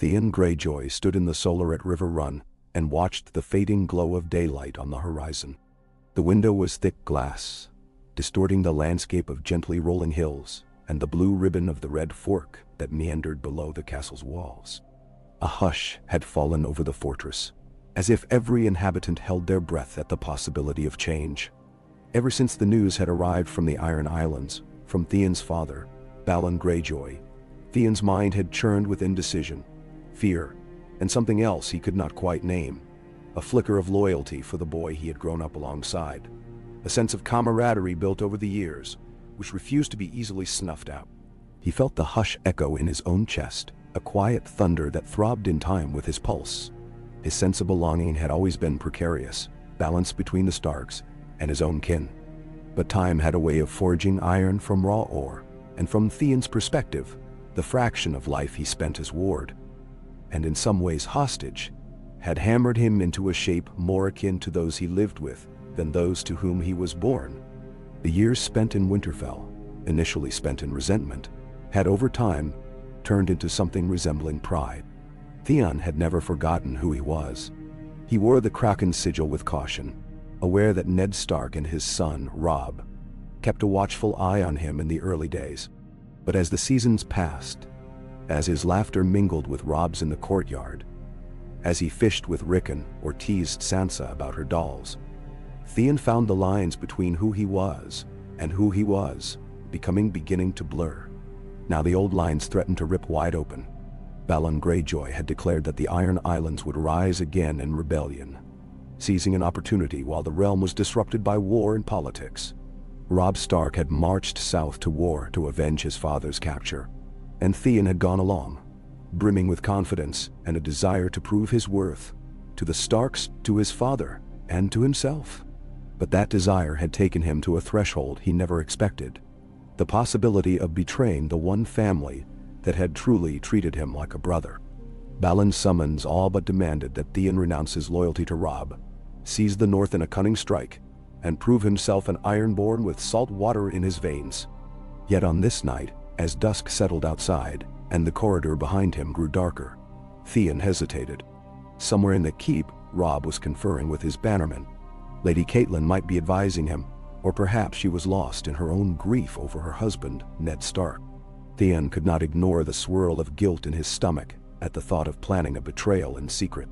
Theon Greyjoy stood in the solar at River Run and watched the fading glow of daylight on the horizon. The window was thick glass, distorting the landscape of gently rolling hills and the blue ribbon of the red fork that meandered below the castle's walls. A hush had fallen over the fortress, as if every inhabitant held their breath at the possibility of change. Ever since the news had arrived from the Iron Islands, from Theon's father, Balon Greyjoy, Theon's mind had churned with indecision, fear, and something else he could not quite name. A flicker of loyalty for the boy he had grown up alongside. A sense of camaraderie built over the years, which refused to be easily snuffed out. He felt the hush echo in his own chest, a quiet thunder that throbbed in time with his pulse. His sense of belonging had always been precarious, balanced between the Starks and his own kin. But time had a way of forging iron from raw ore, and from Theon's perspective, the fraction of life he spent as ward, and in some ways hostage, had hammered him into a shape more akin to those he lived with than those to whom he was born. The years spent in Winterfell, initially spent in resentment, had over time turned into something resembling pride. Theon had never forgotten who he was. He wore the Kraken sigil with caution, aware that Ned Stark and his son, Robb, kept a watchful eye on him in the early days. But as the seasons passed, as his laughter mingled with Robb's in the courtyard, as he fished with Rickon or teased Sansa about her dolls, Theon found the lines between who he was and who he was beginning to blur. Now the old lines threatened to rip wide open. Balon Greyjoy had declared that the Iron Islands would rise again in rebellion, seizing an opportunity while the realm was disrupted by war and politics. Robb Stark had marched south to war to avenge his father's capture, and Theon had gone along, brimming with confidence and a desire to prove his worth, to the Starks, to his father, and to himself. But that desire had taken him to a threshold he never expected, the possibility of betraying the one family that had truly treated him like a brother. Balon's summons all but demanded that Theon renounce his loyalty to Robb, seize the North in a cunning strike, and prove himself an Ironborn with salt water in his veins. Yet on this night, as dusk settled outside and the corridor behind him grew darker, Theon hesitated. Somewhere in the keep, Robb was conferring with his bannermen. Lady Catelyn might be advising him, or perhaps she was lost in her own grief over her husband, Ned Stark. Theon could not ignore the swirl of guilt in his stomach at the thought of planning a betrayal in secret.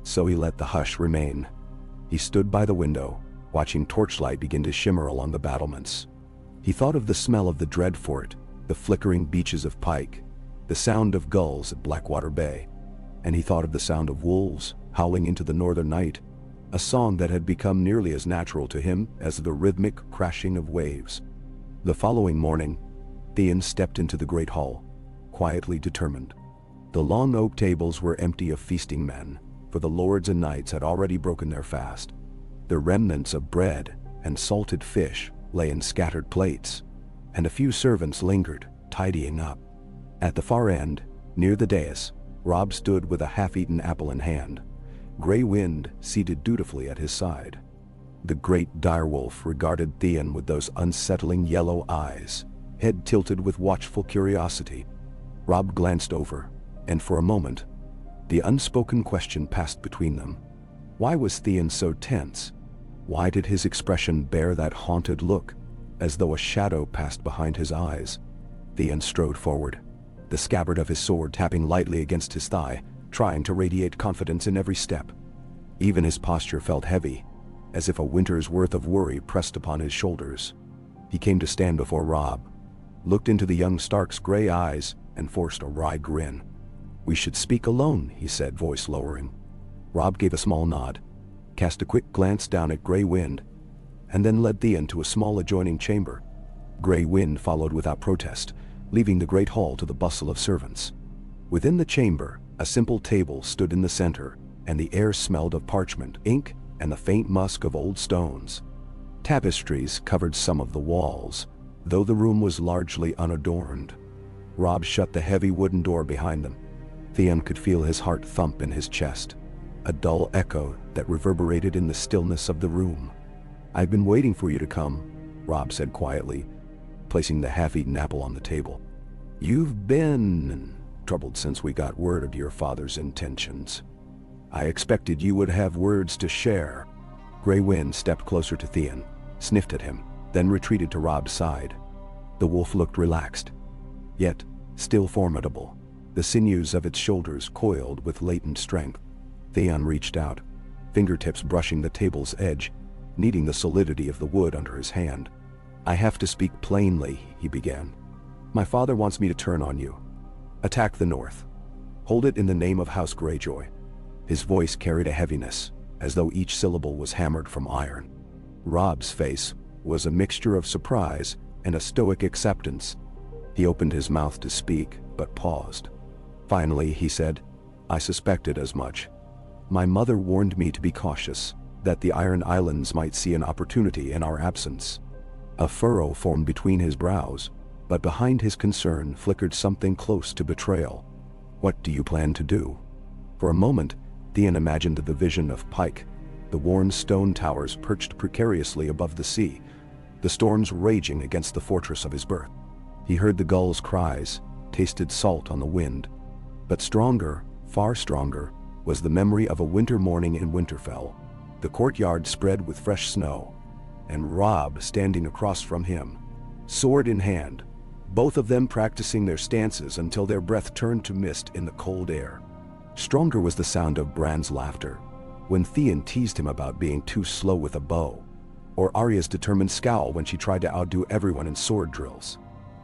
So he let the hush remain. He stood by the window, watching torchlight begin to shimmer along the battlements. He thought of the smell of the Dread Fort, the flickering beaches of Pike, the sound of gulls at Blackwater Bay, and he thought of the sound of wolves howling into the northern night, a song that had become nearly as natural to him as the rhythmic crashing of waves. The following morning, Theon stepped into the great hall, quietly determined. The long oak tables were empty of feasting men, for the lords and knights had already broken their fast. The remnants of bread and salted fish lay in scattered plates, and a few servants lingered, tidying up. At the far end, near the dais, Robb stood with a half-eaten apple in hand, Grey Wind seated dutifully at his side. The great direwolf regarded Theon with those unsettling yellow eyes, head tilted with watchful curiosity. Robb glanced over, and for a moment, the unspoken question passed between them. Why was Theon so tense? Why did his expression bear that haunted look, as though a shadow passed behind his eyes? Theon strode forward, the scabbard of his sword tapping lightly against his thigh, trying to radiate confidence in every step. Even his posture felt heavy, as if a winter's worth of worry pressed upon his shoulders. He came to stand before Robb, looked into the young Stark's gray eyes, and forced a wry grin. "We should speak alone," he said, voice lowering. Robb gave a small nod, cast a quick glance down at Grey Wind, and then led Theon to a small adjoining chamber. Grey Wind followed without protest, leaving the great hall to the bustle of servants. Within the chamber, a simple table stood in the center, and the air smelled of parchment, ink, and the faint musk of old stones. Tapestries covered some of the walls, though the room was largely unadorned. Robb shut the heavy wooden door behind them. Theon could feel his heart thump in his chest, a dull echo that reverberated in the stillness of the room. "I've been waiting for you to come," Robb said quietly, placing the half-eaten apple on the table. "You've been troubled since we got word of your father's intentions. I expected you would have words to share." Grey Wind stepped closer to Theon, sniffed at him, then retreated to Robb's side. The wolf looked relaxed, yet still formidable, the sinews of its shoulders coiled with latent strength. Theon reached out, fingertips brushing the table's edge, kneading the solidity of the wood under his hand. "I have to speak plainly," he began. "My father wants me to turn on you. Attack the north. Hold it in the name of House Greyjoy." His voice carried a heaviness, as though each syllable was hammered from iron. Robb's face was a mixture of surprise and a stoic acceptance. He opened his mouth to speak, but paused. Finally, he said, "I suspected as much. My mother warned me to be cautious, that the Iron Islands might see an opportunity in our absence." A furrow formed between his brows, but behind his concern flickered something close to betrayal. "What do you plan to do?" For a moment, Theon imagined the vision of Pike, the worn stone towers perched precariously above the sea, the storms raging against the fortress of his birth. He heard the gulls' cries, tasted salt on the wind. But stronger, far stronger, was the memory of a winter morning in Winterfell, the courtyard spread with fresh snow, and Robb standing across from him, sword in hand, both of them practicing their stances until their breath turned to mist in the cold air. Stronger was the sound of Bran's laughter, when Theon teased him about being too slow with a bow, or Arya's determined scowl when she tried to outdo everyone in sword drills.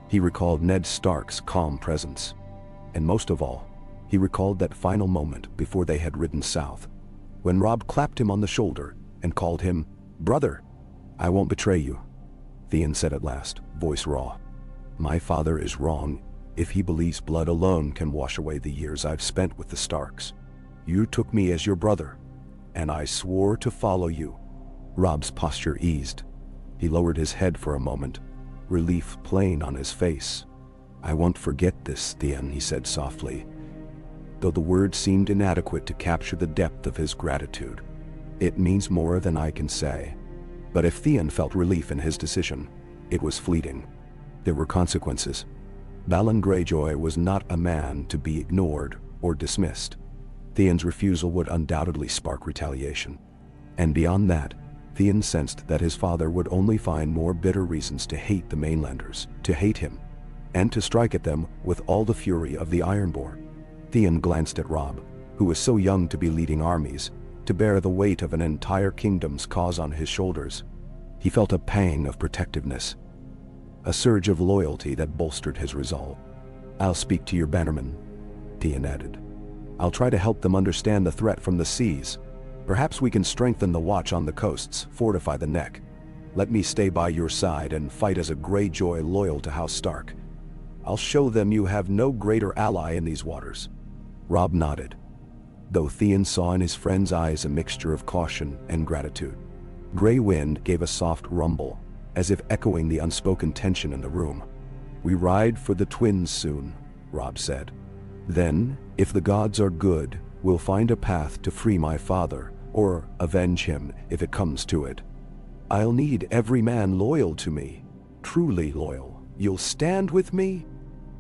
He recalled Ned Stark's calm presence, and most of all, he recalled that final moment before they had ridden south, when Robb clapped him on the shoulder and called him, "Brother." "I won't betray you," Theon said at last, voice raw. "My father is wrong if he believes blood alone can wash away the years I've spent with the Starks. You took me as your brother, and I swore to follow you." Robb's posture eased. He lowered his head for a moment, relief plain on his face. "I won't forget this, Theon," he said softly, though the words seemed inadequate to capture the depth of his gratitude. "It means more than I can say." But if Theon felt relief in his decision, it was fleeting. There were consequences. Balon Greyjoy was not a man to be ignored or dismissed. Theon's refusal would undoubtedly spark retaliation. And beyond that, Theon sensed that his father would only find more bitter reasons to hate the mainlanders, to hate him, and to strike at them with all the fury of the Ironborn. Theon glanced at Robb, who was so young to be leading armies, to bear the weight of an entire kingdom's cause on his shoulders. He felt a pang of protectiveness, a surge of loyalty that bolstered his resolve. "I'll speak to your bannermen," Theon added. "I'll try to help them understand the threat from the seas. Perhaps we can strengthen the watch on the coasts, fortify the neck. Let me stay by your side and fight as a Greyjoy loyal to House Stark. I'll show them you have no greater ally in these waters." Robb nodded, though Theon saw in his friend's eyes a mixture of caution and gratitude. Grey Wind gave a soft rumble, as if echoing the unspoken tension in the room. "We ride for the twins soon," Robb said. "Then, if the gods are good, we'll find a path to free my father, or avenge him if it comes to it. I'll need every man loyal to me, truly loyal. You'll stand with me?"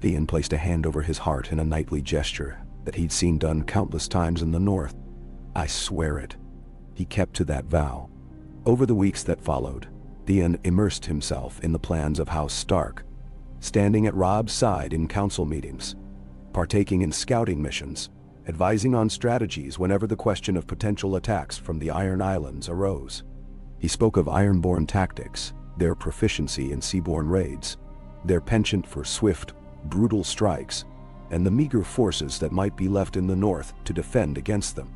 Theon placed a hand over his heart in a knightly gesture that he'd seen done countless times in the north. "I swear it." He kept to that vow. Over the weeks that followed, Theon immersed himself in the plans of House Stark, standing at Robb's side in council meetings, partaking in scouting missions, advising on strategies whenever the question of potential attacks from the Iron Islands arose. He spoke of Ironborn tactics, their proficiency in seaborne raids, their penchant for swift, brutal strikes, and the meager forces that might be left in the north to defend against them.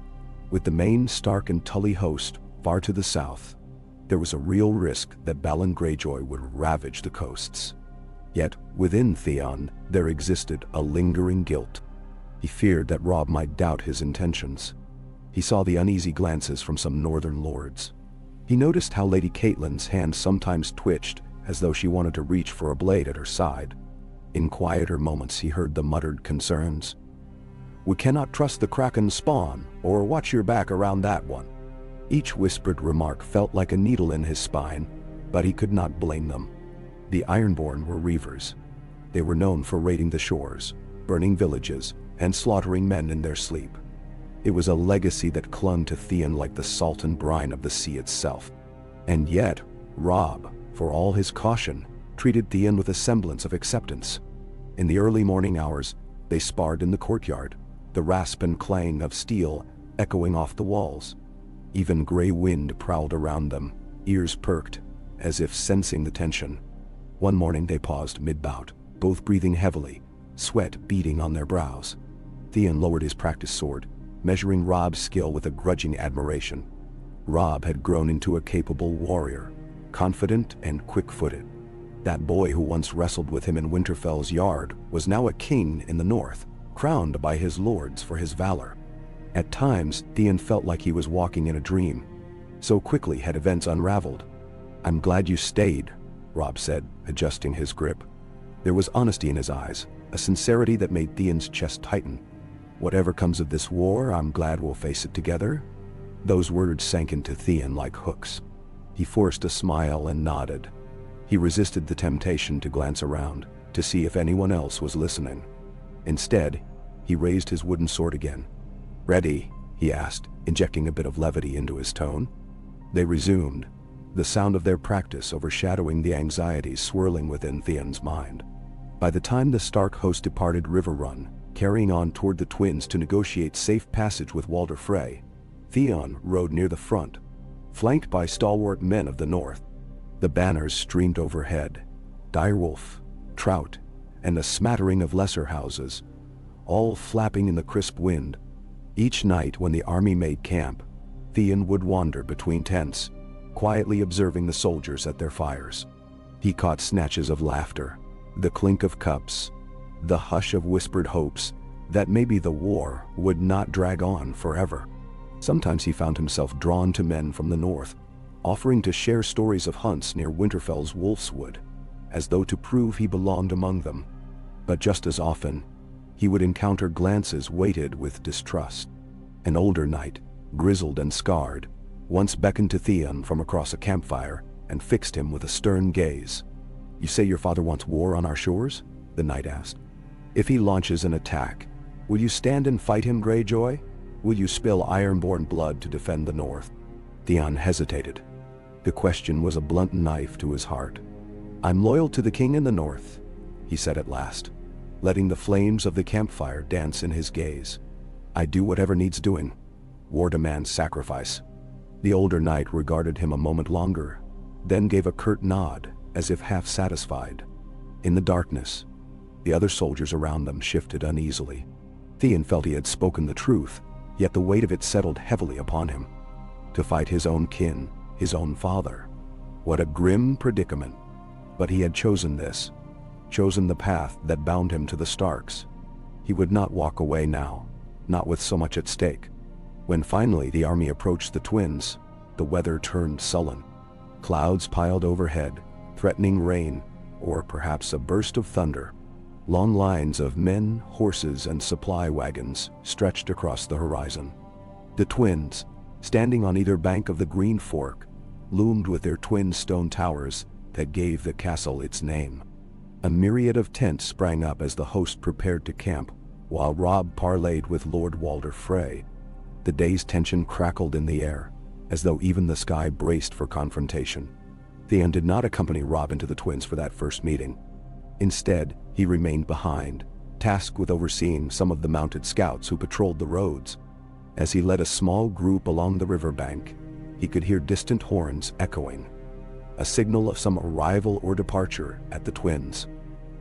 With the main Stark and Tully host far to the south, there was a real risk that Balon Greyjoy would ravage the coasts. Yet, within Theon, there existed a lingering guilt. He feared that Robb might doubt his intentions. He saw the uneasy glances from some northern lords. He noticed how Lady Catelyn's hand sometimes twitched as though she wanted to reach for a blade at her side. In quieter moments he heard the muttered concerns. "We cannot trust the Kraken spawn, or watch your back around that one." Each whispered remark felt like a needle in his spine, but he could not blame them. The Ironborn were reavers. They were known for raiding the shores, burning villages, and slaughtering men in their sleep. It was a legacy that clung to Theon like the salt and brine of the sea itself. And yet, Robb, for all his caution, treated Theon with a semblance of acceptance. In the early morning hours, they sparred in the courtyard, the rasp and clang of steel echoing off the walls. Even gray wind prowled around them, ears perked, as if sensing the tension. One morning they paused mid-bout, both breathing heavily, sweat beading on their brows. Theon lowered his practiced sword, measuring Robb's skill with a grudging admiration. Robb had grown into a capable warrior, confident and quick-footed. That boy who once wrestled with him in Winterfell's yard was now a king in the north, crowned by his lords for his valor. At times, Theon felt like he was walking in a dream. So quickly had events unraveled. "I'm glad you stayed," Robb said, adjusting his grip. There was honesty in his eyes, a sincerity that made Theon's chest tighten. "Whatever comes of this war, I'm glad we'll face it together." Those words sank into Theon like hooks. He forced a smile and nodded. He resisted the temptation to glance around, to see if anyone else was listening. Instead, he raised his wooden sword again. "Ready?" he asked, injecting a bit of levity into his tone. They resumed, the sound of their practice overshadowing the anxieties swirling within Theon's mind. By the time the Stark host departed River Run, carrying on toward the twins to negotiate safe passage with Walder Frey, Theon rode near the front, flanked by stalwart men of the north. The banners streamed overhead, direwolf, trout, and a smattering of lesser houses, all flapping in the crisp wind. Each night when the army made camp, Theon would wander between tents, quietly observing the soldiers at their fires. He caught snatches of laughter, the clink of cups, the hush of whispered hopes that maybe the war would not drag on forever. Sometimes he found himself drawn to men from the north, offering to share stories of hunts near Winterfell's Wolfswood, as though to prove he belonged among them. But just as often, he would encounter glances weighted with distrust. An older knight, grizzled and scarred, once beckoned to Theon from across a campfire and fixed him with a stern gaze. "You say your father wants war on our shores?" the knight asked. "If he launches an attack, will you stand and fight him, Greyjoy? Will you spill ironborn blood to defend the north?" Theon hesitated. The question was a blunt knife to his heart. "I'm loyal to the king in the north," he said at last, letting the flames of the campfire dance in his gaze. "I do whatever needs doing. War demands sacrifice." The older knight regarded him a moment longer, then gave a curt nod, as if half satisfied. In the darkness, the other soldiers around them shifted uneasily. Theon felt he had spoken the truth, yet the weight of it settled heavily upon him. To fight his own kin, his own father. What a grim predicament. But he had chosen this, chosen the path that bound him to the Starks. He would not walk away now, not with so much at stake. When finally the army approached the twins, the weather turned sullen. Clouds piled overhead, threatening rain, or perhaps a burst of thunder. Long lines of men, horses, and supply wagons stretched across the horizon. The twins, standing on either bank of the Green Fork, loomed with their twin stone towers that gave the castle its name. A myriad of tents sprang up as the host prepared to camp, while Robb parleyed with Lord Walder Frey. The day's tension crackled in the air, as though even the sky braced for confrontation. Theon did not accompany Robb into the twins for that first meeting. Instead, he remained behind, tasked with overseeing some of the mounted scouts who patrolled the roads. As he led a small group along the riverbank, he could hear distant horns echoing, a signal of some arrival or departure at the twins.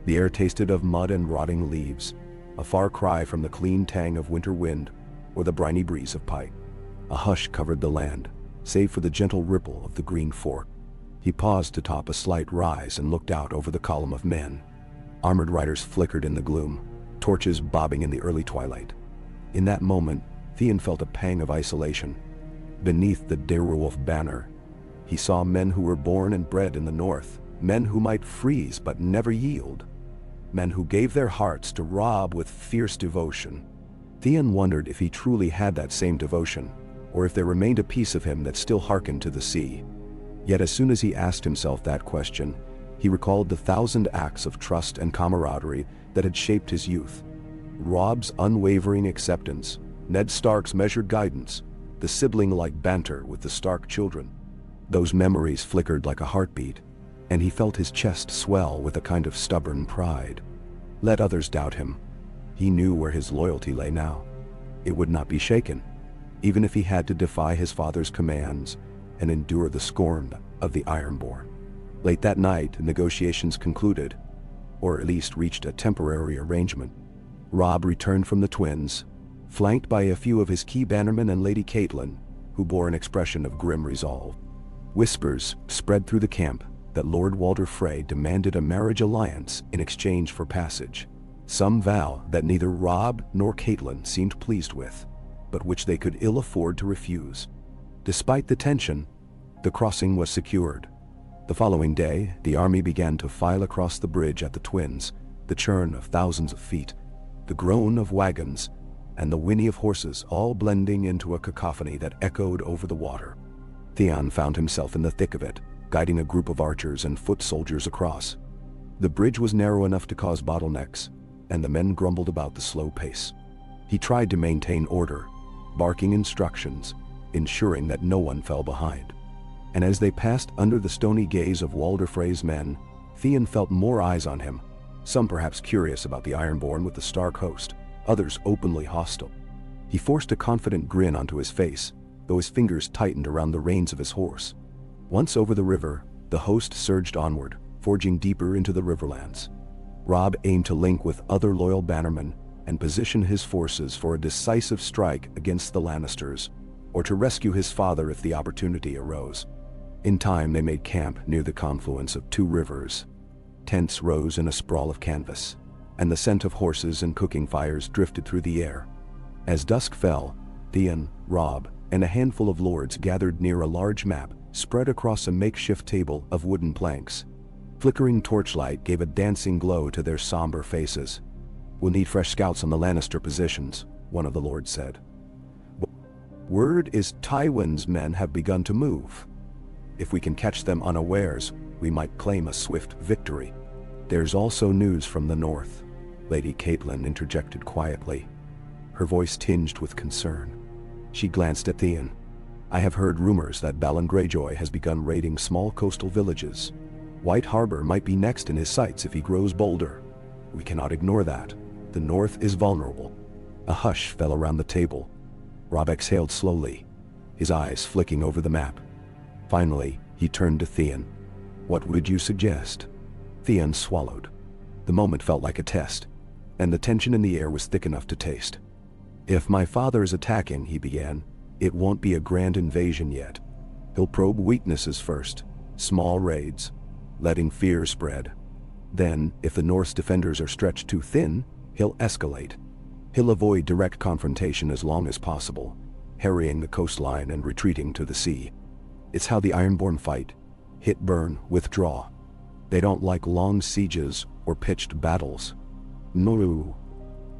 The air tasted of mud and rotting leaves, a far cry from the clean tang of winter wind or the briny breeze of pike. A hush covered the land, save for the gentle ripple of the Green Fork. He paused to top a slight rise and looked out over the column of men. Armored riders flickered in the gloom, torches bobbing in the early twilight. In that moment, Theon felt a pang of isolation. Beneath the direwolf banner, he saw men who were born and bred in the north, men who might freeze but never yield, men who gave their hearts to Robb with fierce devotion. Theon wondered if he truly had that same devotion, or if there remained a piece of him that still hearkened to the sea. Yet as soon as he asked himself that question, he recalled the 1,000 acts of trust and camaraderie that had shaped his youth. Robb's unwavering acceptance, Ned Stark's measured guidance, the sibling-like banter with the Stark children. Those memories flickered like a heartbeat, and he felt his chest swell with a kind of stubborn pride. Let others doubt him. He knew where his loyalty lay now. It would not be shaken, even if he had to defy his father's commands and endure the scorn of the Ironborn. Late that night, negotiations concluded, or at least reached a temporary arrangement. Robb returned from the twins, flanked by a few of his key bannermen and Lady Catelyn, who bore an expression of grim resolve. Whispers spread through the camp that Lord Walder Frey demanded a marriage alliance in exchange for passage. Some vow that neither Robb nor Catelyn seemed pleased with, but which they could ill afford to refuse. Despite the tension, the crossing was secured. The following day, the army began to file across the bridge at the Twins, the churn of thousands of feet, the groan of wagons, and the whinny of horses all blending into a cacophony that echoed over the water. Theon found himself in the thick of it, guiding a group of archers and foot soldiers across. The bridge was narrow enough to cause bottlenecks, and the men grumbled about the slow pace. He tried to maintain order, barking instructions, ensuring that no one fell behind. And as they passed under the stony gaze of Walder Frey's men, Theon felt more eyes on him, some perhaps curious about the Ironborn with the Stark host, others openly hostile. He forced a confident grin onto his face, though his fingers tightened around the reins of his horse. Once over the river, the host surged onward, forging deeper into the riverlands. Robb aimed to link with other loyal bannermen and position his forces for a decisive strike against the Lannisters, or to rescue his father if the opportunity arose. In time, they made camp near the confluence of two rivers. Tents rose in a sprawl of canvas, and the scent of horses and cooking fires drifted through the air. As dusk fell, Theon, Robb, and a handful of lords gathered near a large map spread across a makeshift table of wooden planks. Flickering torchlight gave a dancing glow to their somber faces. "We'll need fresh scouts on the Lannister positions," one of the lords said. "Word is Tywin's men have begun to move. If we can catch them unawares, we might claim a swift victory." "There's also news from the north," Lady Catelyn interjected quietly, her voice tinged with concern. She glanced at Theon. "I have heard rumors that Balon Greyjoy has begun raiding small coastal villages. White Harbor might be next in his sights if he grows bolder. We cannot ignore that. The north is vulnerable." A hush fell around the table. Robb exhaled slowly, his eyes flicking over the map. Finally, he turned to Theon. "What would you suggest?" Theon swallowed. The moment felt like a test, and the tension in the air was thick enough to taste. "If my father is attacking," he began, "it won't be a grand invasion yet. He'll probe weaknesses first, small raids, letting fear spread. Then, if the North's defenders are stretched too thin, he'll escalate. He'll avoid direct confrontation as long as possible, harrying the coastline and retreating to the sea. It's how the Ironborn fight: hit, burn, withdraw. They don't like long sieges or pitched battles." "No."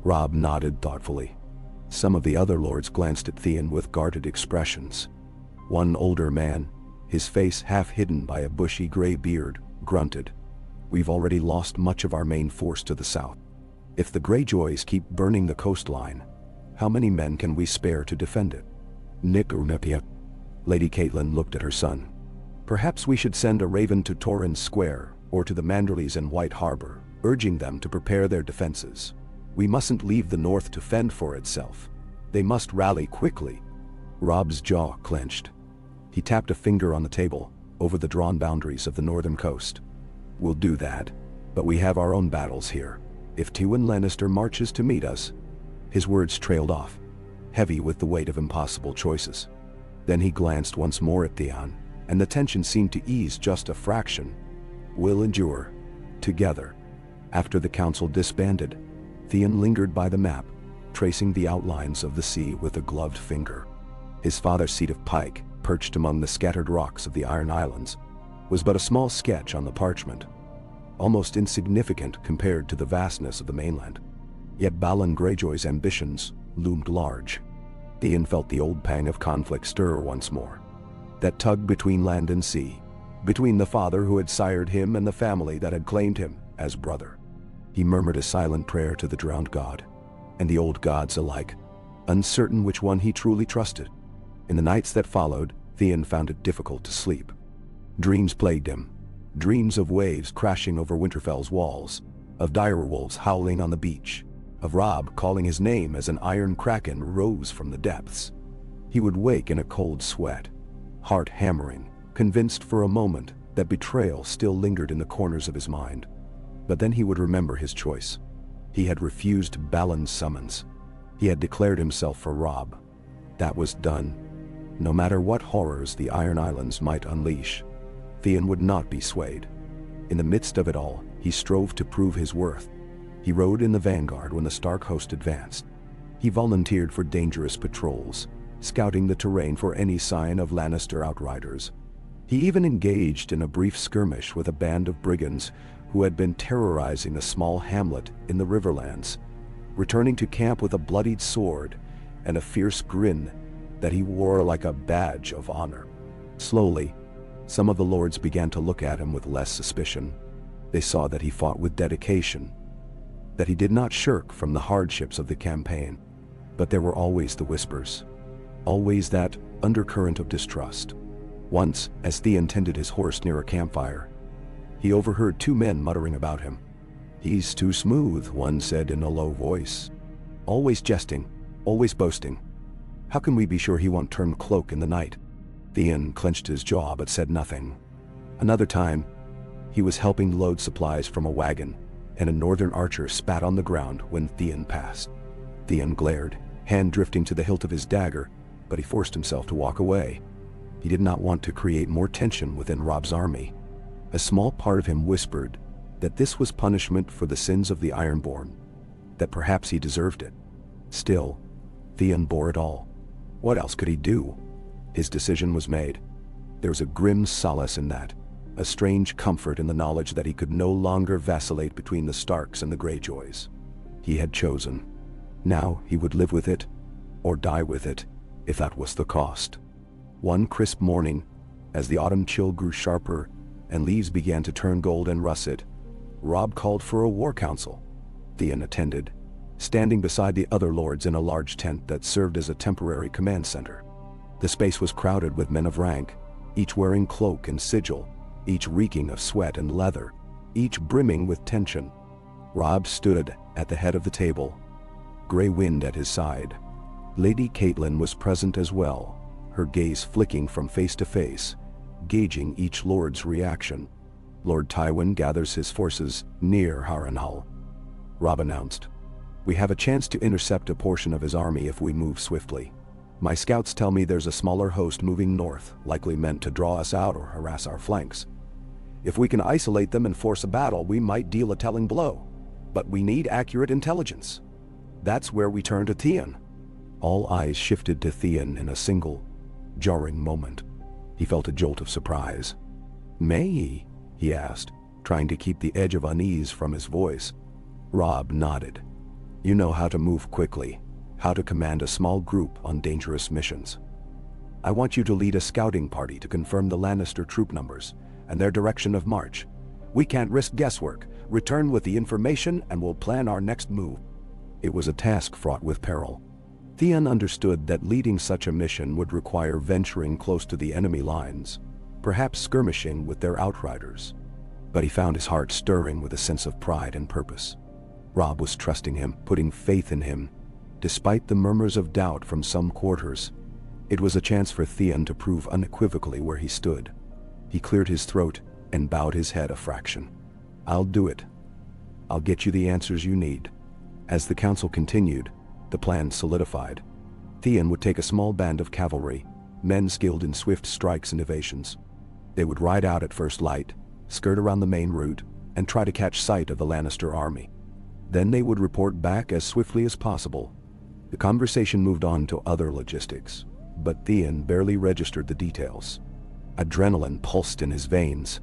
Robb nodded thoughtfully. Some of the other lords glanced at Theon with guarded expressions. One older man, his face half hidden by a bushy gray beard, grunted. "We've already lost much of our main force to the south. If the Greyjoys keep burning the coastline, how many men can we spare to defend it?" "Nick-Nepia." Lady Catelyn looked at her son. "Perhaps we should send a raven to Torrens Square or to the Manderleys in White Harbor, urging them to prepare their defenses. We mustn't leave the north to fend for itself. They must rally quickly." Robb's jaw clenched. He tapped a finger on the table, over the drawn boundaries of the northern coast. "We'll do that, but we have our own battles here. If Tywin Lannister marches to meet us..." His words trailed off, heavy with the weight of impossible choices. Then he glanced once more at Theon, and the tension seemed to ease just a fraction. "We'll endure. Together." After the council disbanded, Theon lingered by the map, tracing the outlines of the sea with a gloved finger. His father's seat of Pike, perched among the scattered rocks of the Iron Islands, was but a small sketch on the parchment, almost insignificant compared to the vastness of the mainland. Yet Balon Greyjoy's ambitions loomed large. Theon felt the old pang of conflict stir once more. That tug between land and sea, between the father who had sired him and the family that had claimed him as brother. He murmured a silent prayer to the drowned god. and the old gods alike, uncertain which one he truly trusted. In the nights that followed, Theon found it difficult to sleep. Dreams plagued him. Dreams of waves crashing over Winterfell's walls, of direwolves howling on the beach, of Robb calling his name as an iron kraken rose from the depths. He would wake in a cold sweat, heart hammering, convinced for a moment that betrayal still lingered in the corners of his mind. But then he would remember his choice. He had refused Balon's summons. He had declared himself for Robb. That was done. No matter what horrors the Iron Islands might unleash, Theon would not be swayed. In the midst of it all, he strove to prove his worth. He rode in the vanguard when the Stark host advanced. He volunteered for dangerous patrols, scouting the terrain for any sign of Lannister outriders. He even engaged in a brief skirmish with a band of brigands who had been terrorizing a small hamlet in the Riverlands, returning to camp with a bloodied sword and a fierce grin that he wore like a badge of honor. Slowly, some of the lords began to look at him with less suspicion. They saw that he fought with dedication, that he did not shirk from the hardships of the campaign. But there were always the whispers, always that undercurrent of distrust. Once, as Theon tended his horse near a campfire, he overheard two men muttering about him. "He's too smooth," one said in a low voice. "Always jesting, always boasting. How can we be sure he won't turn cloak in the night?" Theon clenched his jaw but said nothing. Another time, he was helping load supplies from a wagon, and a northern archer spat on the ground when Theon passed. Theon glared, hand drifting to the hilt of his dagger, but he forced himself to walk away. He did not want to create more tension within Robb's army. A small part of him whispered that this was punishment for the sins of the Ironborn, that perhaps he deserved it. Still, Theon bore it all. What else could he do? His decision was made. There was a grim solace in that, a strange comfort in the knowledge that he could no longer vacillate between the Starks and the Greyjoys. He had chosen. Now he would live with it, or die with it, if that was the cost. One crisp morning, as the autumn chill grew sharper and leaves began to turn gold and russet, Robb called for a war council. Theon attended, standing beside the other lords in a large tent that served as a temporary command center. The space was crowded with men of rank, each wearing cloak and sigil, each reeking of sweat and leather, each brimming with tension. Robb stood at the head of the table, Grey Wind at his side. Lady Catelyn was present as well, her gaze flicking from face to face, gauging each lord's reaction. Lord Tywin gathers his forces near Harrenhal. Robb announced, "We have a chance to intercept a portion of his army if we move swiftly. My scouts tell me there's a smaller host moving north, likely meant to draw us out or harass our flanks. If we can isolate them and force a battle, we might deal a telling blow. But we need accurate intelligence. That's where we turn to Theon." All eyes shifted to Theon in a single, jarring moment. He felt a jolt of surprise. "May he asked, trying to keep the edge of unease from his voice. Robb nodded. "You know how to move quickly, how to command a small group on dangerous missions. I want you to lead a scouting party to confirm the Lannister troop numbers and their direction of march. We can't risk guesswork. Return with the information and we'll plan our next move." It was a task fraught with peril. Theon understood that leading such a mission would require venturing close to the enemy lines, perhaps skirmishing with their outriders. But he found his heart stirring with a sense of pride and purpose. Robb was trusting him, putting faith in him, despite the murmurs of doubt from some quarters. It was a chance for Theon to prove unequivocally where he stood. He cleared his throat and bowed his head a fraction. "I'll do it. I'll get you the answers you need." As the council continued, the plan solidified. Theon would take a small band of cavalry, men skilled in swift strikes and evasions. They would ride out at first light, skirt around the main route, and try to catch sight of the Lannister army. Then they would report back as swiftly as possible. The conversation moved on to other logistics, but Theon barely registered the details. Adrenaline pulsed in his veins.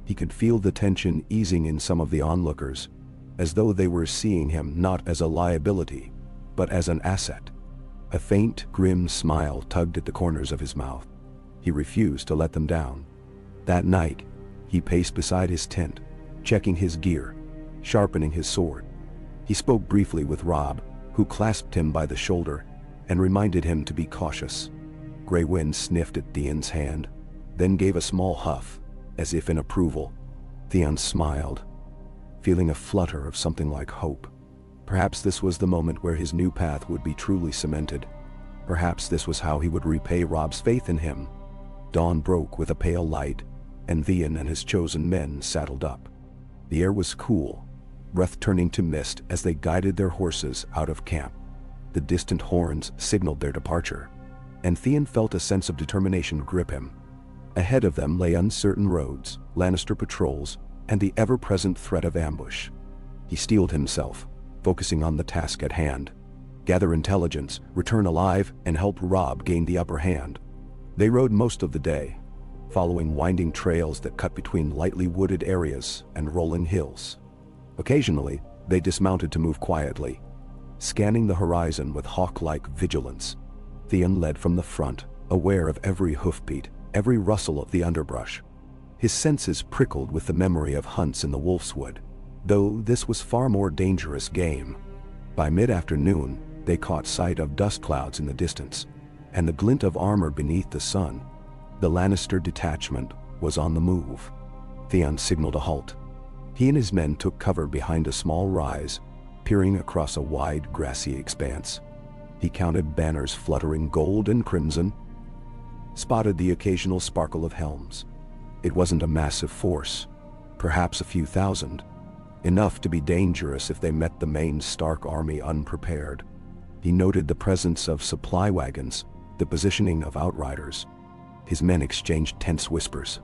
He could feel the tension easing in some of the onlookers, as though they were seeing him not as a liability, but as an asset. A faint, grim smile tugged at the corners of his mouth. He refused to let them down. That night, he paced beside his tent, checking his gear, sharpening his sword. He spoke briefly with Robb, who clasped him by the shoulder and reminded him to be cautious. Grey Wind sniffed at Theon's hand, then gave a small huff, as if in approval. Theon smiled, feeling a flutter of something like hope. Perhaps this was the moment where his new path would be truly cemented. Perhaps this was how he would repay Robb's faith in him. Dawn broke with a pale light, and Theon and his chosen men saddled up. The air was cool, breath turning to mist as they guided their horses out of camp. The distant horns signaled their departure, and Theon felt a sense of determination grip him. Ahead of them lay uncertain roads, Lannister patrols, and the ever-present threat of ambush. He steeled himself, focusing on the task at hand. Gather intelligence, return alive, and help Robb gain the upper hand. They rode most of the day, following winding trails that cut between lightly wooded areas and rolling hills. Occasionally, they dismounted to move quietly, scanning the horizon with hawk-like vigilance. Theon led from the front, aware of every hoofbeat, every rustle of the underbrush. His senses prickled with the memory of hunts in the Wolfswood, though this was far more dangerous game. By mid-afternoon, they caught sight of dust clouds in the distance, and the glint of armor beneath the sun. The Lannister detachment was on the move. Theon signaled a halt. He and his men took cover behind a small rise, peering across a wide, grassy expanse. He counted banners fluttering gold and crimson, spotted the occasional sparkle of helms. It wasn't a massive force, perhaps a few thousand, enough to be dangerous if they met the main Stark army unprepared. He noted the presence of supply wagons, the positioning of outriders. His men exchanged tense whispers.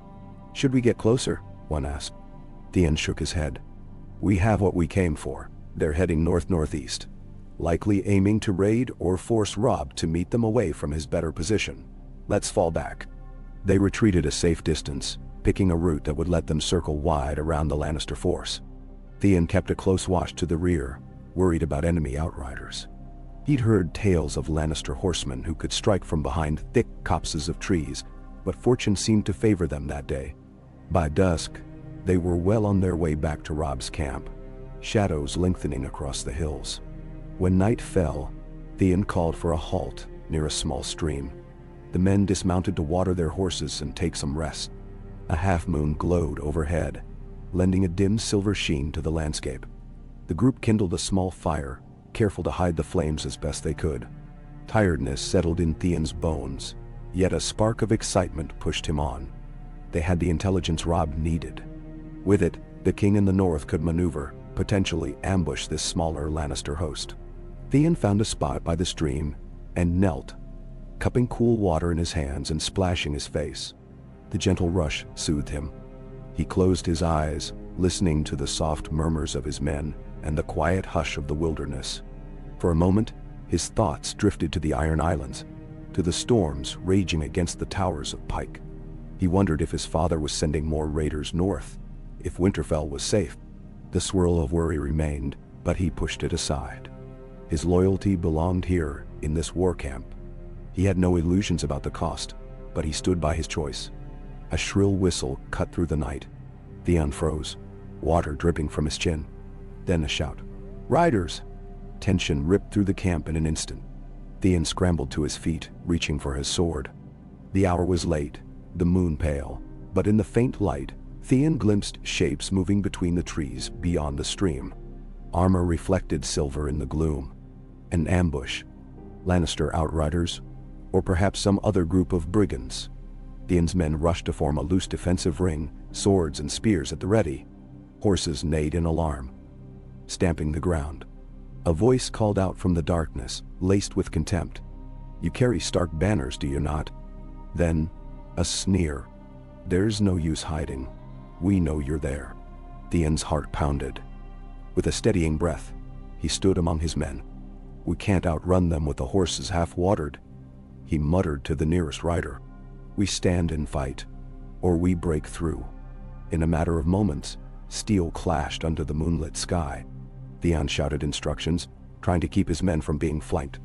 "Should we get closer?" one asked. Theon shook his head. "We have what we came for. They're heading north-northeast, likely aiming to raid or force Robb to meet them away from his better position. Let's fall back." They retreated a safe distance, picking a route that would let them circle wide around the Lannister force. Theon kept a close watch to the rear, worried about enemy outriders. He'd heard tales of Lannister horsemen who could strike from behind thick copses of trees, but fortune seemed to favor them that day. By dusk, they were well on their way back to Robb's camp, shadows lengthening across the hills. When night fell, Theon called for a halt near a small stream. The men dismounted to water their horses and take some rest. A half-moon glowed overhead, lending a dim silver sheen to the landscape. The group kindled a small fire, careful to hide the flames as best they could. Tiredness settled in Theon's bones, yet a spark of excitement pushed him on. They had the intelligence Robb needed. With it, the king in the north could maneuver, potentially ambush this smaller Lannister host. Theon found a spot by the stream and knelt, cupping cool water in his hands and splashing his face. The gentle rush soothed him. He closed his eyes, listening to the soft murmurs of his men and the quiet hush of the wilderness. For a moment, his thoughts drifted to the Iron Islands, to the storms raging against the towers of Pike. He wondered if his father was sending more raiders north, if Winterfell was safe. The swirl of worry remained, but he pushed it aside. His loyalty belonged here, in this war camp. He had no illusions about the cost, but he stood by his choice. A shrill whistle cut through the night. Theon froze, water dripping from his chin. Then a shout. "Riders!" Tension ripped through the camp in an instant. Theon scrambled to his feet, reaching for his sword. The hour was late, the moon pale, but in the faint light, Theon glimpsed shapes moving between the trees beyond the stream. Armor reflected silver in the gloom. An ambush. Lannister outriders, or perhaps some other group of brigands. Theon's men rushed to form a loose defensive ring, swords and spears at the ready. Horses neighed in alarm, stamping the ground. A voice called out from the darkness, laced with contempt. "You carry Stark banners, do you not?" Then, a sneer. "There's no use hiding. We know you're there." Theon's heart pounded. With a steadying breath, he stood among his men. "We can't outrun them with the horses half-watered," he muttered to the nearest rider. "We stand and fight, or we break through." In a matter of moments, steel clashed under the moonlit sky. Theon shouted instructions, trying to keep his men from being flanked.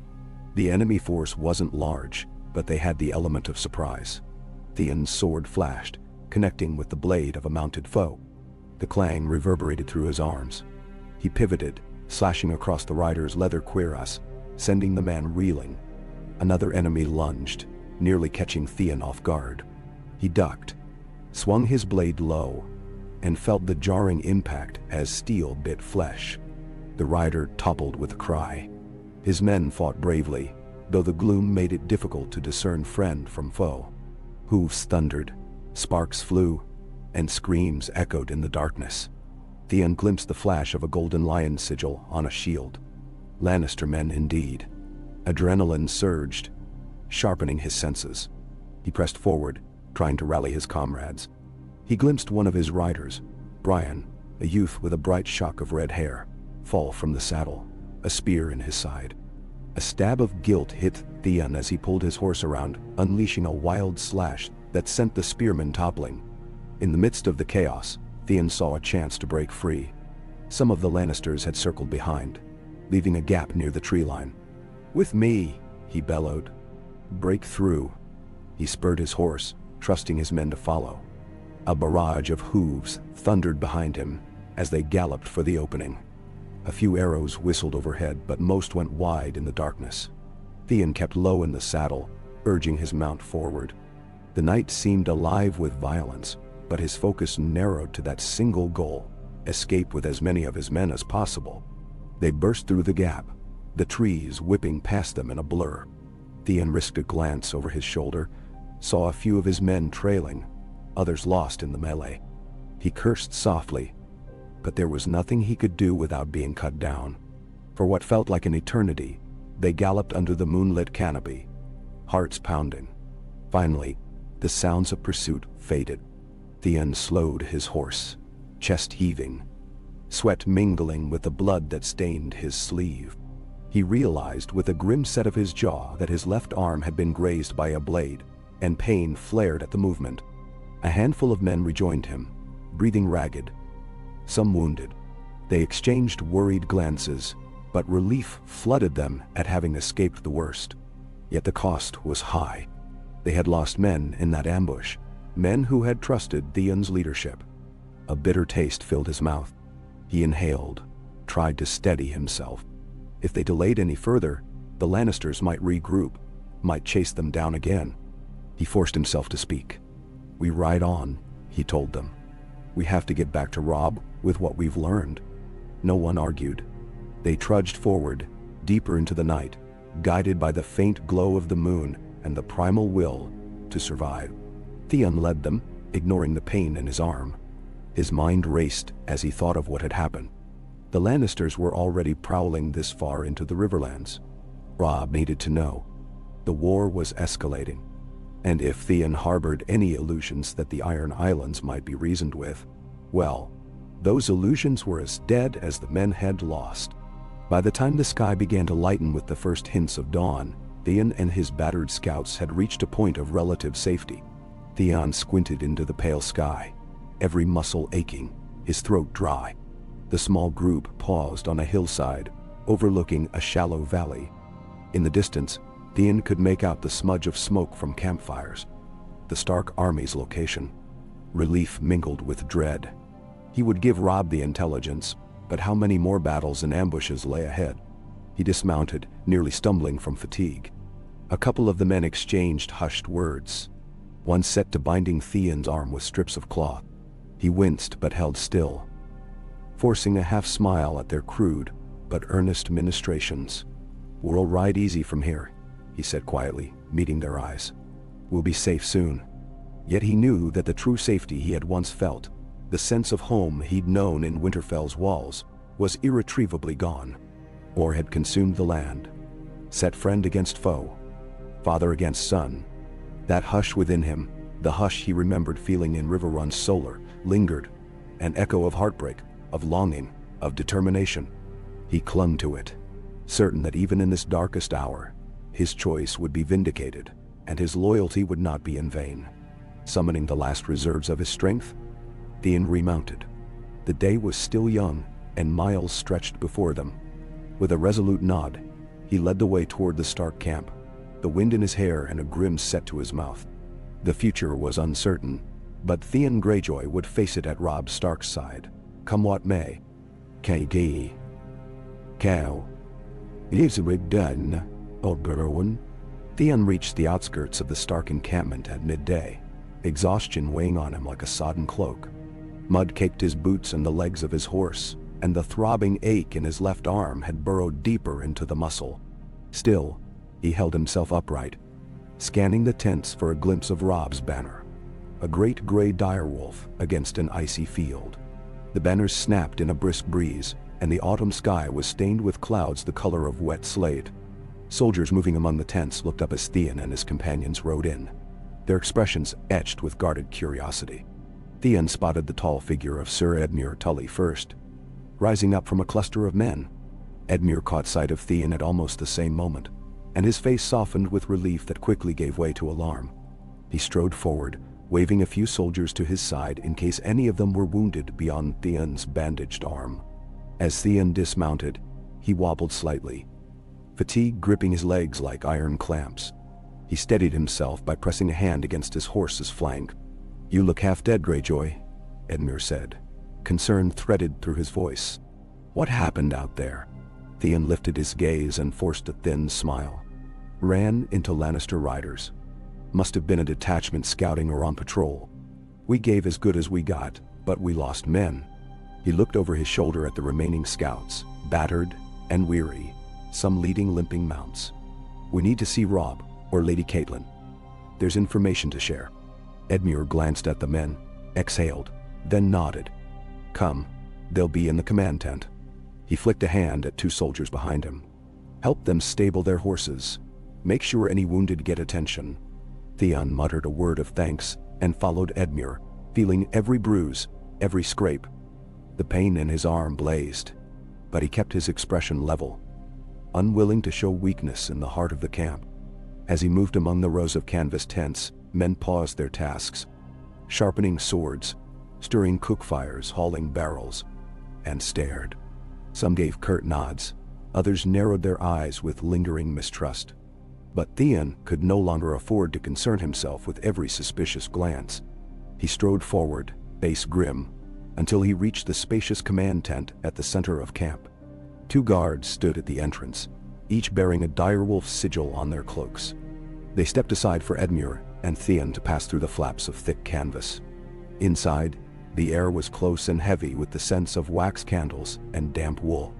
The enemy force wasn't large, but they had the element of surprise. Theon's sword flashed, connecting with the blade of a mounted foe. The clang reverberated through his arms. He pivoted, slashing across the rider's leather cuirass, sending the man reeling. Another enemy lunged, nearly catching Theon off guard. He ducked, swung his blade low, and felt the jarring impact as steel bit flesh. The rider toppled with a cry. His men fought bravely, though the gloom made it difficult to discern friend from foe. Hooves thundered, sparks flew, and screams echoed in the darkness. Theon glimpsed the flash of a golden lion sigil on a shield. Lannister men indeed. Adrenaline surged, sharpening his senses. He pressed forward, trying to rally his comrades. He glimpsed one of his riders, Brian, a youth with a bright shock of red hair, fall from the saddle, a spear in his side. A stab of guilt hit Theon as he pulled his horse around, unleashing a wild slash that sent the spearman toppling. In the midst of the chaos, Theon saw a chance to break free. Some of the Lannisters had circled behind, leaving a gap near the tree line. "With me," he bellowed. "Break through." He spurred his horse, trusting his men to follow. A barrage of hooves thundered behind him as they galloped for the opening. A few arrows whistled overhead, but most went wide in the darkness. Theon kept low in the saddle, urging his mount forward. The night seemed alive with violence, but his focus narrowed to that single goal: escape with as many of his men as possible. They burst through the gap, the trees whipping past them in a blur. Theon risked a glance over his shoulder, saw a few of his men trailing, others lost in the melee. He cursed softly, but there was nothing he could do without being cut down. For what felt like an eternity, they galloped under the moonlit canopy, hearts pounding. Finally, the sounds of pursuit faded. Theon slowed his horse, chest heaving, sweat mingling with the blood that stained his sleeve. He realized with a grim set of his jaw that his left arm had been grazed by a blade, and pain flared at the movement. A handful of men rejoined him, breathing ragged, some wounded. They exchanged worried glances, but relief flooded them at having escaped the worst. Yet the cost was high. They had lost men in that ambush, men who had trusted Theon's leadership. A bitter taste filled his mouth. He inhaled, tried to steady himself. If they delayed any further, the Lannisters might regroup, might chase them down again. He forced himself to speak. "We ride on," he told them. "We have to get back to Robb with what we've learned." No one argued. They trudged forward, deeper into the night, guided by the faint glow of the moon and the primal will to survive. Theon led them, ignoring the pain in his arm. His mind raced as he thought of what had happened. The Lannisters were already prowling this far into the Riverlands. Robb needed to know. The war was escalating. And if Theon harbored any illusions that the Iron Islands might be reasoned with, well, those illusions were as dead as the men had lost. By the time the sky began to lighten with the first hints of dawn, Theon and his battered scouts had reached a point of relative safety. Theon squinted into the pale sky, every muscle aching, his throat dry. The small group paused on a hillside, overlooking a shallow valley. In the distance, Theon could make out the smudge of smoke from campfires, the Stark army's location. Relief mingled with dread. He would give Robb the intelligence, but how many more battles and ambushes lay ahead? He dismounted, nearly stumbling from fatigue. A couple of the men exchanged hushed words, one set to binding Theon's arm with strips of cloth. He winced but held still, forcing a half smile at their crude but earnest ministrations. "We'll ride easy from here," he said quietly, meeting their eyes. "We'll be safe soon." Yet he knew that the true safety he had once felt, the sense of home he'd known in Winterfell's walls, was irretrievably gone, or had consumed the land, set friend against foe, father against son. That hush within him, the hush he remembered feeling in Riverrun's solar, lingered, an echo of heartbreak, of longing, of determination. He clung to it, certain that even in this darkest hour, his choice would be vindicated, and his loyalty would not be in vain. Summoning the last reserves of his strength, Theon remounted. The day was still young, and miles stretched before them. With a resolute nod, he led the way toward the Stark camp, the wind in his hair and a grim set to his mouth. The future was uncertain, but Theon Greyjoy would face it at Robb Stark's side, come what may. Kagi. Cow. Is it done, old Berwin? Theon reached the outskirts of the Stark encampment at midday, exhaustion weighing on him like a sodden cloak. Mud caked his boots and the legs of his horse, and the throbbing ache in his left arm had burrowed deeper into the muscle. Still, he held himself upright, scanning the tents for a glimpse of Robb's banner. A great gray direwolf against an icy field. The banners snapped in a brisk breeze, and the autumn sky was stained with clouds the color of wet slate. Soldiers moving among the tents looked up as Theon and his companions rode in, their expressions etched with guarded curiosity. Theon spotted the tall figure of Sir Edmure Tully first, rising up from a cluster of men. Edmure caught sight of Theon at almost the same moment, and his face softened with relief that quickly gave way to alarm. He strode forward, waving a few soldiers to his side in case any of them were wounded beyond Theon's bandaged arm. As Theon dismounted, he wobbled slightly, fatigue gripping his legs like iron clamps. He steadied himself by pressing a hand against his horse's flank. "You look half dead, Greyjoy," Edmure said. Concern threaded through his voice. "What happened out there?" Theon lifted his gaze and forced a thin smile. "Ran into Lannister riders. Must have been a detachment scouting or on patrol. We gave as good as we got, but we lost men." He looked over his shoulder at the remaining scouts, battered and weary, some leading limping mounts. "We need to see Robb or Lady Catelyn. There's information to share." Edmure glanced at the men, exhaled, then nodded. "Come, they'll be in the command tent." He flicked a hand at two soldiers behind him. "Help them stable their horses. Make sure any wounded get attention." Theon muttered a word of thanks and followed Edmure, feeling every bruise, every scrape. The pain in his arm blazed, but he kept his expression level, unwilling to show weakness in the heart of the camp. As he moved among the rows of canvas tents, men paused their tasks, sharpening swords, stirring cook fires, hauling barrels, and stared. Some gave curt nods, others narrowed their eyes with lingering mistrust. But Theon could no longer afford to concern himself with every suspicious glance. He strode forward, face grim, until he reached the spacious command tent at the center of camp. Two guards stood at the entrance, each bearing a direwolf sigil on their cloaks. They stepped aside for Edmure and Theon to pass through the flaps of thick canvas. Inside, the air was close and heavy with the scents of wax candles and damp wool.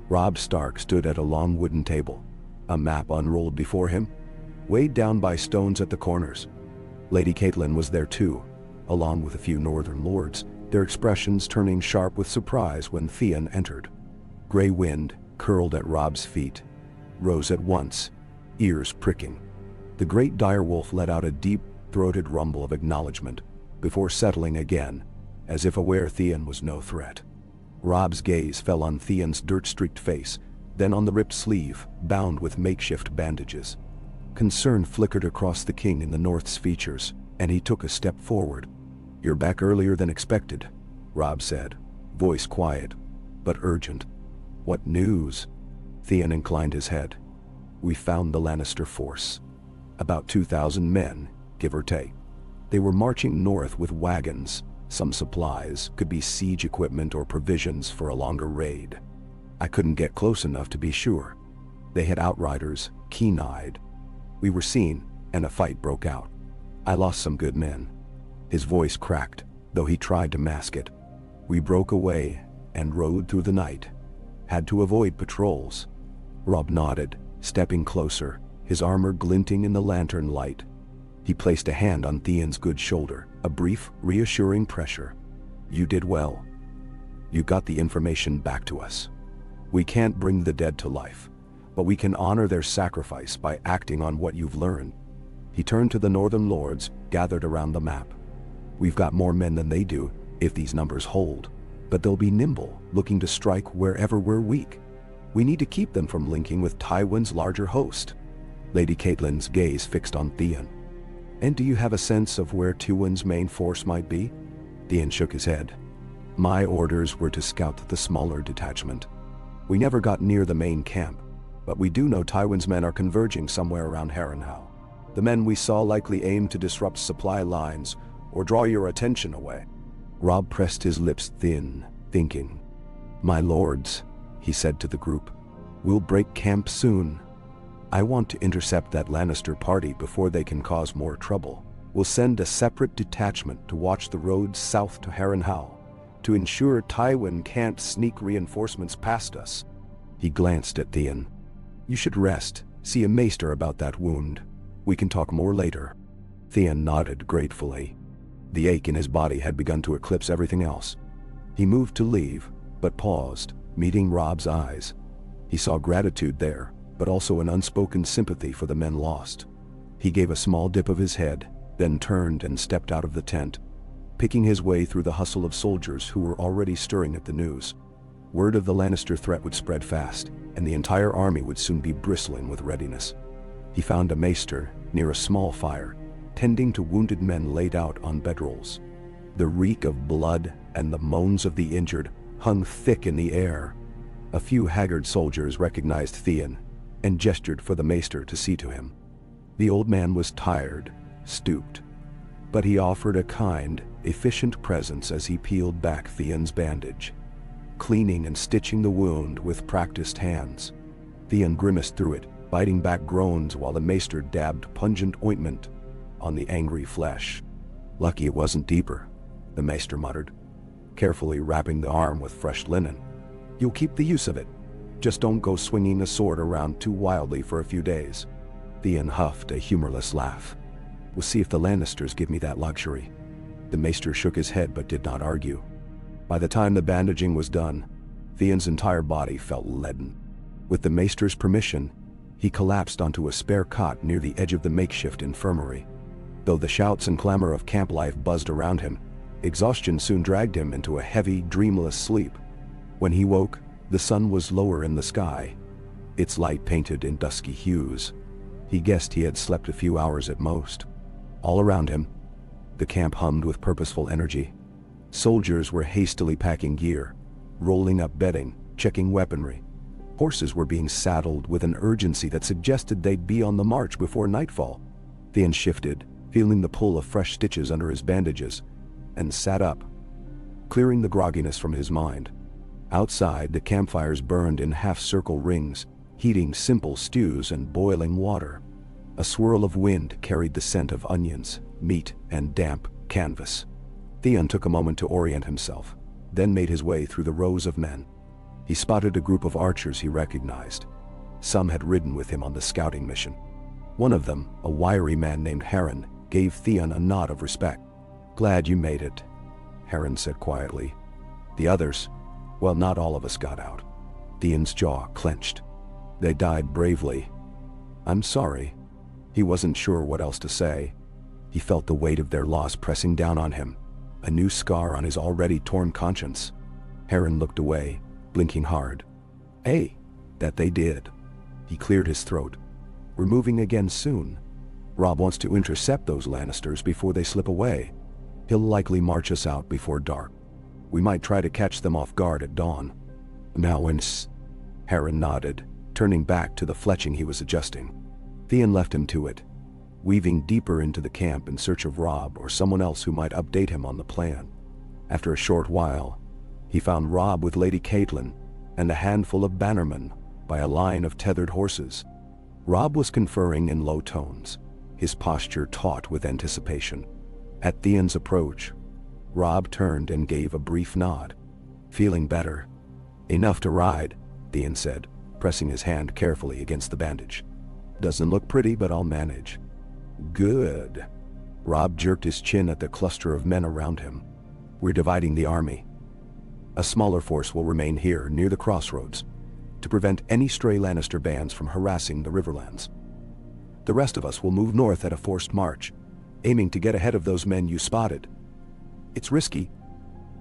Robb Stark stood at a long wooden table, a map unrolled before him, weighed down by stones at the corners. Lady Catelyn was there too, along with a few northern lords, their expressions turning sharp with surprise when Theon entered. Gray wind, curled at Robb's feet, rose at once, ears pricking. The great direwolf let out a deep-throated rumble of acknowledgement, before settling again, as if aware Theon was no threat. Robb's gaze fell on Theon's dirt-streaked face, then on the ripped sleeve, bound with makeshift bandages. Concern flickered across the king in the North's features, and he took a step forward. "You're back earlier than expected," Robb said, voice quiet, but urgent. "What news?" Theon inclined his head. "We found the Lannister force. About 2,000 men, give or take. They were marching north with wagons. Some supplies, could be siege equipment or provisions for a longer raid. I couldn't get close enough to be sure. They had outriders, keen-eyed. We were seen, and a fight broke out. I lost some good men." His voice cracked, though he tried to mask it. "We broke away and rode through the night. Had to avoid patrols." Robb nodded, stepping closer, his armor glinting in the lantern light. He placed a hand on Theon's good shoulder, a brief, reassuring pressure. "You did well. You got the information back to us. We can't bring the dead to life, but we can honor their sacrifice by acting on what you've learned." He turned to the northern lords, gathered around the map. "We've got more men than they do, if these numbers hold, but they'll be nimble, looking to strike wherever we're weak. We need to keep them from linking with Tywin's larger host." Lady Catelyn's gaze fixed on Theon. "And do you have a sense of where Tywin's main force might be?" Theon shook his head. "My orders were to scout the smaller detachment. We never got near the main camp, but we do know Tywin's men are converging somewhere around Harrenhal. The men we saw likely aim to disrupt supply lines or draw your attention away." Robb pressed his lips thin, thinking. "My lords," he said to the group, We'll break camp soon. I want to intercept that Lannister party before they can cause more trouble. We'll send a separate detachment to watch the roads south to Harrenhal, to ensure Tywin can't sneak reinforcements past us." He glanced at Theon. "You should rest, see a maester about that wound. We can talk more later." Theon nodded gratefully. The ache in his body had begun to eclipse everything else. He moved to leave, but paused, meeting Robb's eyes. He saw gratitude there, but also an unspoken sympathy for the men lost. He gave a small dip of his head, then turned and stepped out of the tent, picking his way through the hustle of soldiers who were already stirring at the news. Word of the Lannister threat would spread fast, and the entire army would soon be bristling with readiness. He found a maester near a small fire, tending to wounded men laid out on bedrolls. The reek of blood and the moans of the injured hung thick in the air. A few haggard soldiers recognized Theon and gestured for the maester to see to him. The old man was tired, stooped, but he offered a kind, efficient presence as he peeled back Theon's bandage, cleaning and stitching the wound with practiced hands. Theon grimaced through it, biting back groans while the maester dabbed pungent ointment on the angry flesh. "Lucky it wasn't deeper," the maester muttered, carefully wrapping the arm with fresh linen. "You'll keep the use of it. Just don't go swinging a sword around too wildly for a few days." Theon huffed a humorless laugh. "We'll see if the Lannisters give me that luxury." The maester shook his head but did not argue. By the time the bandaging was done, Theon's entire body felt leaden. With the maester's permission, he collapsed onto a spare cot near the edge of the makeshift infirmary. Though the shouts and clamor of camp life buzzed around him, exhaustion soon dragged him into a heavy, dreamless sleep. When he woke, the sun was lower in the sky, its light painted in dusky hues. He guessed he had slept a few hours at most. All around him, the camp hummed with purposeful energy. Soldiers were hastily packing gear, rolling up bedding, checking weaponry. Horses were being saddled with an urgency that suggested they'd be on the march before nightfall. Theon shifted, feeling the pull of fresh stitches under his bandages, and sat up, clearing the grogginess from his mind. Outside, the campfires burned in half-circle rings, heating simple stews and boiling water. A swirl of wind carried the scent of onions, meat, and damp canvas. Theon took a moment to orient himself, then made his way through the rows of men. He spotted a group of archers he recognized. Some had ridden with him on the scouting mission. One of them, a wiry man named Harren, gave Theon a nod of respect. "Glad you made it," Harren said quietly. "The others, well, not all of us got out." Theon's jaw clenched. "They died bravely." "I'm sorry." He wasn't sure what else to say. He felt the weight of their loss pressing down on him, a new scar on his already torn conscience. Harren looked away, blinking hard. "Hey, that they did." He cleared his throat. "We're moving again soon. Robb wants to intercept those Lannisters before they slip away. He'll likely march us out before dark. We might try to catch them off guard at dawn." "Now, Harren nodded, turning back to the fletching he was adjusting. Theon left him to it, weaving deeper into the camp in search of Robb or someone else who might update him on the plan. After a short while, he found Robb with Lady Catelyn and a handful of bannermen by a line of tethered horses. Robb was conferring in low tones, his posture taut with anticipation. At Theon's approach, Robb turned and gave a brief nod. "Feeling better?" "Enough to ride," Theon said, pressing his hand carefully against the bandage. "Doesn't look pretty, but I'll manage." "Good." Robb jerked his chin at the cluster of men around him. "We're dividing the army. A smaller force will remain here near the crossroads to prevent any stray Lannister bands from harassing the Riverlands. The rest of us will move north at a forced march, aiming to get ahead of those men you spotted. It's risky.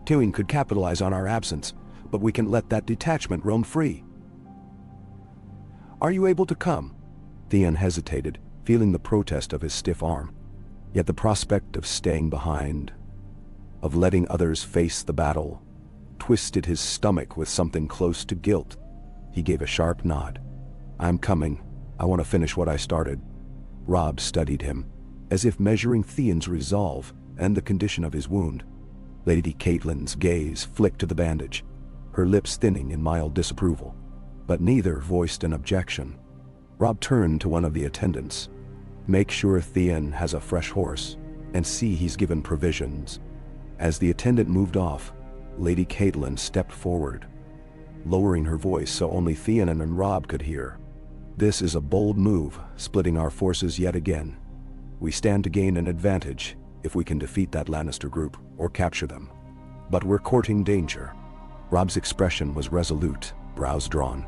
Theon could capitalize on our absence, but we can let that detachment roam free." "Are you able to come?" Theon hesitated, feeling the protest of his stiff arm. Yet the prospect of staying behind, of letting others face the battle, twisted his stomach with something close to guilt. He gave a sharp nod. "I'm coming. I want to finish what I started." Robb studied him, as if measuring Theon's resolve and the condition of his wound. Lady Catelyn's gaze flicked to the bandage, her lips thinning in mild disapproval. but neither voiced an objection. Robb turned to one of the attendants. "Make sure Theon has a fresh horse, and see he's given provisions." As the attendant moved off, Lady Catelyn stepped forward, lowering her voice so only Theon and Robb could hear. "This is a bold move, splitting our forces yet again. We stand to gain an advantage if we can defeat that Lannister group or capture them. But we're courting danger." Robb's expression was resolute, brows drawn.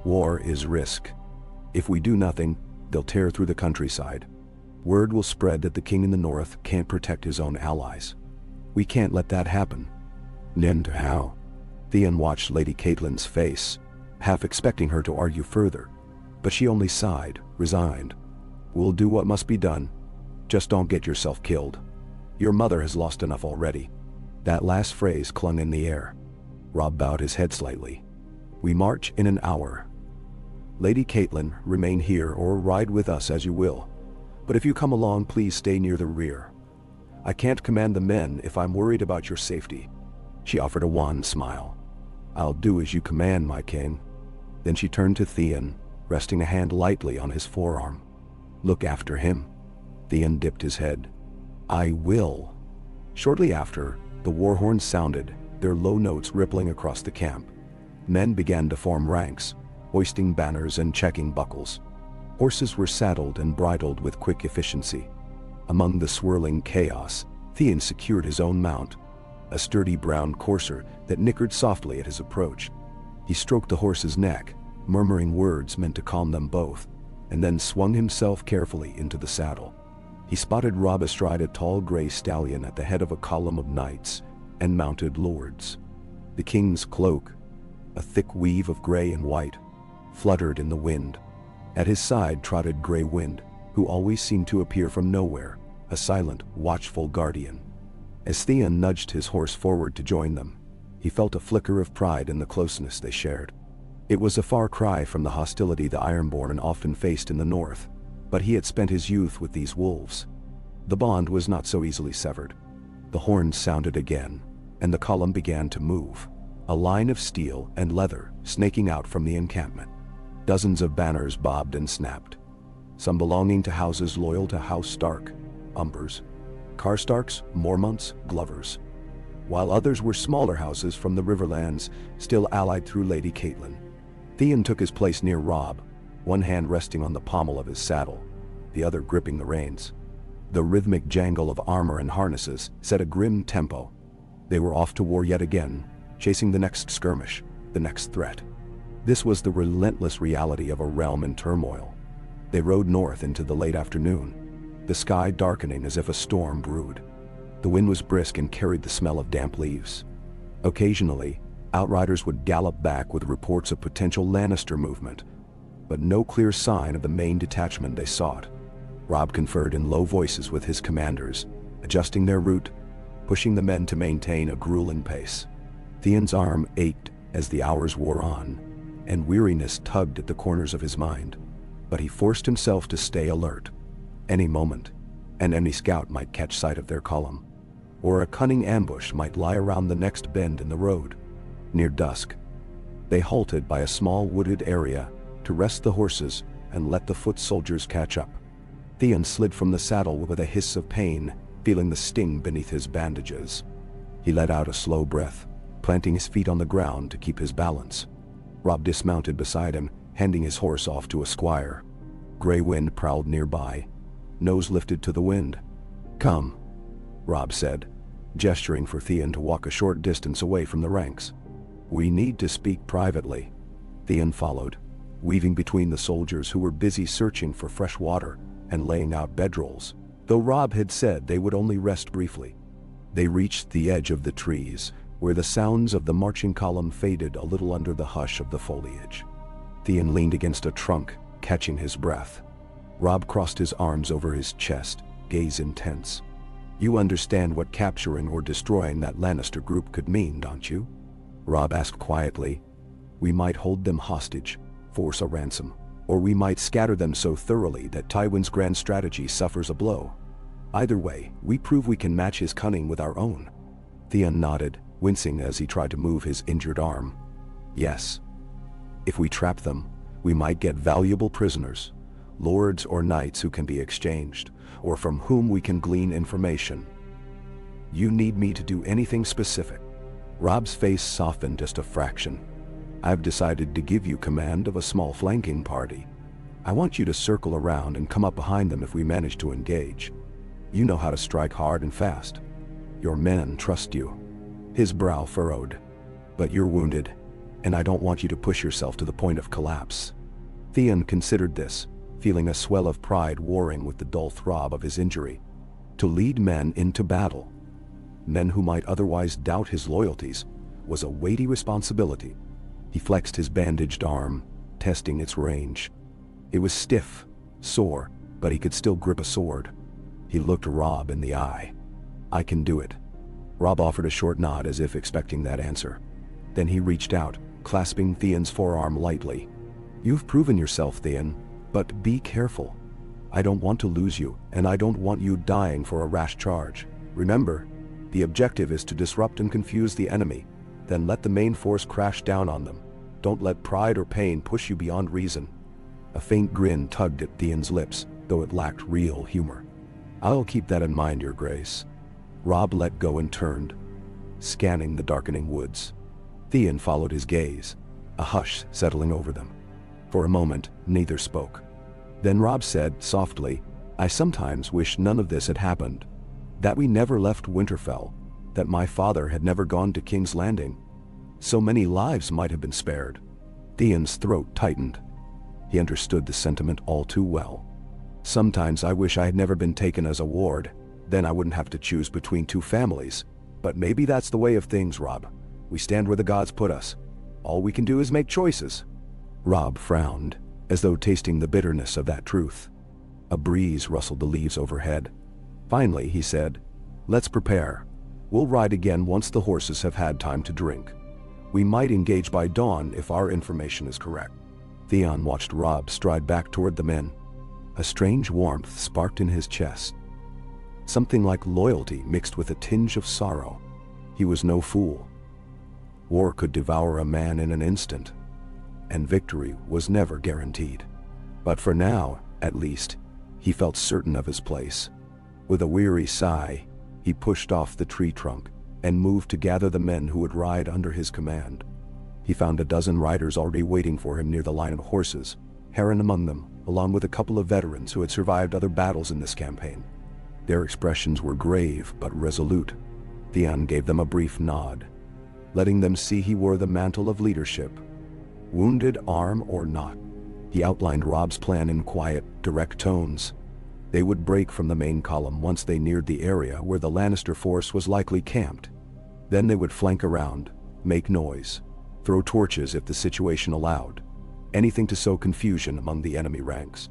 "War is risk. If we do nothing, they'll tear through the countryside. Word will spread that the king in the north can't protect his own allies. We can't let that happen." "Then how?" Theon watched Lady Catelyn's face, half expecting her to argue further, but she only sighed, resigned. "We'll do what must be done. Just don't get yourself killed. Your mother has lost enough already." That last phrase clung in the air. Robb bowed his head slightly. "We march in an hour. Lady Catelyn, remain here or ride with us as you will. But if you come along, please stay near the rear. I can't command the men if I'm worried about your safety." She offered a wan smile. "I'll do as you command, my king." Then she turned to Theon, resting a hand lightly on his forearm. "Look after him." Theon dipped his head. "I will." Shortly after, the war horns sounded, their low notes rippling across the camp. Men began to form ranks, hoisting banners and checking buckles. Horses were saddled and bridled with quick efficiency. Among the swirling chaos, Theon secured his own mount, a sturdy brown courser that nickered softly at his approach. He stroked the horse's neck, murmuring words meant to calm them both, and then swung himself carefully into the saddle. He spotted Robb astride a tall gray stallion at the head of a column of knights and mounted lords. The king's cloak, a thick weave of gray and white, fluttered in the wind. At his side trotted Grey Wind, who always seemed to appear from nowhere, a silent, watchful guardian. As Theon nudged his horse forward to join them, he felt a flicker of pride in the closeness they shared. It was a far cry from the hostility the Ironborn often faced in the north, but he had spent his youth with these wolves. The bond was not so easily severed. The horns sounded again, and the column began to move, a line of steel and leather snaking out from the encampment. Dozens of banners bobbed and snapped, some belonging to houses loyal to House Stark, Umbers, Karstarks, Mormonts, Glovers, while others were smaller houses from the Riverlands, still allied through Lady Catelyn. Theon took his place near Robb, one hand resting on the pommel of his saddle, the other gripping the reins. The rhythmic jangle of armor and harnesses set a grim tempo. They were off to war yet again, chasing the next skirmish, the next threat. This was the relentless reality of a realm in turmoil. They rode north into the late afternoon, the sky darkening as if a storm brewed. The wind was brisk and carried the smell of damp leaves. Occasionally, outriders would gallop back with reports of potential Lannister movement, but no clear sign of the main detachment they sought. Robb conferred in low voices with his commanders, adjusting their route, pushing the men to maintain a grueling pace. Theon's arm ached as the hours wore on, and weariness tugged at the corners of his mind. But he forced himself to stay alert. Any moment, and any scout might catch sight of their column, or a cunning ambush might lie around the next bend in the road. Near dusk, they halted by a small wooded area to rest the horses and let the foot soldiers catch up. Theon slid from the saddle with a hiss of pain, feeling the sting beneath his bandages. He let out a slow breath, planting his feet on the ground to keep his balance. Robb dismounted beside him, handing his horse off to a squire. Grey Wind prowled nearby, nose lifted to the wind. "Come," Robb said, gesturing for Theon to walk a short distance away from the ranks. "We need to speak privately." Theon followed, weaving between the soldiers who were busy searching for fresh water and laying out bedrolls, though Robb had said they would only rest briefly. They reached the edge of the trees, where the sounds of the marching column faded a little under the hush of the foliage. Theon leaned against a trunk, catching his breath. Robb crossed his arms over his chest, gaze intense. "You understand what capturing or destroying that Lannister group could mean, don't you?" Robb asked quietly. "We might hold them hostage, force a ransom, or we might scatter them so thoroughly that Tywin's grand strategy suffers a blow. Either way, we prove we can match his cunning with our own." Theon nodded, wincing as he tried to move his injured arm. "Yes. If we trap them, we might get valuable prisoners, lords or knights who can be exchanged, or from whom we can glean information. You need me to do anything specific?" Robb's face softened just a fraction. "I've decided to give you command of a small flanking party. I want you to circle around and come up behind them if we manage to engage. You know how to strike hard and fast. Your men trust you." His brow furrowed. "But you're wounded, and I don't want you to push yourself to the point of collapse." Theon considered this, feeling a swell of pride warring with the dull throb of his injury. To lead men into battle, men who might otherwise doubt his loyalties, was a weighty responsibility. He flexed his bandaged arm, testing its range. It was stiff, sore, but he could still grip a sword. He looked Robb in the eye. "I can do it." Robb offered a short nod as if expecting that answer. Then he reached out, clasping Theon's forearm lightly. "You've proven yourself, Theon, but be careful. I don't want to lose you, and I don't want you dying for a rash charge. Remember, the objective is to disrupt and confuse the enemy, then let the main force crash down on them. Don't let pride or pain push you beyond reason." A faint grin tugged at Theon's lips, though it lacked real humor. "I'll keep that in mind, Your Grace." Robb let go and turned, scanning the darkening woods. Theon followed his gaze, a hush settling over them. For a moment, neither spoke. Then Robb said softly, "I sometimes wish none of this had happened. That we never left Winterfell, that my father had never gone to King's Landing. So many lives might have been spared." Theon's throat tightened. He understood the sentiment all too well. "Sometimes I wish I had never been taken as a ward, then I wouldn't have to choose between two families. But maybe that's the way of things, Robb. We stand where the gods put us. All we can do is make choices." Robb frowned, as though tasting the bitterness of that truth. A breeze rustled the leaves overhead. Finally, he said, "Let's prepare. We'll ride again once the horses have had time to drink. We might engage by dawn if our information is correct." Theon watched Robb stride back toward the men. A strange warmth sparked in his chest. Something like loyalty mixed with a tinge of sorrow. He was no fool. War could devour a man in an instant, and victory was never guaranteed. But for now, at least, he felt certain of his place. With a weary sigh, he pushed off the tree trunk and moved to gather the men who would ride under his command. He found a dozen riders already waiting for him near the line of horses, Heron among them, along with a couple of veterans who had survived other battles in this campaign. Their expressions were grave but resolute. Theon gave them a brief nod, letting them see he wore the mantle of leadership. Wounded arm or not, he outlined Robb's plan in quiet, direct tones. They would break from the main column once they neared the area where the Lannister force was likely camped. Then they would flank around, make noise, throw torches if the situation allowed, anything to sow confusion among the enemy ranks.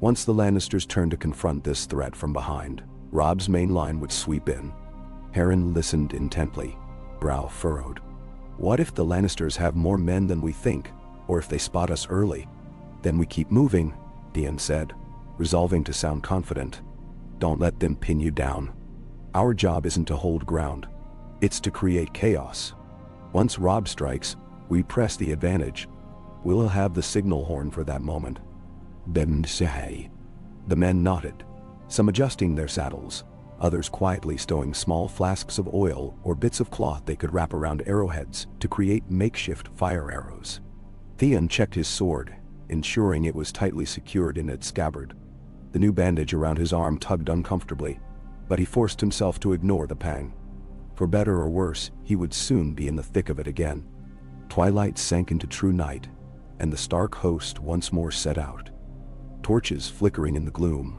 Once the Lannisters turned to confront this threat from behind, Robb's main line would sweep in. Heron listened intently, brow furrowed. "What if the Lannisters have more men than we think, or if they spot us early?" "Then we keep moving," Theon said, resolving to sound confident. "Don't let them pin you down. Our job isn't to hold ground. It's to create chaos. Once Robb strikes, we press the advantage. We'll have the signal horn for that moment." The men nodded, some adjusting their saddles, others quietly stowing small flasks of oil or bits of cloth they could wrap around arrowheads to create makeshift fire arrows. Theon checked his sword, ensuring it was tightly secured in its scabbard. The new bandage around his arm tugged uncomfortably, but he forced himself to ignore the pang. For better or worse, he would soon be in the thick of it again. Twilight sank into true night, and the stark host once more set out. Torches flickering in the gloom.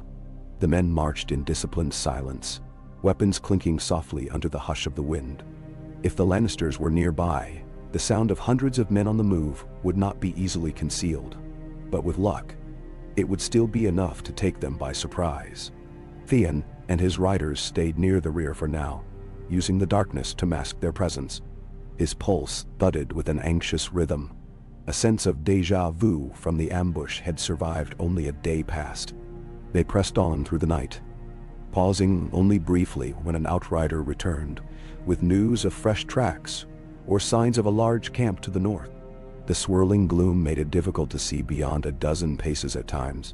The men marched in disciplined silence, weapons clinking softly under the hush of the wind. If the Lannisters were nearby, the sound of hundreds of men on the move would not be easily concealed. But with luck, it would still be enough to take them by surprise. Theon and his riders stayed near the rear for now, using the darkness to mask their presence. His pulse thudded with an anxious rhythm. A sense of déjà vu from the ambush had survived only a day past. They pressed on through the night, pausing only briefly when an outrider returned, with news of fresh tracks or signs of a large camp to the north. The swirling gloom made it difficult to see beyond a dozen paces at times,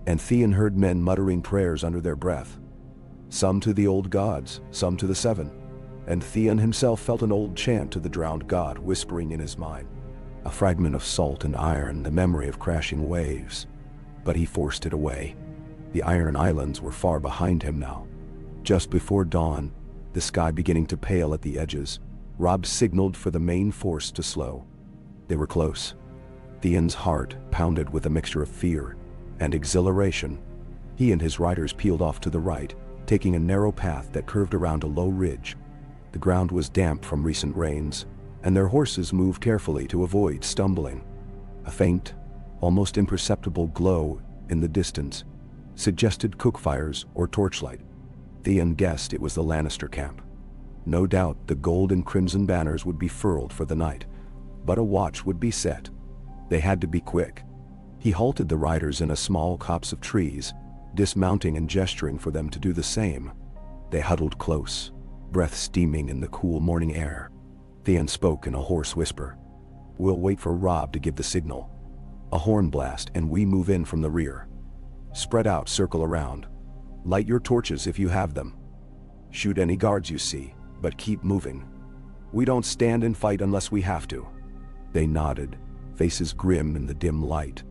and Theon heard men muttering prayers under their breath. Some to the old gods, some to the Seven, and Theon himself felt an old chant to the drowned god whispering in his mind. A fragment of salt and iron, the memory of crashing waves. But he forced it away. The Iron Islands were far behind him now. Just before dawn, the sky beginning to pale at the edges, Robb signaled for the main force to slow. They were close. Theon's heart pounded with a mixture of fear and exhilaration. He and his riders peeled off to the right, taking a narrow path that curved around a low ridge. The ground was damp from recent rains, and their horses moved carefully to avoid stumbling. A faint, almost imperceptible glow in the distance suggested cookfires or torchlight. Theon guessed it was the Lannister camp. No doubt the gold and crimson banners would be furled for the night, but a watch would be set. They had to be quick. He halted the riders in a small copse of trees, dismounting and gesturing for them to do the same. They huddled close, breath steaming in the cool morning air. Theon spoke in a hoarse whisper. "We'll wait for Robb to give the signal. A horn blast and we move in from the rear. Spread out, circle around. Light your torches if you have them. Shoot any guards you see, but keep moving. We don't stand and fight unless we have to." They nodded, faces grim in the dim light.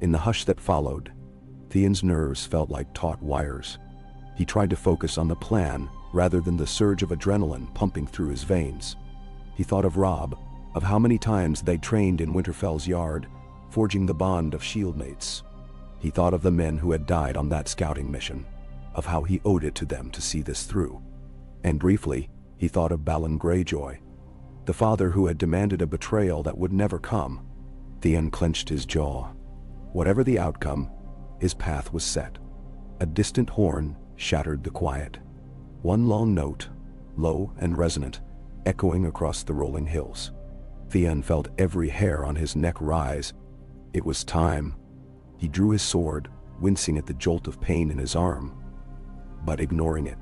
In the hush that followed, Theon's nerves felt like taut wires. He tried to focus on the plan rather than the surge of adrenaline pumping through his veins. He thought of Robb, of how many times they trained in Winterfell's yard, forging the bond of shieldmates. He thought of the men who had died on that scouting mission, of how he owed it to them to see this through. And briefly, he thought of Balon Greyjoy, the father who had demanded a betrayal that would never come. Theon clenched his jaw. Whatever the outcome, his path was set. A distant horn shattered the quiet. One long note, low and resonant, echoing across the rolling hills. Theon felt every hair on his neck rise. It was time. He drew his sword, wincing at the jolt of pain in his arm, but ignoring it.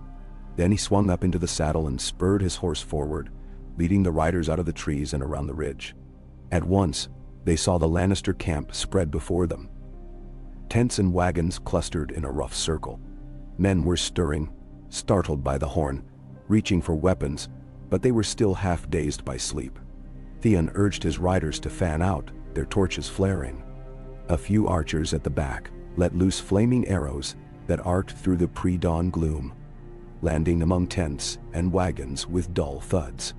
Then he swung up into the saddle and spurred his horse forward, leading the riders out of the trees and around the ridge. At once, they saw the Lannister camp spread before them. Tents and wagons clustered in a rough circle. Men were stirring, startled by the horn, reaching for weapons, but they were still half dazed by sleep. Theon urged his riders to fan out, their torches flaring. A few archers at the back let loose flaming arrows that arced through the pre-dawn gloom, landing among tents and wagons with dull thuds.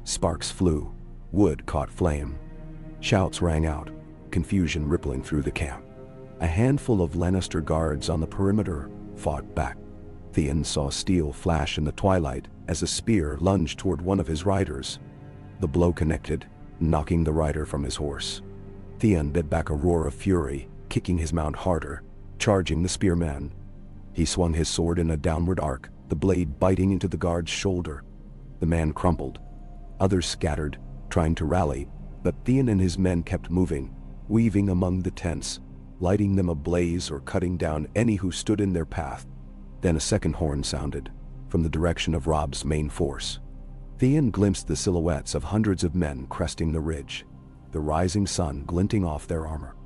Sparks flew, wood caught flame. Shouts rang out, confusion rippling through the camp. A handful of Lannister guards on the perimeter fought back. Theon saw steel flash in the twilight as a spear lunged toward one of his riders. The blow connected, knocking the rider from his horse. Theon bit back a roar of fury, kicking his mount harder, charging the spearman. He swung his sword in a downward arc, the blade biting into the guard's shoulder. The man crumpled. Others scattered, trying to rally, but Theon and his men kept moving, weaving among the tents, lighting them ablaze or cutting down any who stood in their path. Then a second horn sounded, from the direction of Robb's main force. Theon glimpsed the silhouettes of hundreds of men cresting the ridge, the rising sun glinting off their armor.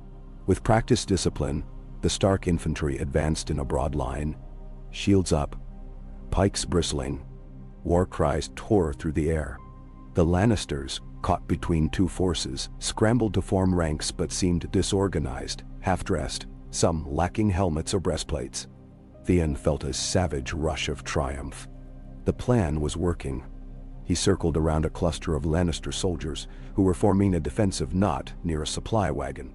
With practiced discipline, the Stark infantry advanced in a broad line, shields up, pikes bristling. War cries tore through the air. The Lannisters, caught between two forces, scrambled to form ranks but seemed disorganized, half-dressed, some lacking helmets or breastplates. Theon felt a savage rush of triumph. The plan was working. He circled around a cluster of Lannister soldiers who were forming a defensive knot near a supply wagon.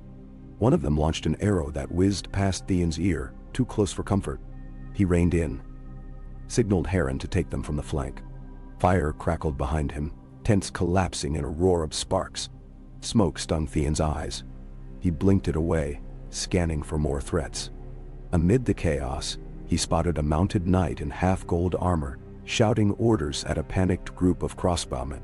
One of them launched an arrow that whizzed past Theon's ear, too close for comfort. He reined in, signaled Heron to take them from the flank. Fire crackled behind him, tents collapsing in a roar of sparks. Smoke stung Theon's eyes. He blinked it away, scanning for more threats. Amid the chaos, he spotted a mounted knight in half-gold armor, shouting orders at a panicked group of crossbowmen.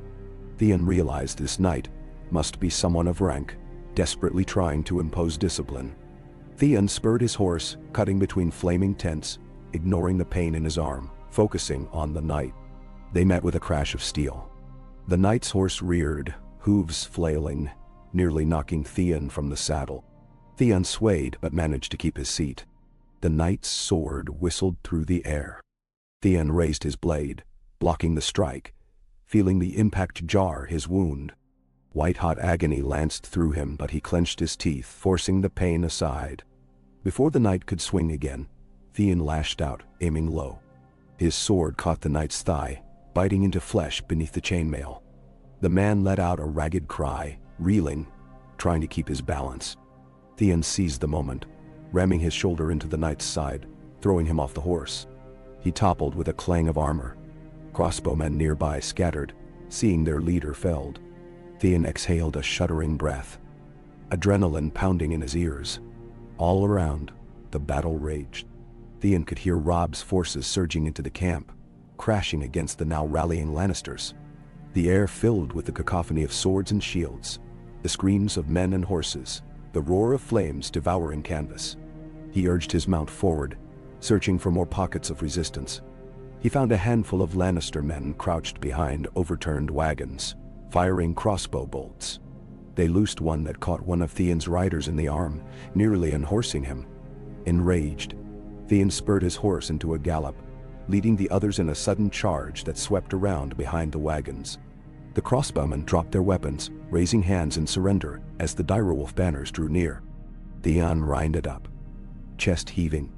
Theon realized this knight must be someone of rank, desperately trying to impose discipline. Theon spurred his horse, cutting between flaming tents, ignoring the pain in his arm, focusing on the knight. They met with a crash of steel. The knight's horse reared, hooves flailing, nearly knocking Theon from the saddle. Theon swayed but managed to keep his seat. The knight's sword whistled through the air. Theon raised his blade, blocking the strike, feeling the impact jar his wound. White-hot agony lanced through him, but he clenched his teeth, forcing the pain aside. Before the knight could swing again, Theon lashed out, aiming low. His sword caught the knight's thigh, biting into flesh beneath the chainmail. The man let out a ragged cry, reeling, trying to keep his balance. Theon seized the moment, ramming his shoulder into the knight's side, throwing him off the horse. He toppled with a clang of armor. Crossbowmen nearby scattered, seeing their leader felled. Theon exhaled a shuddering breath, adrenaline pounding in his ears. All around, the battle raged. Theon could hear Robb's forces surging into the camp, crashing against the now rallying Lannisters. The air filled with the cacophony of swords and shields, the screams of men and horses, the roar of flames devouring canvas. He urged his mount forward, searching for more pockets of resistance. He found a handful of Lannister men crouched behind overturned wagons, firing crossbow bolts. They loosed one that caught one of Theon's riders in the arm, nearly unhorsing him. Enraged, Theon spurred his horse into a gallop, leading the others in a sudden charge that swept around behind the wagons. The crossbowmen dropped their weapons, raising hands in surrender as the direwolf banners drew near. Theon reined up, chest heaving,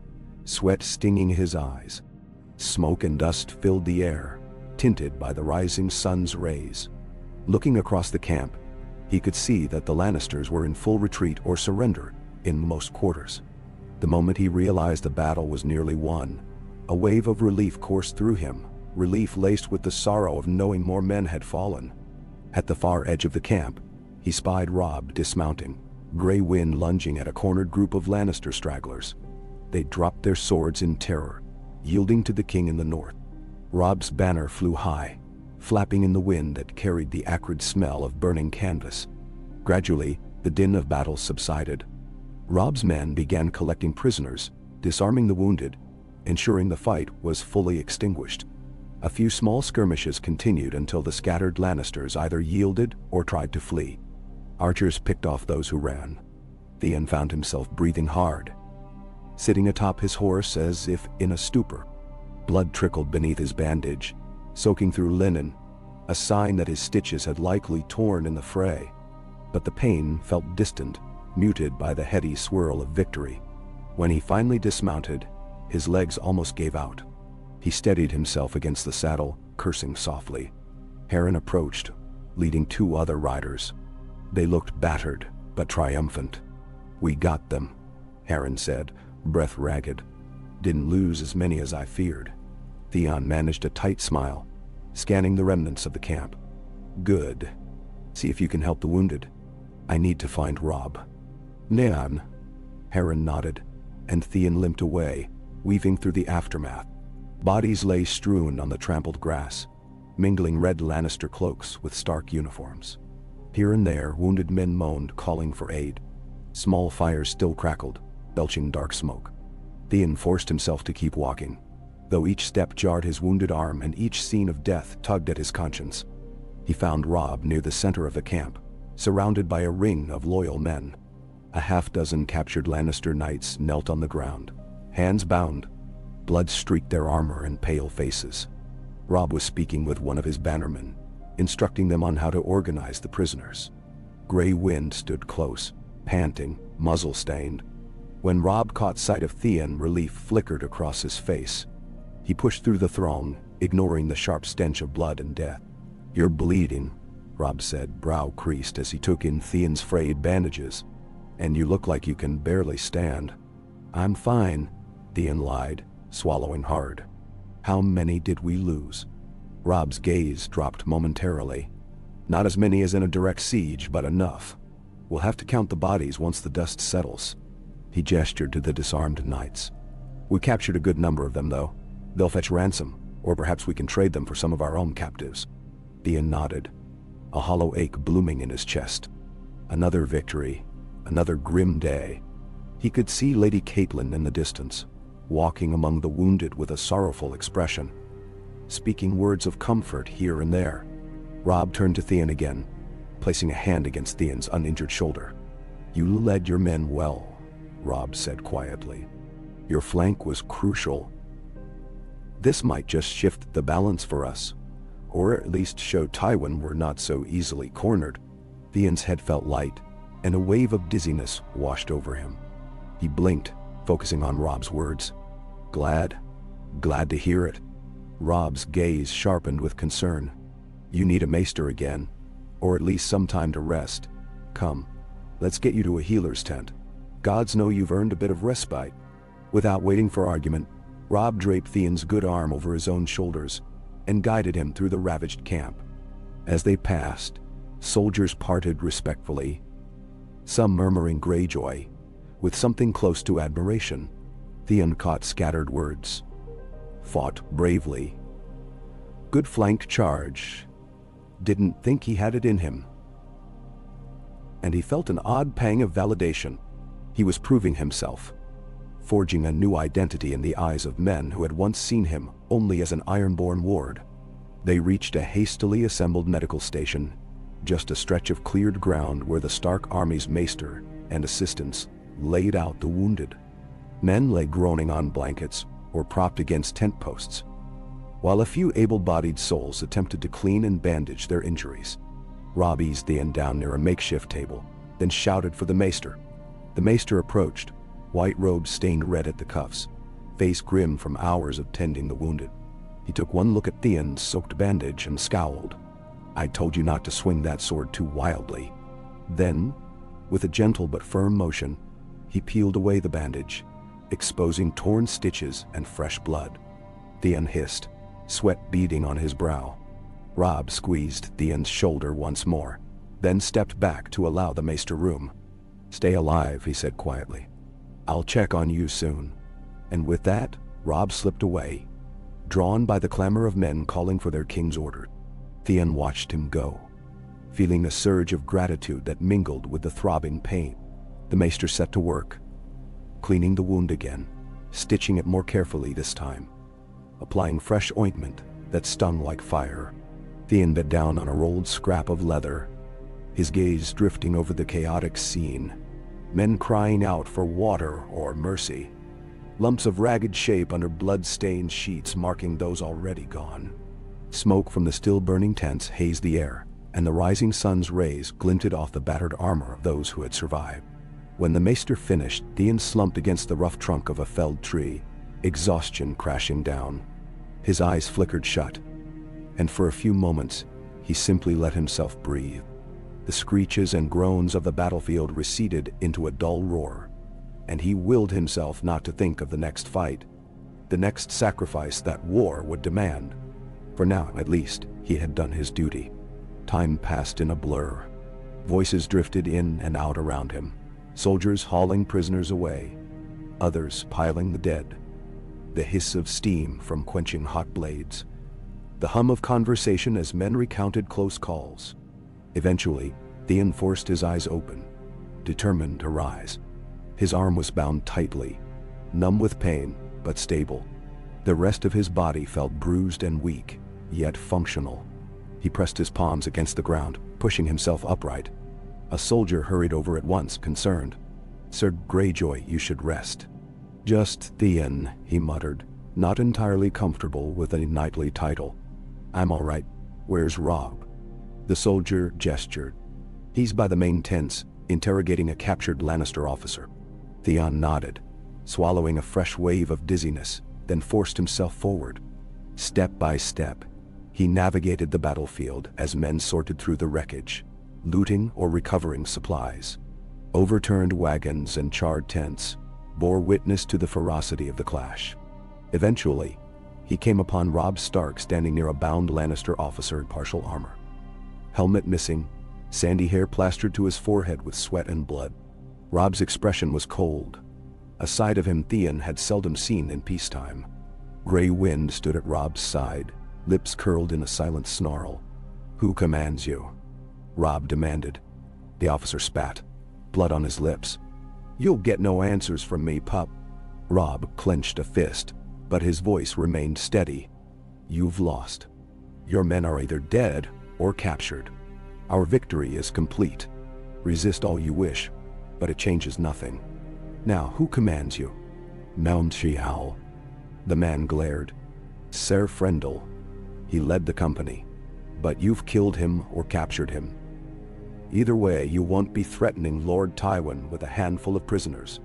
sweat stinging his eyes. Smoke and dust filled the air, tinted by the rising sun's rays. Looking across the camp, he could see that the Lannisters were in full retreat or surrender in most quarters. The moment he realized the battle was nearly won, a wave of relief coursed through him, relief laced with the sorrow of knowing more men had fallen. At the far edge of the camp, he spied Robb dismounting, Grey Wind lunging at a cornered group of Lannister stragglers. They dropped their swords in terror, yielding to the king in the north. Robb's banner flew high, flapping in the wind that carried the acrid smell of burning canvas. Gradually, the din of battle subsided. Robb's men began collecting prisoners, disarming the wounded, ensuring the fight was fully extinguished. A few small skirmishes continued until the scattered Lannisters either yielded or tried to flee. Archers picked off those who ran. Theon found himself breathing hard, sitting atop his horse as if in a stupor. Blood trickled beneath his bandage, soaking through linen, a sign that his stitches had likely torn in the fray. But the pain felt distant, muted by the heady swirl of victory. When he finally dismounted, his legs almost gave out. He steadied himself against the saddle, cursing softly. Harren approached, leading 2 other riders. They looked battered, but triumphant. "We got them," Harren said, breath ragged. "Didn't lose as many as I feared." Theon managed a tight smile, scanning the remnants of the camp. "Good. See if you can help the wounded. I need to find Robb." "Nean." Harren nodded, and Theon limped away, weaving through the aftermath. Bodies lay strewn on the trampled grass, mingling red Lannister cloaks with Stark uniforms. Here and there, wounded men moaned, calling for aid. Small fires still crackled, belching dark smoke. Theon forced himself to keep walking, though each step jarred his wounded arm and each scene of death tugged at his conscience. He found Robb near the center of the camp, surrounded by a ring of loyal men. A half-dozen captured Lannister knights knelt on the ground, hands bound. Blood streaked their armor and pale faces. Robb was speaking with one of his bannermen, instructing them on how to organize the prisoners. Grey Wind stood close, panting, muzzle stained. When Robb caught sight of Theon, relief flickered across his face. He pushed through the throng, ignoring the sharp stench of blood and death. "You're bleeding," Robb said, brow creased as he took in Theon's frayed bandages. "And you look like you can barely stand." "I'm fine," Theon lied, swallowing hard. "How many did we lose?" Robb's gaze dropped momentarily. "Not as many as in a direct siege, but enough. We'll have to count the bodies once the dust settles." He gestured to the disarmed knights. "We captured a good number of them, though. They'll fetch ransom, or perhaps we can trade them for some of our own captives." Theon nodded, a hollow ache blooming in his chest. Another victory, another grim day. He could see Lady Catelyn in the distance, walking among the wounded with a sorrowful expression, speaking words of comfort here and there. Robb turned to Theon again. placing a hand against Theon's uninjured shoulder. "You led your men well," Robb said quietly. "Your flank was crucial. This might just shift the balance for us, or at least show Tywin we're not so easily cornered." Theon's head felt light, and a wave of dizziness washed over him. He blinked, focusing on Robb's words. Glad to hear it." Robb's gaze sharpened with concern. "You need a maester again, or at least some time to rest. Come, let's get you to a healer's tent. Gods know you've earned a bit of respite." Without waiting for argument, Robb draped Theon's good arm over his own shoulders and guided him through the ravaged camp. As they passed, soldiers parted respectfully, some murmuring Greyjoy, with something close to admiration. Theon caught scattered words. "Fought bravely. Good flank charge. Didn't think he had it in him." And he felt an odd pang of validation. He was proving himself, forging a new identity in the eyes of men who had once seen him only as an ironborn ward. They reached a hastily assembled medical station, just a stretch of cleared ground where the Stark army's maester and assistants laid out the wounded. Men lay groaning on blankets or propped against tent posts, while a few able-bodied souls attempted to clean and bandage their injuries. Robb eased Theon down near a makeshift table, then shouted for the maester. The maester approached, white robes stained red at the cuffs, face grim from hours of tending the wounded. He took one look at Theon's soaked bandage and scowled. "I told you not to swing that sword too wildly." Then, with a gentle but firm motion, he peeled away the bandage, exposing torn stitches and fresh blood. Theon hissed, sweat beading on his brow. Robb squeezed Theon's shoulder once more, then stepped back to allow the maester room. "Stay alive," he said quietly. "I'll check on you soon." And with that, Robb slipped away, drawn by the clamor of men calling for their king's order. Theon watched him go, feeling a surge of gratitude that mingled with the throbbing pain. The maester set to work, cleaning the wound again, stitching it more carefully this time, applying fresh ointment that stung like fire. Theon bent down on a rolled scrap of leather, his gaze drifting over the chaotic scene. Men crying out for water or mercy. Lumps of ragged shape under blood-stained sheets marking those already gone. Smoke from the still-burning tents hazed the air, and the rising sun's rays glinted off the battered armor of those who had survived. When the maester finished, Theon slumped against the rough trunk of a felled tree, exhaustion crashing down. His eyes flickered shut, and for a few moments, he simply let himself breathe. The screeches and groans of the battlefield receded into a dull roar, and he willed himself not to think of the next fight, the next sacrifice that war would demand. For now, at least, he had done his duty. Time passed in a blur. Voices drifted in and out around him. Soldiers hauling prisoners away, others piling the dead. The hiss of steam from quenching hot blades. The hum of conversation as men recounted close calls. Eventually, Theon forced his eyes open, determined to rise. His arm was bound tightly, numb with pain, but stable. The rest of his body felt bruised and weak, yet functional. He pressed his palms against the ground, pushing himself upright. A soldier hurried over at once, concerned. "Sir Greyjoy, you should rest." "Just Theon," he muttered, not entirely comfortable with a knightly title. "I'm all right. Where's Robb?" The soldier gestured. "He's by the main tents, interrogating a captured Lannister officer." Theon nodded, swallowing a fresh wave of dizziness, then forced himself forward. Step by step, he navigated the battlefield as men sorted through the wreckage, looting or recovering supplies. Overturned wagons and charred tents bore witness to the ferocity of the clash. Eventually, he came upon Robb Stark standing near a bound Lannister officer in partial armor. Helmet missing, sandy hair plastered to his forehead with sweat and blood. Robb's expression was cold, a side of him Theon had seldom seen in peacetime. Grey Wind stood at Robb's side, lips curled in a silent snarl. "Who commands you?" Robb demanded. The officer spat, blood on his lips. "You'll get no answers from me, pup." Robb clenched a fist, but his voice remained steady. "You've lost. Your men are either dead or captured. Our victory is complete. Resist all you wish, but it changes nothing. Now, who commands you? Mount Shial. The man glared. Ser Frendel. He led the company. But you've killed him or captured him. Either way, you won't be threatening Lord Tywin with a handful of prisoners.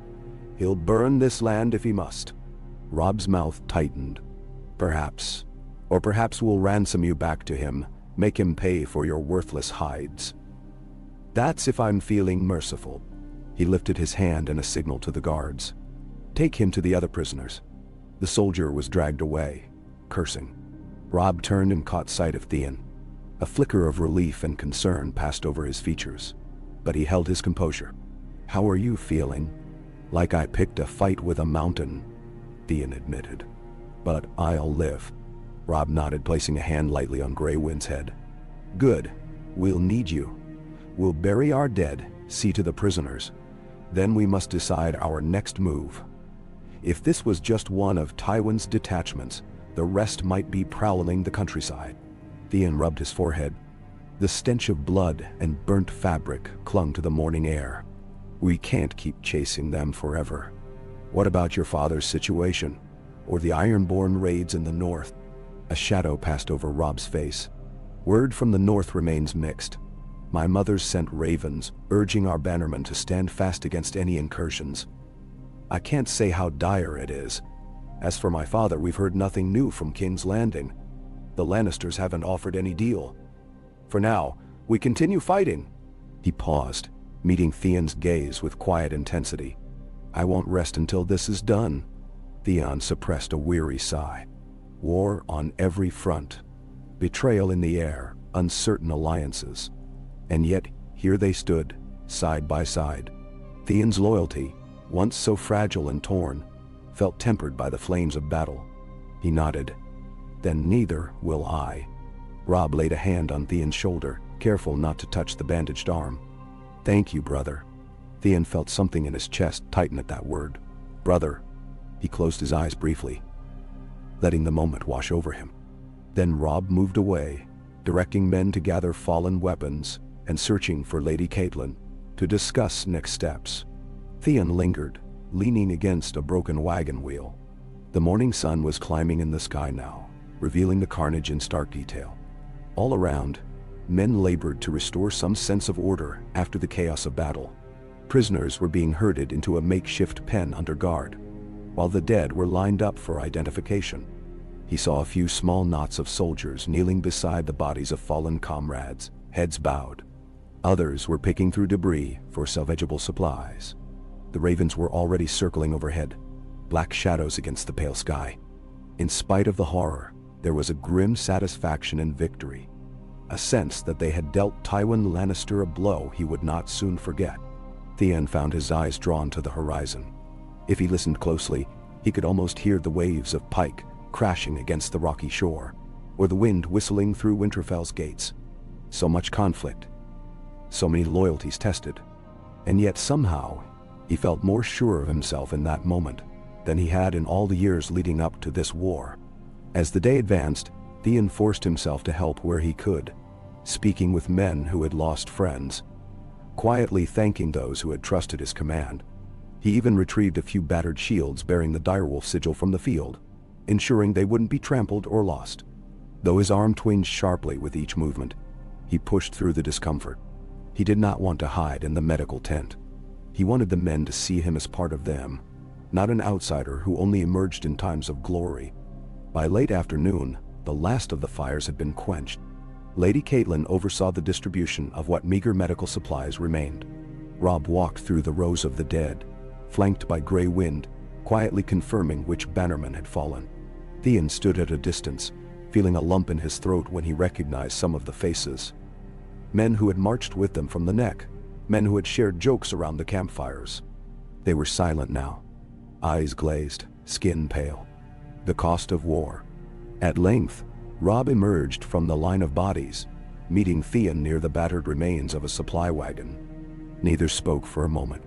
He'll burn this land if he must. Robb's mouth tightened. Perhaps. Or perhaps we'll ransom you back to him, make him pay for your worthless hides. That's if I'm feeling merciful. He lifted his hand in a signal to the guards. Take him to the other prisoners. The soldier was dragged away, cursing. Robb turned and caught sight of Theon. A flicker of relief and concern passed over his features, but he held his composure. How are you feeling? Like I picked a fight with a mountain, Theon admitted. But I'll live. Robb nodded, placing a hand lightly on Grey Wind's head. Good. We'll need you. We'll bury our dead, see to the prisoners. Then we must decide our next move. If this was just one of Tywin's detachments, the rest might be prowling the countryside. Theon rubbed his forehead. The stench of blood and burnt fabric clung to the morning air. We can't keep chasing them forever. What about your father's situation? Or the Ironborn raids in the north? A shadow passed over Robb's face. Word from the north remains mixed. My mother's sent ravens, urging our bannermen to stand fast against any incursions. I can't say how dire it is. As for my father, we've heard nothing new from King's Landing. The Lannisters haven't offered any deal. For now, we continue fighting. He paused, meeting Theon's gaze with quiet intensity. I won't rest until this is done. Theon suppressed a weary sigh. War on every front. Betrayal in the air, uncertain alliances. And yet, here they stood, side by side. Theon's loyalty, once so fragile and torn, felt tempered by the flames of battle. He nodded. Then neither will I. Robb laid a hand on Theon's shoulder, careful not to touch the bandaged arm. Thank you, brother. Theon felt something in his chest tighten at that word. Brother. He closed his eyes briefly, letting the moment wash over him. Then Robb moved away, directing men to gather fallen weapons and searching for Lady Catelyn to discuss next steps. Theon lingered, leaning against a broken wagon wheel. The morning sun was climbing in the sky now, revealing the carnage in stark detail. All around, men labored to restore some sense of order after the chaos of battle. Prisoners were being herded into a makeshift pen under guard, while the dead were lined up for identification. He saw a few small knots of soldiers kneeling beside the bodies of fallen comrades, heads bowed. Others were picking through debris for salvageable supplies. The ravens were already circling overhead, black shadows against the pale sky. In spite of the horror, there was a grim satisfaction in victory, a sense that they had dealt Tywin Lannister a blow he would not soon forget. Theon found his eyes drawn to the horizon. If he listened closely, he could almost hear the waves of pike crashing against the rocky shore, or the wind whistling through Winterfell's gates. So much conflict, so many loyalties tested, and yet somehow he felt more sure of himself in that moment than he had in all the years leading up to this war. As the day advanced, Theon forced himself to help where he could, speaking with men who had lost friends, quietly thanking those who had trusted his command. He even retrieved a few battered shields bearing the direwolf sigil from the field, ensuring they wouldn't be trampled or lost. Though his arm twinged sharply with each movement, he pushed through the discomfort. He did not want to hide in the medical tent. He wanted the men to see him as part of them, not an outsider who only emerged in times of glory. By late afternoon, the last of the fires had been quenched. Lady Catelyn oversaw the distribution of what meager medical supplies remained. Robb walked through the rows of the dead, flanked by Grey Wind, quietly confirming which bannerman had fallen. Theon stood at a distance, feeling a lump in his throat when he recognized some of the faces. Men who had marched with them from the neck, men who had shared jokes around the campfires. They were silent now, eyes glazed, skin pale. The cost of war. At length, Robb emerged from the line of bodies, meeting Theon near the battered remains of a supply wagon. Neither spoke for a moment.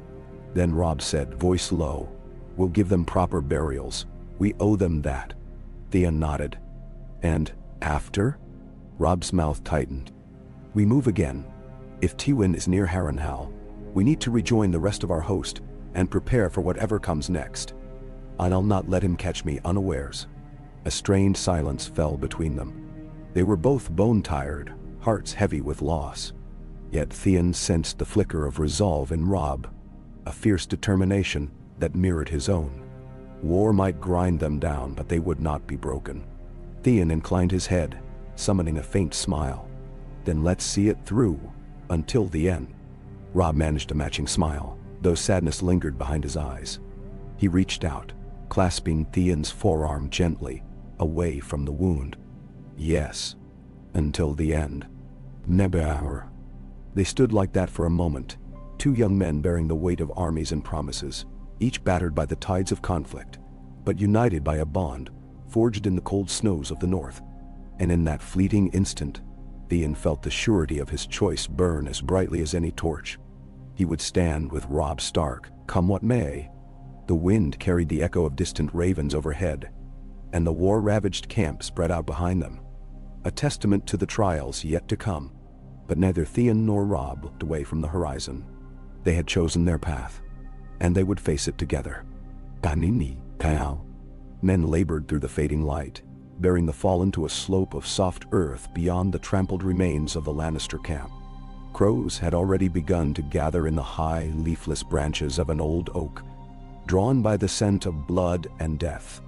Then Robb said, voice low, "We'll give them proper burials. We owe them that." Theon nodded. "And after?" Robb's mouth tightened. "We move again, If Theon is near Harrenhal, we need to rejoin the rest of our host and prepare for whatever comes next. I'll not let him catch me unawares." A strained silence fell between them. They were both bone-tired, hearts heavy with loss. Yet Theon sensed the flicker of resolve in Robb, a fierce determination that mirrored his own. War might grind them down, but they would not be broken. Theon inclined his head, summoning a faint smile. "Then let's see it through, until the end." Robb managed a matching smile, though sadness lingered behind his eyes. He reached out, clasping Theon's forearm gently, away from the wound. "Yes, until the end. Never." They stood like that for a moment, two young men bearing the weight of armies and promises, each battered by the tides of conflict, but united by a bond forged in the cold snows of the north. And in that fleeting instant, Theon felt the surety of his choice burn as brightly as any torch. He would stand with Robb Stark, come what may. The wind carried the echo of distant ravens overhead, and the war-ravaged camp spread out behind them, a testament to the trials yet to come. But neither Theon nor Robb looked away from the horizon. They had chosen their path, and they would face it together. Kanini, Kau. Men labored through the fading light, bearing the fallen to a slope of soft earth beyond the trampled remains of the Lannister camp. Crows had already begun to gather in the high, leafless branches of an old oak, drawn by the scent of blood and death.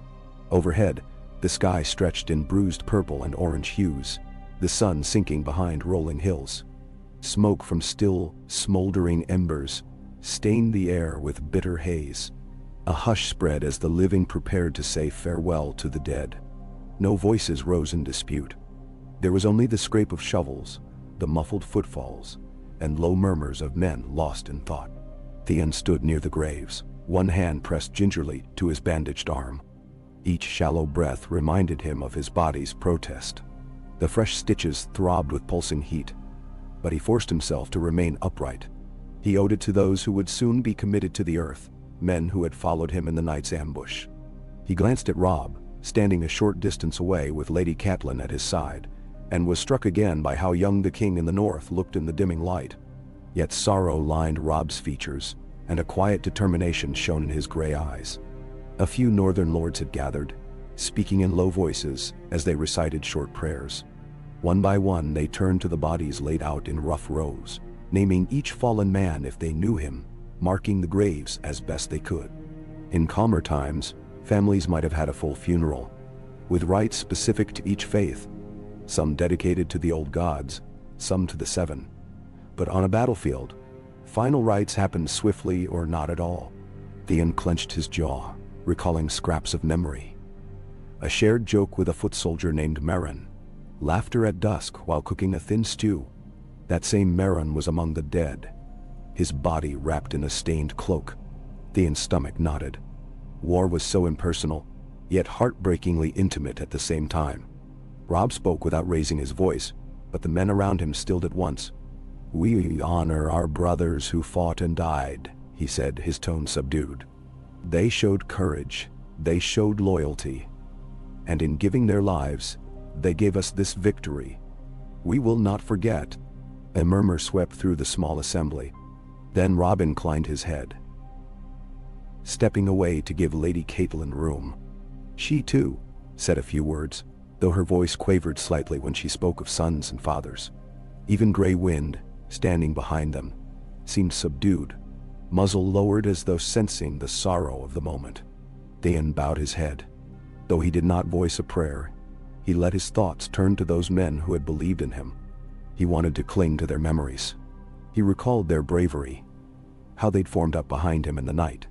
Overhead, the sky stretched in bruised purple and orange hues, the sun sinking behind rolling hills. Smoke from still, smoldering embers stained the air with bitter haze. A hush spread as the living prepared to say farewell to the dead. No voices rose in dispute. There was only the scrape of shovels, the muffled footfalls, and low murmurs of men lost in thought. Theon stood near the graves, one hand pressed gingerly to his bandaged arm. Each shallow breath reminded him of his body's protest. The fresh stitches throbbed with pulsing heat, but he forced himself to remain upright. He owed it to those who would soon be committed to the earth, men who had followed him in the night's ambush. He glanced at Robb, standing a short distance away with Lady Catelyn at his side, and was struck again by how young the king in the north looked in the dimming light. Yet sorrow lined Robb's features, and a quiet determination shone in his gray eyes. A few northern lords had gathered, speaking in low voices as they recited short prayers. One by one they turned to the bodies laid out in rough rows, naming each fallen man if they knew him, marking the graves as best they could. In calmer times, families might have had a full funeral, with rites specific to each faith, some dedicated to the old gods, some to the seven. But on a battlefield, final rites happened swiftly or not at all. Theon clenched his jaw, recalling scraps of memory. A shared joke with a foot soldier named Meryn, laughter at dusk while cooking a thin stew. That same Meryn was among the dead, his body wrapped in a stained cloak. Theon's stomach knotted. War was so impersonal, yet heartbreakingly intimate at the same time. Robb spoke without raising his voice, but the men around him stilled at once. "We honor our brothers who fought and died," he said, his tone subdued. "They showed courage, they showed loyalty, and in giving their lives, they gave us this victory. We will not forget." A murmur swept through the small assembly. Then Robb inclined his head, stepping away to give Lady Catelyn room. She too said a few words, though her voice quavered slightly when she spoke of sons and fathers. Even Grey Wind, standing behind them, seemed subdued, muzzle lowered as though sensing the sorrow of the moment. Theon bowed his head. Though he did not voice a prayer, he let his thoughts turn to those men who had believed in him. He wanted to cling to their memories. He recalled their bravery, how they'd formed up behind him in the night,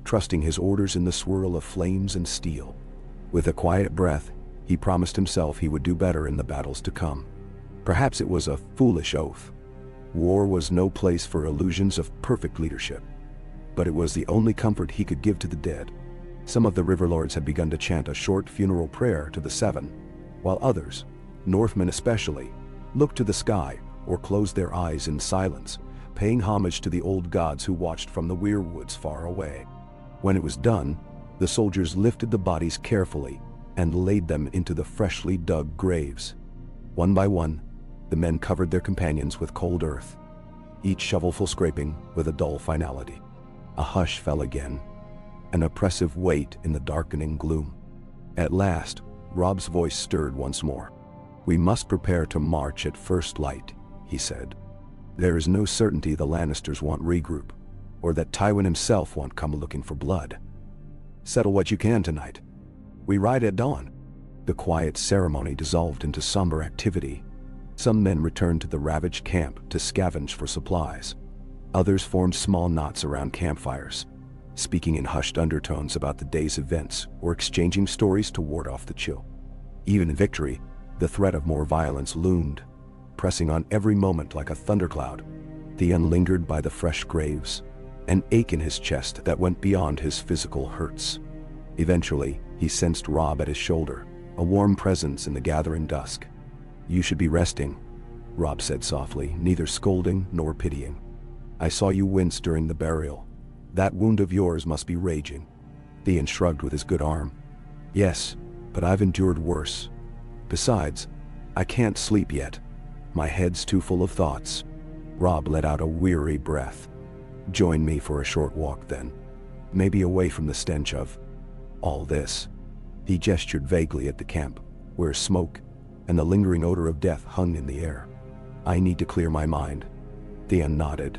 trusting his orders in the swirl of flames and steel. With a quiet breath, he promised himself he would do better in the battles to come. Perhaps it was a foolish oath. War was no place for illusions of perfect leadership, but it was the only comfort he could give to the dead. Some of the Riverlords had begun to chant a short funeral prayer to the Seven, while others, Northmen especially, looked to the sky or closed their eyes in silence, paying homage to the old gods who watched from the Weir Woods far away. When it was done, the soldiers lifted the bodies carefully and laid them into the freshly dug graves. One by one, the men covered their companions with cold earth, each shovelful scraping with a dull finality. A hush fell again, an oppressive weight in the darkening gloom. At last, Robb's voice stirred once more. "We must prepare to march at first light," he said. "There is no certainty the Lannisters won't regroup, or that Tywin himself won't come looking for blood. Settle what you can tonight. We ride at dawn." The quiet ceremony dissolved into somber activity. Some men returned to the ravaged camp to scavenge for supplies. Others formed small knots around campfires, speaking in hushed undertones about the day's events or exchanging stories to ward off the chill. Even in victory, the threat of more violence loomed, pressing on every moment like a thundercloud. Theon lingered by the fresh graves, an ache in his chest that went beyond his physical hurts. Eventually, he sensed Robb at his shoulder, a warm presence in the gathering dusk. "You should be resting," Robb said softly, neither scolding nor pitying. "I saw you wince during the burial. That wound of yours must be raging." Theon shrugged with his good arm. "Yes, but I've endured worse. Besides, I can't sleep yet. My head's too full of thoughts." Robb let out a weary breath. "Join me for a short walk then. Maybe away from the stench of all this." He gestured vaguely at the camp, where smoke and the lingering odor of death hung in the air. "I need to clear my mind." Theon nodded.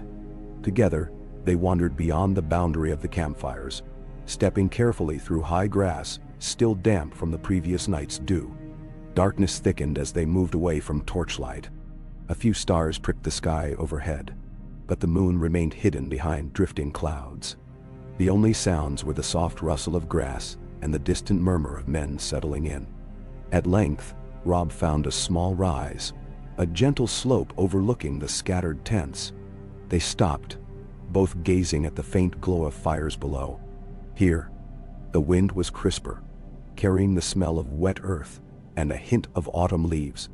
Together, they wandered beyond the boundary of the campfires, stepping carefully through high grass, still damp from the previous night's dew. Darkness thickened as they moved away from torchlight. A few stars pricked the sky overhead, but the moon remained hidden behind drifting clouds. The only sounds were the soft rustle of grass and the distant murmur of men settling in. At length, Robb found a small rise, a gentle slope overlooking the scattered tents. They stopped, both gazing at the faint glow of fires below. Here, the wind was crisper, carrying the smell of wet earth and a hint of autumn leaves.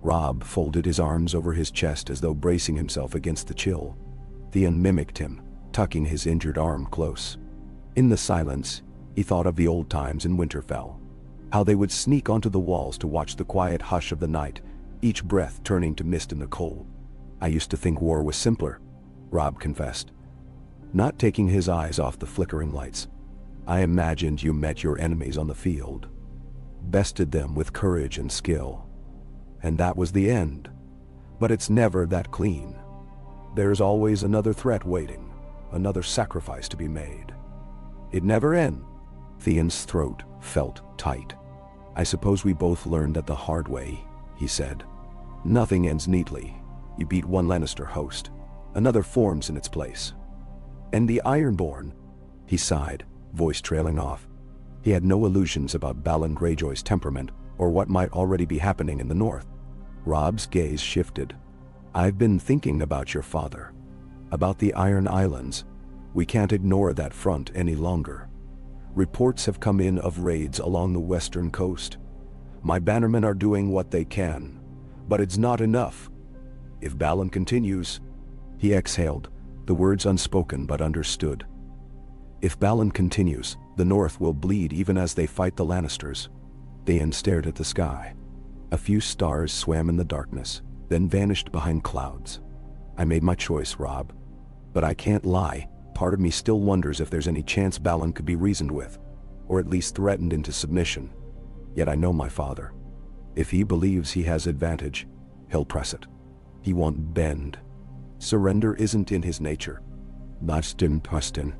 Robb folded his arms over his chest as though bracing himself against the chill. Theon mimicked him, tucking his injured arm close. In the silence, he thought of the old times in Winterfell, how they would sneak onto the walls to watch the quiet hush of the night, each breath turning to mist in the cold. "I used to think war was simpler," Robb confessed, not taking his eyes off the flickering lights. "I imagined you met your enemies on the field, bested them with courage and skill, and that was the end. But it's never that clean. There's always another threat waiting, another sacrifice to be made. It never ends." Theon's throat felt tight. "I suppose we both learned that the hard way," he said. "Nothing ends neatly. You beat one Lannister host, another forms in its place. And the Ironborn," he sighed, voice trailing off. He had no illusions about Balon Greyjoy's temperament or what might already be happening in the north. Robb's gaze shifted. "I've been thinking about your father, about the Iron Islands. We can't ignore that front any longer. Reports have come in of raids along the western coast. My bannermen are doing what they can, but it's not enough. If Balon continues..." He exhaled, the words unspoken but understood. "If Balon continues, the North will bleed even as they fight the Lannisters." Theon stared at the sky. A few stars swam in the darkness, then vanished behind clouds. "I made my choice, Robb. But I can't lie, part of me still wonders if there's any chance Balon could be reasoned with, or at least threatened into submission. Yet I know my father. If he believes he has advantage, he'll press it. He won't bend. Surrender isn't in his nature." "Lastin Tustin."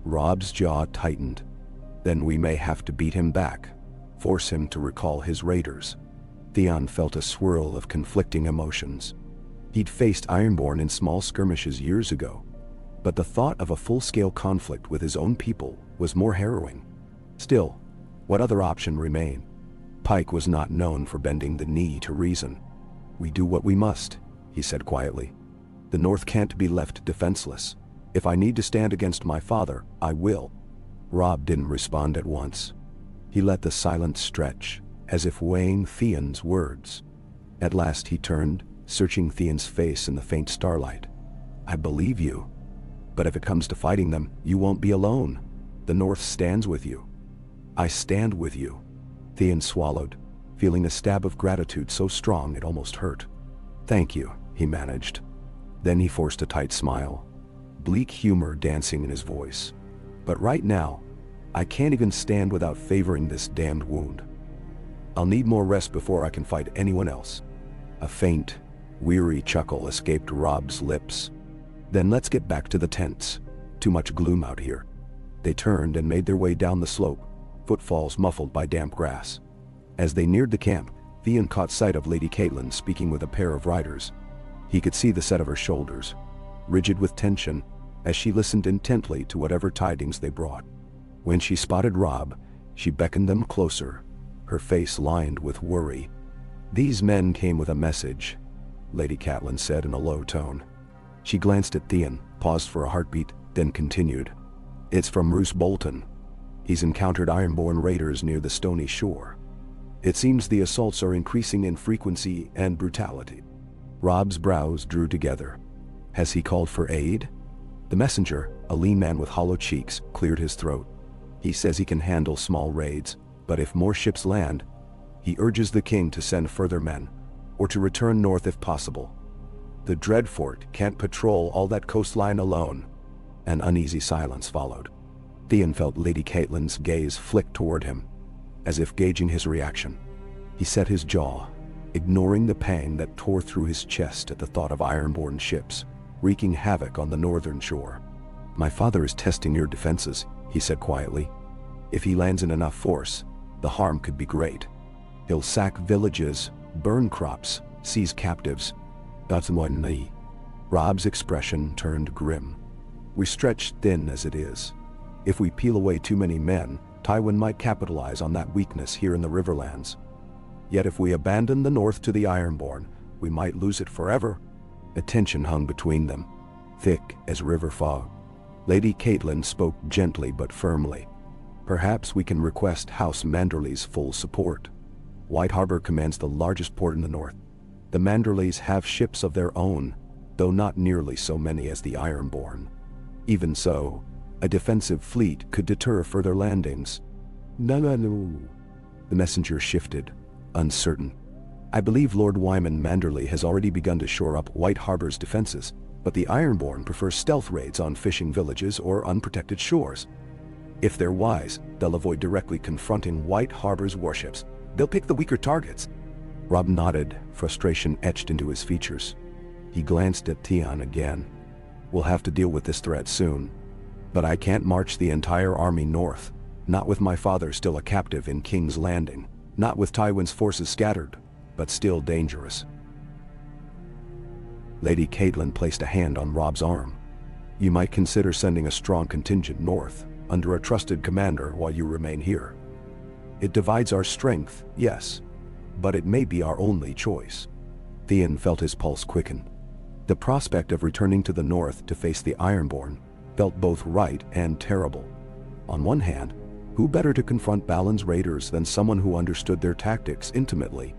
Robb's jaw tightened. "Then we may have to beat him back, force him to recall his raiders." Theon felt a swirl of conflicting emotions. He'd faced Ironborn in small skirmishes years ago, but the thought of a full-scale conflict with his own people was more harrowing. Still, what other option remained? Pike was not known for bending the knee to reason. "We do what we must," he said quietly. "The North can't be left defenseless. If I need to stand against my father, I will." Robb didn't respond at once. He let the silence stretch, as if weighing Theon's words. At last he turned, searching Theon's face in the faint starlight. "I believe you. But if it comes to fighting them, you won't be alone. The North stands with you." "I stand with you." Theon swallowed, feeling a stab of gratitude so strong it almost hurt. "Thank you," he managed. Then he forced a tight smile, bleak humor dancing in his voice. But right now, I can't even stand without favoring this damned wound. I'll need more rest before I can fight anyone else. A faint, weary chuckle escaped Robb's lips. Then let's get back to the tents. Too much gloom out here. They turned and made their way down the slope, footfalls muffled by damp grass. As they neared the camp, Theon caught sight of Lady Catelyn speaking with a pair of riders. He could see the set of her shoulders, rigid with tension, as she listened intently to whatever tidings they brought. When she spotted Robb, she beckoned them closer, her face lined with worry. "These men came with a message," Lady Catelyn said in a low tone. She glanced at Theon, paused for a heartbeat, then continued. "It's from Roose Bolton. He's encountered Ironborn raiders near the stony shore. It seems the assaults are increasing in frequency and brutality." Robb's brows drew together. Has he called for aid? The messenger, a lean man with hollow cheeks, cleared his throat. He says he can handle small raids, but if more ships land, he urges the king to send further men, or to return north if possible. The Dreadfort can't patrol all that coastline alone. An uneasy silence followed. Theon felt Lady Catelyn's gaze flick toward him, as if gauging his reaction. He set his jaw, ignoring the pang that tore through his chest at the thought of Ironborn ships, wreaking havoc on the northern shore. "My father is testing your defenses," he said quietly. "If he lands in enough force, the harm could be great. He'll sack villages, burn crops, seize captives. That's one knee." Robb's expression turned grim. "We're stretched thin as it is. If we peel away too many men, Tywin might capitalize on that weakness here in the Riverlands. Yet if we abandon the north to the Ironborn, we might lose it forever." A tension hung between them, thick as river fog. Lady Catelyn spoke gently but firmly. "Perhaps we can request House Manderly's full support. White Harbor commands the largest port in the north. The Manderleys have ships of their own, though not nearly so many as the Ironborn. Even so, a defensive fleet could deter further landings." No. The messenger shifted, uncertain. "I believe Lord Wyman Manderley has already begun to shore up White Harbor's defenses, but the Ironborn prefer stealth raids on fishing villages or unprotected shores. If they're wise, they'll avoid directly confronting White Harbor's warships. They'll pick the weaker targets." Robb nodded, frustration etched into his features. He glanced at Theon again. "We'll have to deal with this threat soon. But I can't march the entire army north, not with my father still a captive in King's Landing, not with Tywin's forces scattered, but still dangerous." Lady Catelyn placed a hand on Robb's arm. "You might consider sending a strong contingent north, under a trusted commander while you remain here. It divides our strength, yes, but it may be our only choice." Theon felt his pulse quicken. The prospect of returning to the north to face the Ironborn felt both right and terrible. On one hand, who better to confront Balon's raiders than someone who understood their tactics intimately?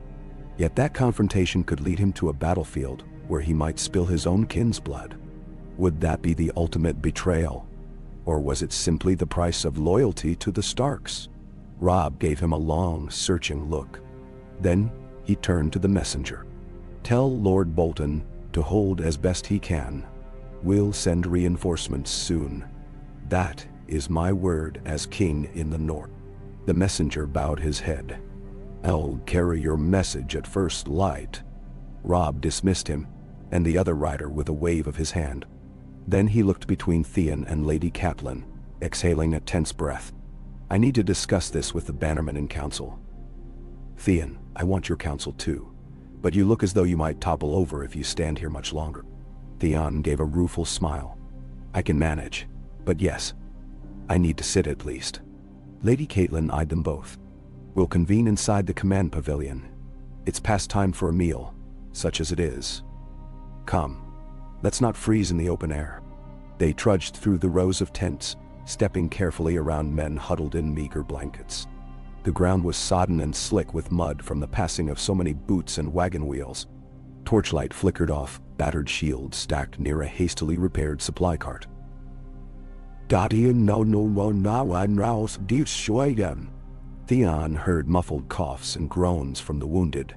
Yet that confrontation could lead him to a battlefield where he might spill his own kin's blood. Would that be the ultimate betrayal? Or was it simply the price of loyalty to the Starks? Robb gave him a long, searching look. Then he turned to the messenger. "Tell Lord Bolton to hold as best he can. We'll send reinforcements soon. That is my word as king in the north." The messenger bowed his head. "I'll carry your message at first light." Robb dismissed him, and the other rider with a wave of his hand. Then he looked between Theon and Lady Catelyn, exhaling a tense breath. "I need to discuss this with the bannermen in council." "Theon, I want your counsel too, but you look as though you might topple over if you stand here much longer." Theon gave a rueful smile. "I can manage, but yes, I need to sit at least." Lady Catelyn eyed them both. "We'll convene inside the command pavilion. It's past time for a meal, such as it is. Come, let's not freeze in the open air." They trudged through the rows of tents, stepping carefully around men huddled in meager blankets. The ground was sodden and slick with mud from the passing of so many boots and wagon wheels. Torchlight flickered off battered shields stacked near a hastily repaired supply cart. Theon heard muffled coughs and groans from the wounded,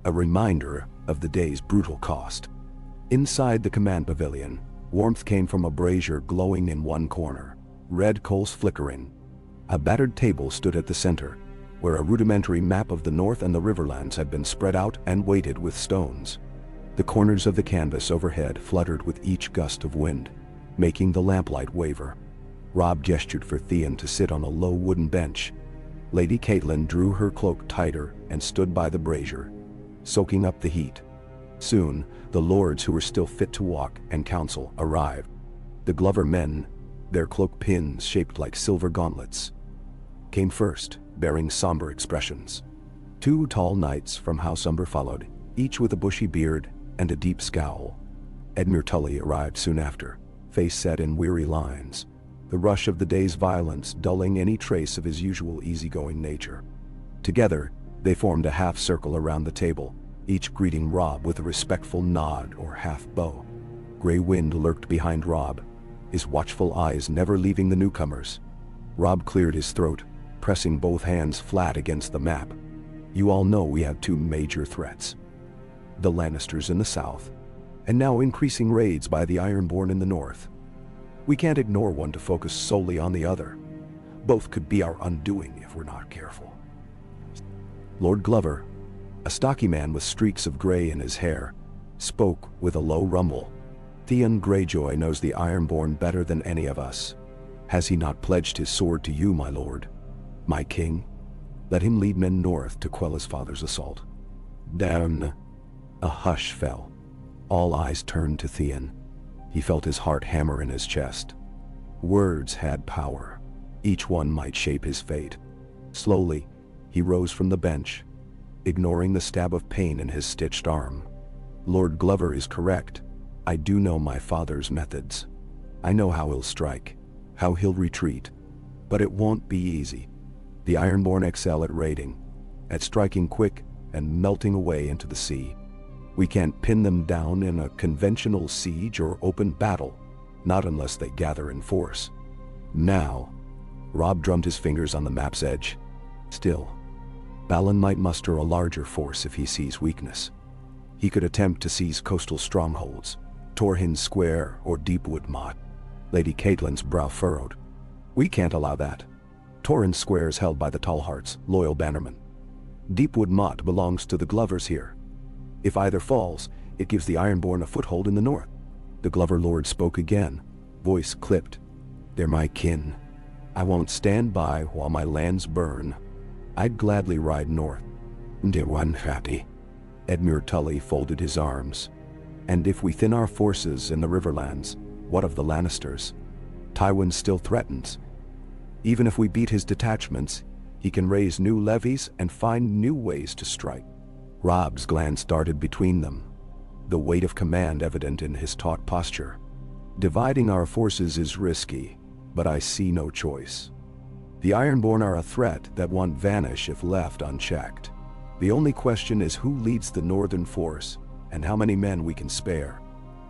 a reminder of the day's brutal cost. Inside the command pavilion, warmth came from a brazier glowing in one corner, red coals flickering. A battered table stood at the center, where a rudimentary map of the north and the riverlands had been spread out and weighted with stones. The corners of the canvas overhead fluttered with each gust of wind, making the lamplight waver. Robb gestured for Theon to sit on a low wooden bench. Lady Catelyn drew her cloak tighter and stood by the brazier, soaking up the heat. Soon, the lords who were still fit to walk and counsel arrived. The Glover men, their cloak pins shaped like silver gauntlets, came first, bearing somber expressions. 2 tall knights from House Umber followed, each with a bushy beard and a deep scowl. Edmure Tully arrived soon after, face set in weary lines, the rush of the day's violence dulling any trace of his usual easygoing nature. Together, they formed a half-circle around the table, each greeting Robb with a respectful nod or half-bow. Grey wind lurked behind Robb, his watchful eyes never leaving the newcomers. Robb cleared his throat, pressing both hands flat against the map. You all know we have 2 major threats. The Lannisters in the south, and now increasing raids by the Ironborn in the north. We can't ignore one to focus solely on the other. Both could be our undoing if we're not careful. Lord Glover, a stocky man with streaks of gray in his hair, spoke with a low rumble. Theon Greyjoy knows the Ironborn better than any of us. Has he not pledged his sword to you, my lord? My king? Let him lead men north to quell his father's assault. Damn. A hush fell. All eyes turned to Theon. He felt his heart hammer in his chest. Words had power. Each one might shape his fate. Slowly, he rose from the bench, ignoring the stab of pain in his stitched arm. Lord Glover is correct. I do know my father's methods. I know how he'll strike, how he'll retreat. But it won't be easy. The Ironborn excel at raiding, at striking quick and melting away into the sea. We can't pin them down in a conventional siege or open battle, not unless they gather in force. Now, Robb drummed his fingers on the map's edge. Still, Balon might muster a larger force if he sees weakness. He could attempt to seize coastal strongholds, Torhin Square or Deepwood Motte. Lady Catelyn's brow furrowed. We can't allow that. Torrin Square is held by the Tallhearts, loyal bannermen. Deepwood Motte belongs to the Glovers here. If either falls, it gives the Ironborn a foothold in the north. The Glover Lord spoke again, voice clipped. They're my kin. I won't stand by while my lands burn. I'd gladly ride north. Dear one fatty. Edmure Tully folded his arms. And if we thin our forces in the Riverlands, what of the Lannisters? Tywin still threatens. Even if we beat his detachments, he can raise new levies and find new ways to strike. Robb's glance darted between them, the weight of command evident in his taut posture. Dividing our forces is risky, but I see no choice. The Ironborn are a threat that won't vanish if left unchecked. The only question is who leads the northern force and how many men we can spare.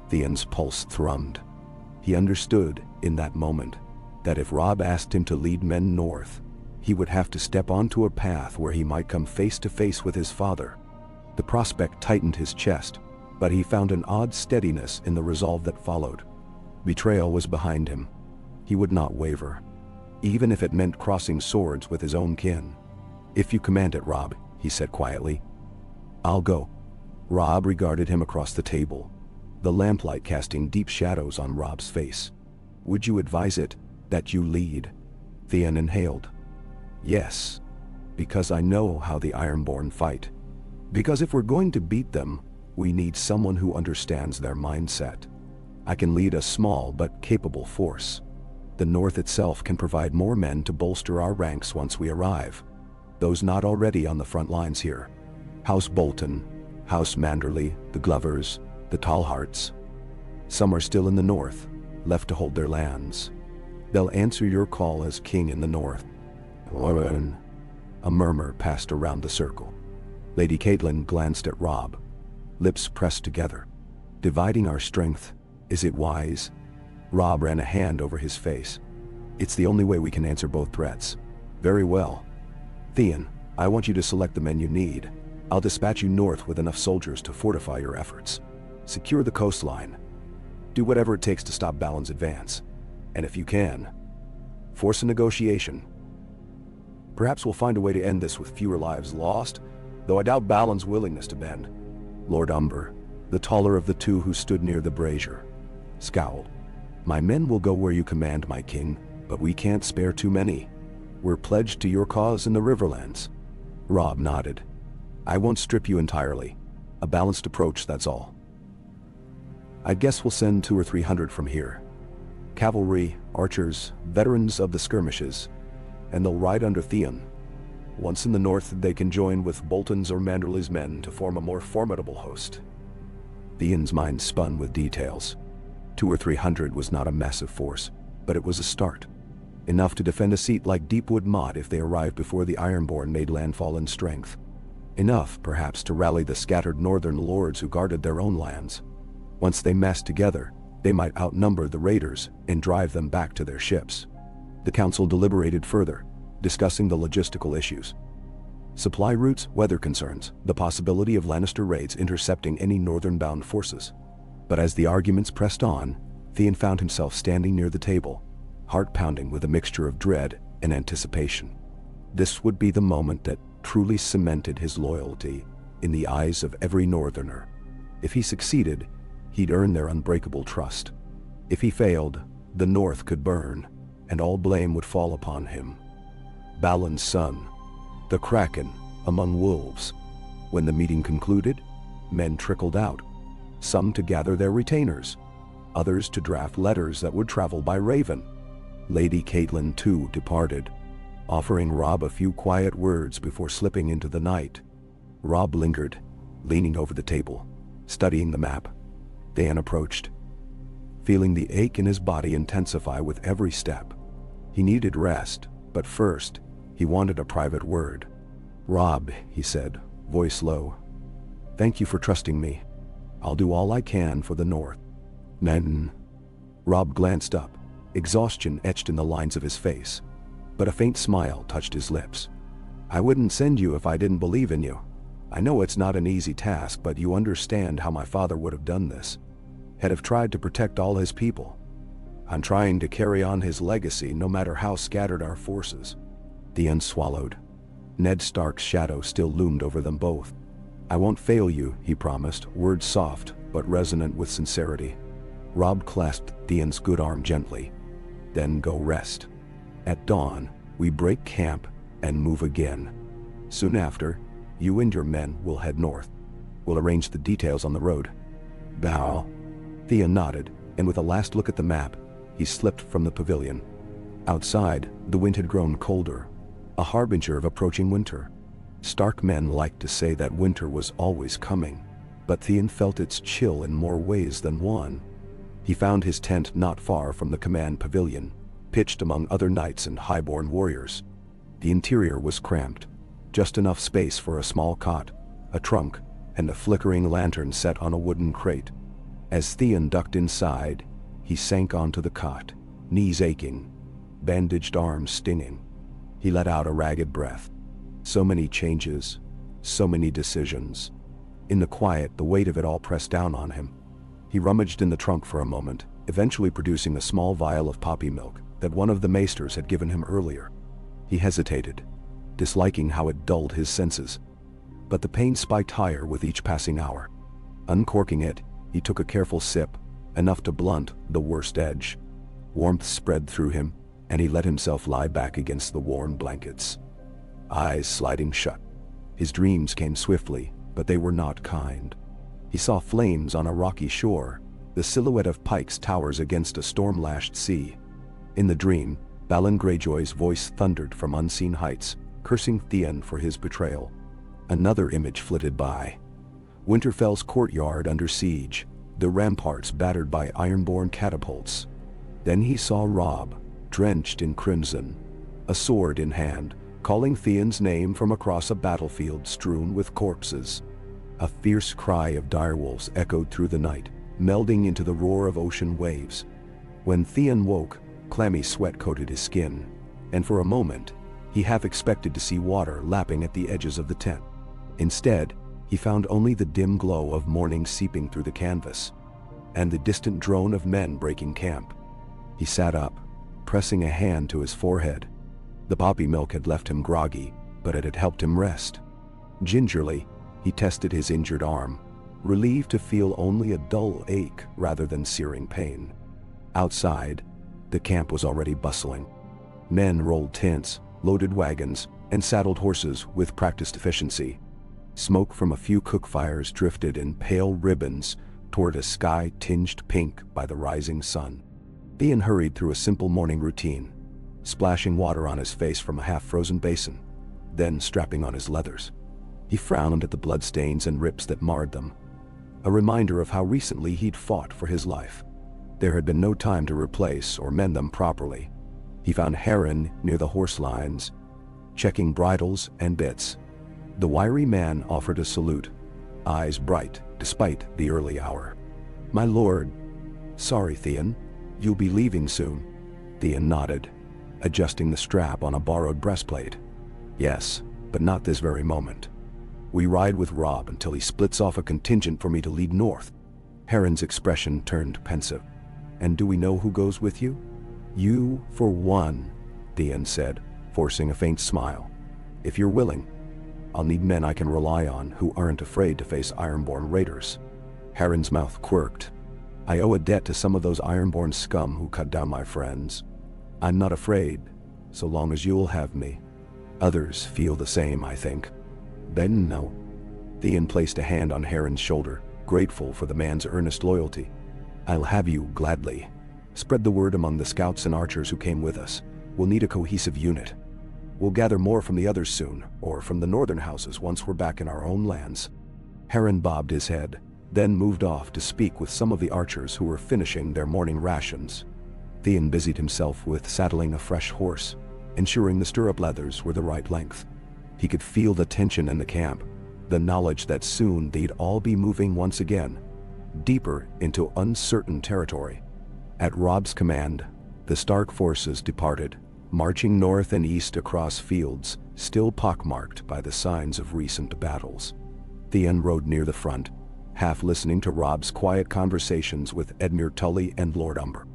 Theon's pulse thrummed. He understood, in that moment, that if Robb asked him to lead men north, he would have to step onto a path where he might come face to face with his father. The prospect tightened his chest, but he found an odd steadiness in the resolve that followed. Betrayal was behind him. He would not waver, even if it meant crossing swords with his own kin. If you command it, Robb, he said quietly. I'll go. Robb regarded him across the table, the lamplight casting deep shadows on Robb's face. Would you advise it, that you lead? Theon inhaled. Yes, because I know how the Ironborn fight. Because if we're going to beat them, we need someone who understands their mindset. I can lead a small but capable force. The North itself can provide more men to bolster our ranks once we arrive. Those not already on the front lines here. House Bolton, House Manderley, the Glovers, the Tallhearts. Some are still in the north, left to hold their lands. They'll answer your call as king in the north. A murmur passed around the circle. Lady Catelyn glanced at Robb, lips pressed together. Dividing our strength, is it wise? Robb ran a hand over his face. It's the only way we can answer both threats. Very well. Theon, I want you to select the men you need. I'll dispatch you north with enough soldiers to fortify your efforts. Secure the coastline. Do whatever it takes to stop Balon's advance. And if you can, force a negotiation. Perhaps we'll find a way to end this with fewer lives lost, though I doubt Balon's willingness to bend. Lord Umber, the taller of the two who stood near the brazier, scowled. My men will go where you command, my king, but we can't spare too many. We're pledged to your cause in the Riverlands. Robb nodded. I won't strip you entirely. A balanced approach, that's all. I guess we'll send 200 or 300 from here. Cavalry, archers, veterans of the skirmishes, and they'll ride under Theon. Once in the north, they can join with Bolton's or Manderley's men to form a more formidable host. Theon's mind spun with details. 200 or 300 was not a massive force, but it was a start. Enough to defend a seat like Deepwood Motte if they arrived before the Ironborn made landfall in strength. Enough, perhaps, to rally the scattered northern lords who guarded their own lands. Once they massed together, they might outnumber the raiders and drive them back to their ships. The council deliberated further, discussing the logistical issues. Supply routes, weather concerns, the possibility of Lannister raids intercepting any northern-bound forces. But as the arguments pressed on, Theon found himself standing near the table, heart pounding with a mixture of dread and anticipation. This would be the moment that truly cemented his loyalty in the eyes of every northerner. If he succeeded, he'd earn their unbreakable trust. If he failed, the north could burn, and all blame would fall upon him. Balon's son, the Kraken among wolves. When the meeting concluded, men trickled out, some to gather their retainers, others to draft letters that would travel by Raven. Lady Catelyn too departed, offering Robb a few quiet words before slipping into the night. Robb lingered, leaning over the table, studying the map. Theon approached, feeling the ache in his body intensify with every step. He needed rest, but first, he wanted a private word. Robb, he said, voice low. Thank you for trusting me. I'll do all I can for the North. Then, Robb glanced up, exhaustion etched in the lines of his face, but a faint smile touched his lips. I wouldn't send you if I didn't believe in you. I know it's not an easy task, but you understand how my father would have done this. He'd have tried to protect all his people. I'm trying to carry on his legacy no matter how scattered our forces. Theon swallowed. Ned Stark's shadow still loomed over them both. I won't fail you, he promised, words soft but resonant with sincerity. Robb clasped Theon's good arm gently. Then go rest. At dawn, we break camp and move again. Soon after, you and your men will head north. We'll arrange the details on the road. Bow. Theon nodded, and with a last look at the map, he slipped from the pavilion. Outside, the wind had grown colder, a harbinger of approaching winter. Stark men liked to say that winter was always coming, but Theon felt its chill in more ways than one. He found his tent not far from the command pavilion, pitched among other knights and highborn warriors. The interior was cramped, just enough space for a small cot, a trunk, and a flickering lantern set on a wooden crate. As Theon ducked inside, he sank onto the cot, knees aching, bandaged arms stinging. He let out a ragged breath. So many changes, so many decisions. In the quiet, the weight of it all pressed down on him. He rummaged in the trunk for a moment, eventually producing a small vial of poppy milk that one of the maesters had given him earlier. He hesitated, disliking how it dulled his senses. But the pain spiked higher with each passing hour. Uncorking it, he took a careful sip, enough to blunt the worst edge. Warmth spread through him, and he let himself lie back against the warm blankets, eyes sliding shut. His dreams came swiftly, but they were not kind. He saw flames on a rocky shore, the silhouette of pikes towers against a storm-lashed sea. In the dream, Balon Greyjoy's voice thundered from unseen heights, cursing Theon for his betrayal. Another image flitted by. Winterfell's courtyard under siege, the ramparts battered by ironborn catapults. Then he saw Robb, drenched in crimson, a sword in hand, calling Theon's name from across a battlefield strewn with corpses. A fierce cry of direwolves echoed through the night, melding into the roar of ocean waves. When Theon woke, clammy sweat coated his skin, and for a moment, he half expected to see water lapping at the edges of the tent. Instead, He found only the dim glow of morning seeping through the canvas, and the distant drone of men breaking camp. He sat up, pressing a hand to his forehead. The poppy milk had left him groggy, but it had helped him rest. Gingerly, he tested his injured arm, relieved to feel only a dull ache rather than searing pain. Outside, the camp was already bustling. Men rolled tents, loaded wagons, and saddled horses with practiced efficiency. Smoke from a few cook fires drifted in pale ribbons toward a sky tinged pink by the rising sun. Theon hurried through a simple morning routine, splashing water on his face from a half-frozen basin, then strapping on his leathers. He frowned at the bloodstains and rips that marred them, a reminder of how recently he'd fought for his life. There had been no time to replace or mend them properly. He found Heron near the horse lines, checking bridles and bits. The wiry man offered a salute, eyes bright despite the early hour. "My lord." "Sorry, Theon. You'll be leaving soon." Theon nodded, adjusting the strap on a borrowed breastplate. "Yes, but not this very moment. We ride with Robb until he splits off a contingent for me to lead north." Heron's expression turned pensive. "And do we know who goes with you?" "You, for one," Theon said, forcing a faint smile. "If you're willing, I'll need men I can rely on who aren't afraid to face Ironborn raiders." Heron's mouth quirked. "I owe a debt to some of those Ironborn scum who cut down my friends. I'm not afraid, so long as you'll have me. Others feel the same, I think." "Then no." Theon placed a hand on Heron's shoulder, grateful for the man's earnest loyalty. "I'll have you gladly. Spread the word among the scouts and archers who came with us. We'll need a cohesive unit. We'll gather more from the others soon, or from the northern houses once we're back in our own lands." Heron bobbed his head, then moved off to speak with some of the archers who were finishing their morning rations. Theon busied himself with saddling a fresh horse, ensuring the stirrup leathers were the right length. He could feel the tension in the camp, the knowledge that soon they'd all be moving once again, deeper into uncertain territory. At Robb's command, the Stark forces departed, marching north and east across fields still pockmarked by the signs of recent battles. Theon rode near the front, half listening to Robb's quiet conversations with Edmure Tully and Lord Umber.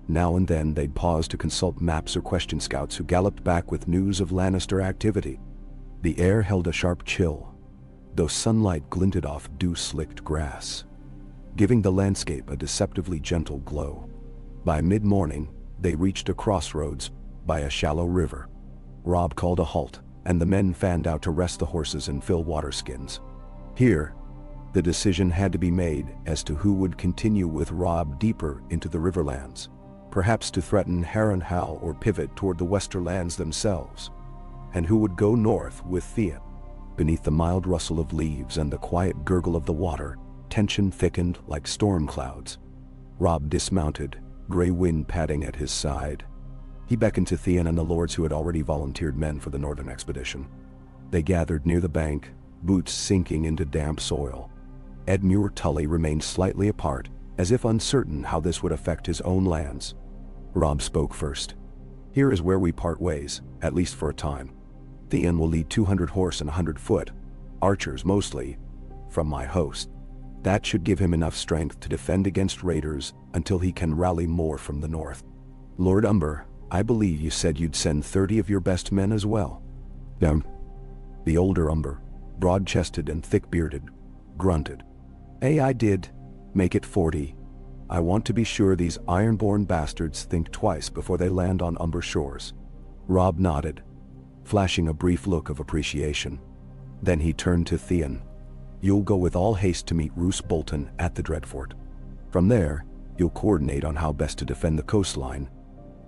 Now and then they'd pause to consult maps or question scouts who galloped back with news of Lannister activity. The air held a sharp chill, though sunlight glinted off dew-slicked grass, giving the landscape a deceptively gentle glow. By mid-morning, they reached a crossroads by a shallow river. Robb called a halt, and the men fanned out to rest the horses and fill water skins. Here, the decision had to be made as to who would continue with Robb deeper into the riverlands, perhaps to threaten Harrenhal or pivot toward the Westerlands themselves, and who would go north with Theon. Beneath the mild rustle of leaves and the quiet gurgle of the water, tension thickened like storm clouds. Robb dismounted, gray wind padding at his side. He beckoned to Theon and the lords who had already volunteered men for the northern expedition. They gathered near the bank, boots sinking into damp soil. Edmure Tully remained slightly apart, as if uncertain how this would affect his own lands. Robb spoke first. "Here is where we part ways, at least for a time. Theon will lead 200 horse and 100 foot, archers mostly, from my host. That should give him enough strength to defend against raiders until he can rally more from the north. Lord Umber, I believe you said you'd send 30 of your best men as well." "Them." The older Umber, broad-chested and thick-bearded, grunted. I did. Make it 40. I want to be sure these Ironborn bastards think twice before they land on Umber shores." Robb nodded, flashing a brief look of appreciation. Then he turned to Theon. "You'll go with all haste to meet Roose Bolton at the Dreadfort. From there, you'll coordinate on how best to defend the coastline.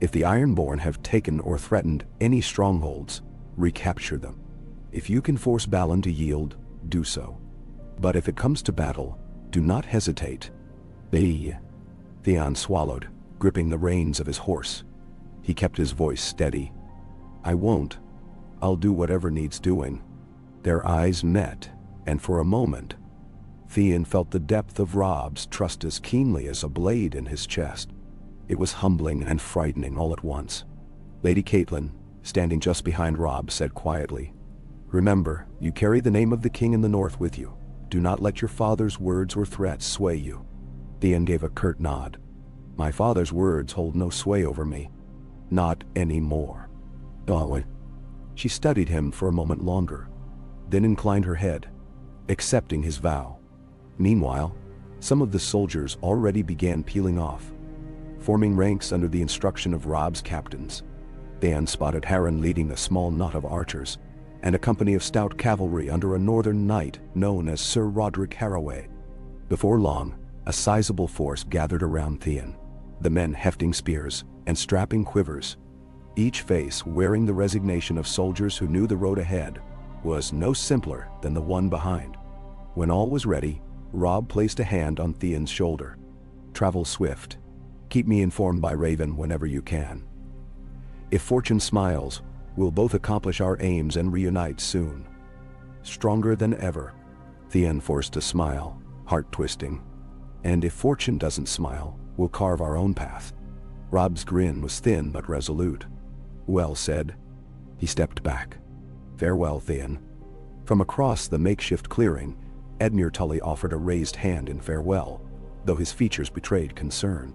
If the Ironborn have taken or threatened any strongholds, recapture them. If you can force Balon to yield, do so. But if it comes to battle, do not hesitate." Theon swallowed, gripping the reins of his horse. He kept his voice steady. "I won't. I'll do whatever needs doing." Their eyes met, and for a moment, Theon felt the depth of Robb's trust as keenly as a blade in his chest. It was humbling and frightening all at once. Lady Catelyn, standing just behind Robb, said quietly, "Remember, you carry the name of the king in the north with you. Do not let your father's words or threats sway you. Theon gave a curt nod. My father's words hold no sway over me. Not anymore. Oh. She studied him for a moment longer, then inclined her head, accepting his vow. Meanwhile, some of the soldiers already began peeling off, forming ranks under the instruction of Robb's captains. Theon spotted Harren leading a small knot of archers, and a company of stout cavalry under a northern knight known as Sir Roderick Harroway. Before long, a sizable force gathered around Theon, the men hefting spears and strapping quivers, each face wearing the resignation of soldiers who knew the road ahead was no simpler than the one behind. When all was ready, Robb placed a hand on Theon's shoulder. Travel swift. Keep me informed by Raven whenever you can. If fortune smiles, we'll both accomplish our aims and reunite soon. Stronger than ever. Theon forced a smile, heart-twisting. And if fortune doesn't smile, we'll carve our own path. Robb's grin was thin but resolute. Well said. He stepped back. Farewell, Theon. From across the makeshift clearing, Edmure Tully offered a raised hand in farewell, though his features betrayed concern.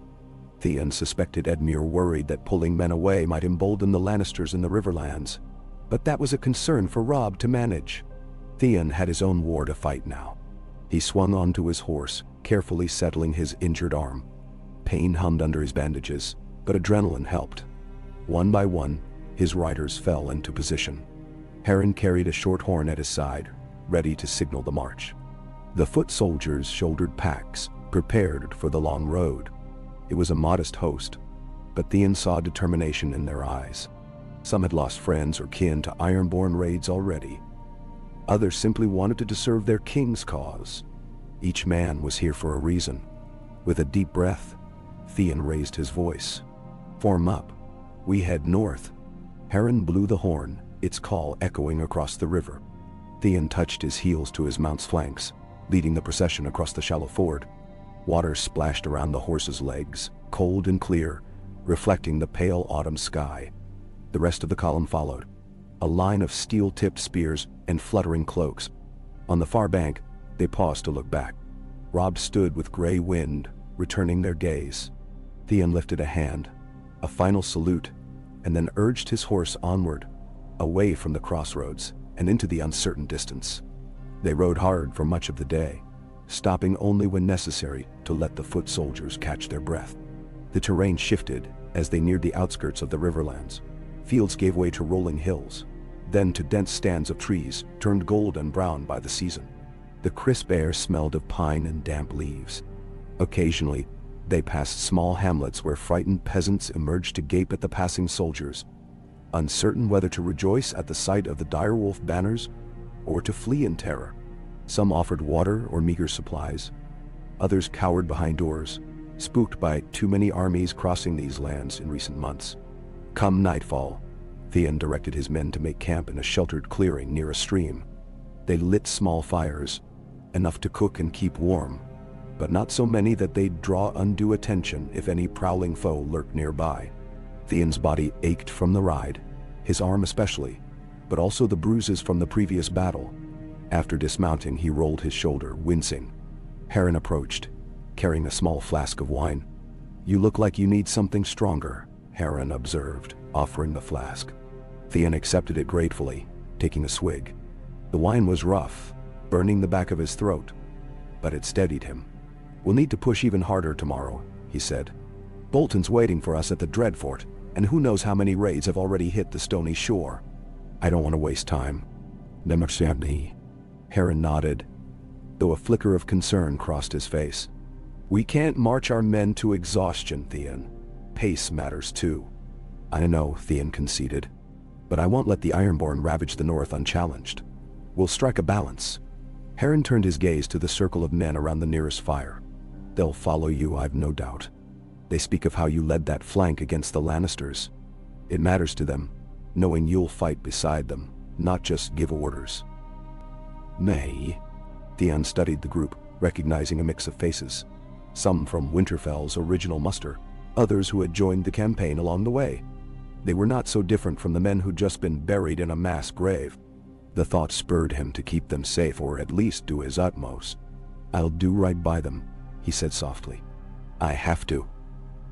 Theon suspected Edmure worried that pulling men away might embolden the Lannisters in the Riverlands, but that was a concern for Robb to manage. Theon had his own war to fight now. He swung onto his horse, carefully settling his injured arm. Pain hummed under his bandages, but adrenaline helped. One by one, his riders fell into position. Harren carried a short horn at his side, ready to signal the march. The foot soldiers shouldered packs, prepared for the long road. It was a modest host, but Theon saw determination in their eyes. Some had lost friends or kin to Ironborn raids already. Others simply wanted to serve their king's cause. Each man was here for a reason. With a deep breath, Theon raised his voice. Form up. We head north. Harren blew the horn, its call echoing across the river. Theon touched his heels to his mount's flanks, leading the procession across the shallow ford. Water splashed around the horse's legs, cold and clear, reflecting the pale autumn sky. The rest of the column followed, a line of steel-tipped spears and fluttering cloaks. On the far bank, they paused to look back. Robb stood with gray wind, returning their gaze. Theon lifted a hand, a final salute, and then urged his horse onward, away from the crossroads and into the uncertain distance. They rode hard for much of the day, stopping only when necessary to let the foot soldiers catch their breath. The terrain shifted as they neared the outskirts of the Riverlands. Fields gave way to rolling hills, then to dense stands of trees turned gold and brown by the season. The crisp air smelled of pine and damp leaves. Occasionally, they passed small hamlets where frightened peasants emerged to gape at the passing soldiers, uncertain whether to rejoice at the sight of the direwolf banners or to flee in terror. Some offered water or meager supplies. Others cowered behind doors, spooked by too many armies crossing these lands in recent months. Come nightfall, Theon directed his men to make camp in a sheltered clearing near a stream. They lit small fires, enough to cook and keep warm, but not so many that they'd draw undue attention if any prowling foe lurked nearby. Theon's body ached from the ride, his arm especially, but also the bruises from the previous battle. After dismounting, he rolled his shoulder, wincing. Harren approached, carrying a small flask of wine. You look like you need something stronger, Harren observed, offering the flask. Theon accepted it gratefully, taking a swig. The wine was rough, burning the back of his throat, but it steadied him. We'll need to push even harder tomorrow, he said. Bolton's waiting for us at the Dreadfort, and who knows how many raids have already hit the stony shore. I don't want to waste time. Harren nodded, though a flicker of concern crossed his face. We can't march our men to exhaustion, Theon. Pace matters too. I know, Theon conceded, but I won't let the Ironborn ravage the north unchallenged. We'll strike a balance. Harren turned his gaze to the circle of men around the nearest fire. They'll follow you, I've no doubt. They speak of how you led that flank against the Lannisters. It matters to them, knowing you'll fight beside them, not just give orders. May. Theon studied the group, recognizing a mix of faces. Some from Winterfell's original muster, others who had joined the campaign along the way. They were not so different from the men who'd just been buried in a mass grave. The thought spurred him to keep them safe or at least do his utmost. "I'll do right by them," he said softly. "I have to."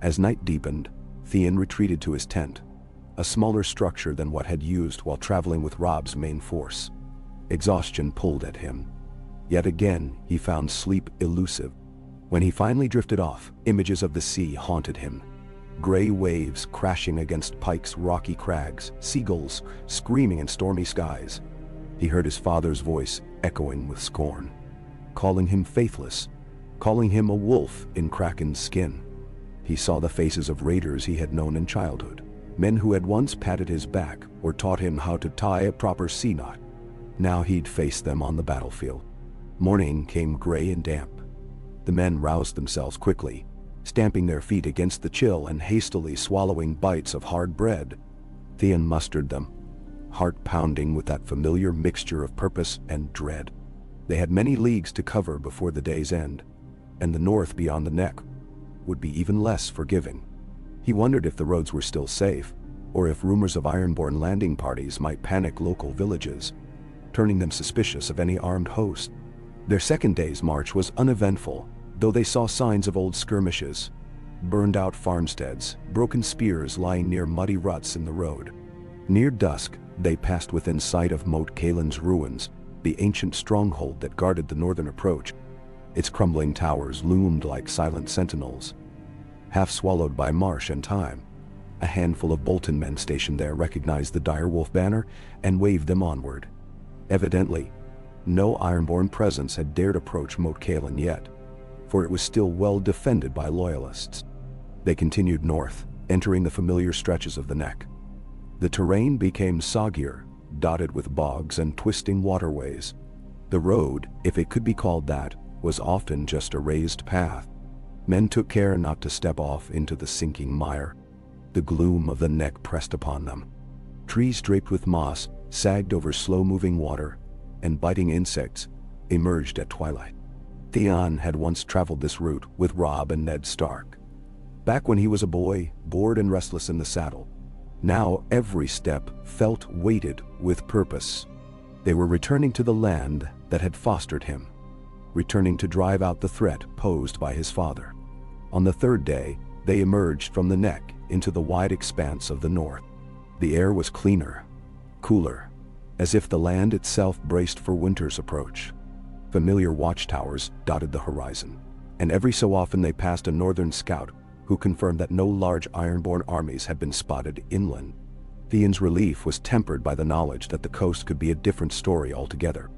As night deepened, Theon retreated to his tent, a smaller structure than what had used while traveling with Robb's main force. Exhaustion pulled at him. Yet again, he found sleep elusive. When he finally drifted off, images of the sea haunted him. Gray waves crashing against Pike's rocky crags, seagulls screaming in stormy skies. He heard his father's voice echoing with scorn, calling him faithless, calling him a wolf in Kraken's skin. He saw the faces of raiders he had known in childhood, men who had once patted his back or taught him how to tie a proper sea knot. Now he'd face them on the battlefield. Morning came gray and damp. The men roused themselves quickly, stamping their feet against the chill and hastily swallowing bites of hard bread. Theon mustered them, heart pounding with that familiar mixture of purpose and dread. They had many leagues to cover before the day's end, and the north beyond the neck would be even less forgiving. He wondered if the roads were still safe, or if rumors of Ironborn landing parties might panic local villages, turning them suspicious of any armed host. Their second day's march was uneventful, though they saw signs of old skirmishes, burned-out farmsteads, broken spears lying near muddy ruts in the road. Near dusk, they passed within sight of Moat Caelin's ruins, the ancient stronghold that guarded the northern approach. Its crumbling towers loomed like silent sentinels, half swallowed by marsh and time. A handful of Bolton men stationed there recognized the direwolf banner and waved them onward. Evidently, no Ironborn presence had dared approach Moat Caelin yet, for it was still well defended by loyalists. They continued north, entering the familiar stretches of the neck. The terrain became soggier, dotted with bogs and twisting waterways. The road, if it could be called that, was often just a raised path. Men took care not to step off into the sinking mire. The gloom of the neck pressed upon them. Trees draped with moss sagged over slow-moving water, and biting insects emerged at twilight. Theon had once traveled this route with Robb and Ned Stark, back when he was a boy, bored and restless in the saddle. Now every step felt weighted with purpose. They were returning to the land that had fostered him, returning to drive out the threat posed by his father. On the third day, they emerged from the neck into the wide expanse of the north. The air was cleaner, cooler, as if the land itself braced for winter's approach. Familiar watchtowers dotted the horizon, and every so often they passed a northern scout who confirmed that no large Ironborn armies had been spotted inland. Theon's relief was tempered by the knowledge that the coast could be a different story altogether.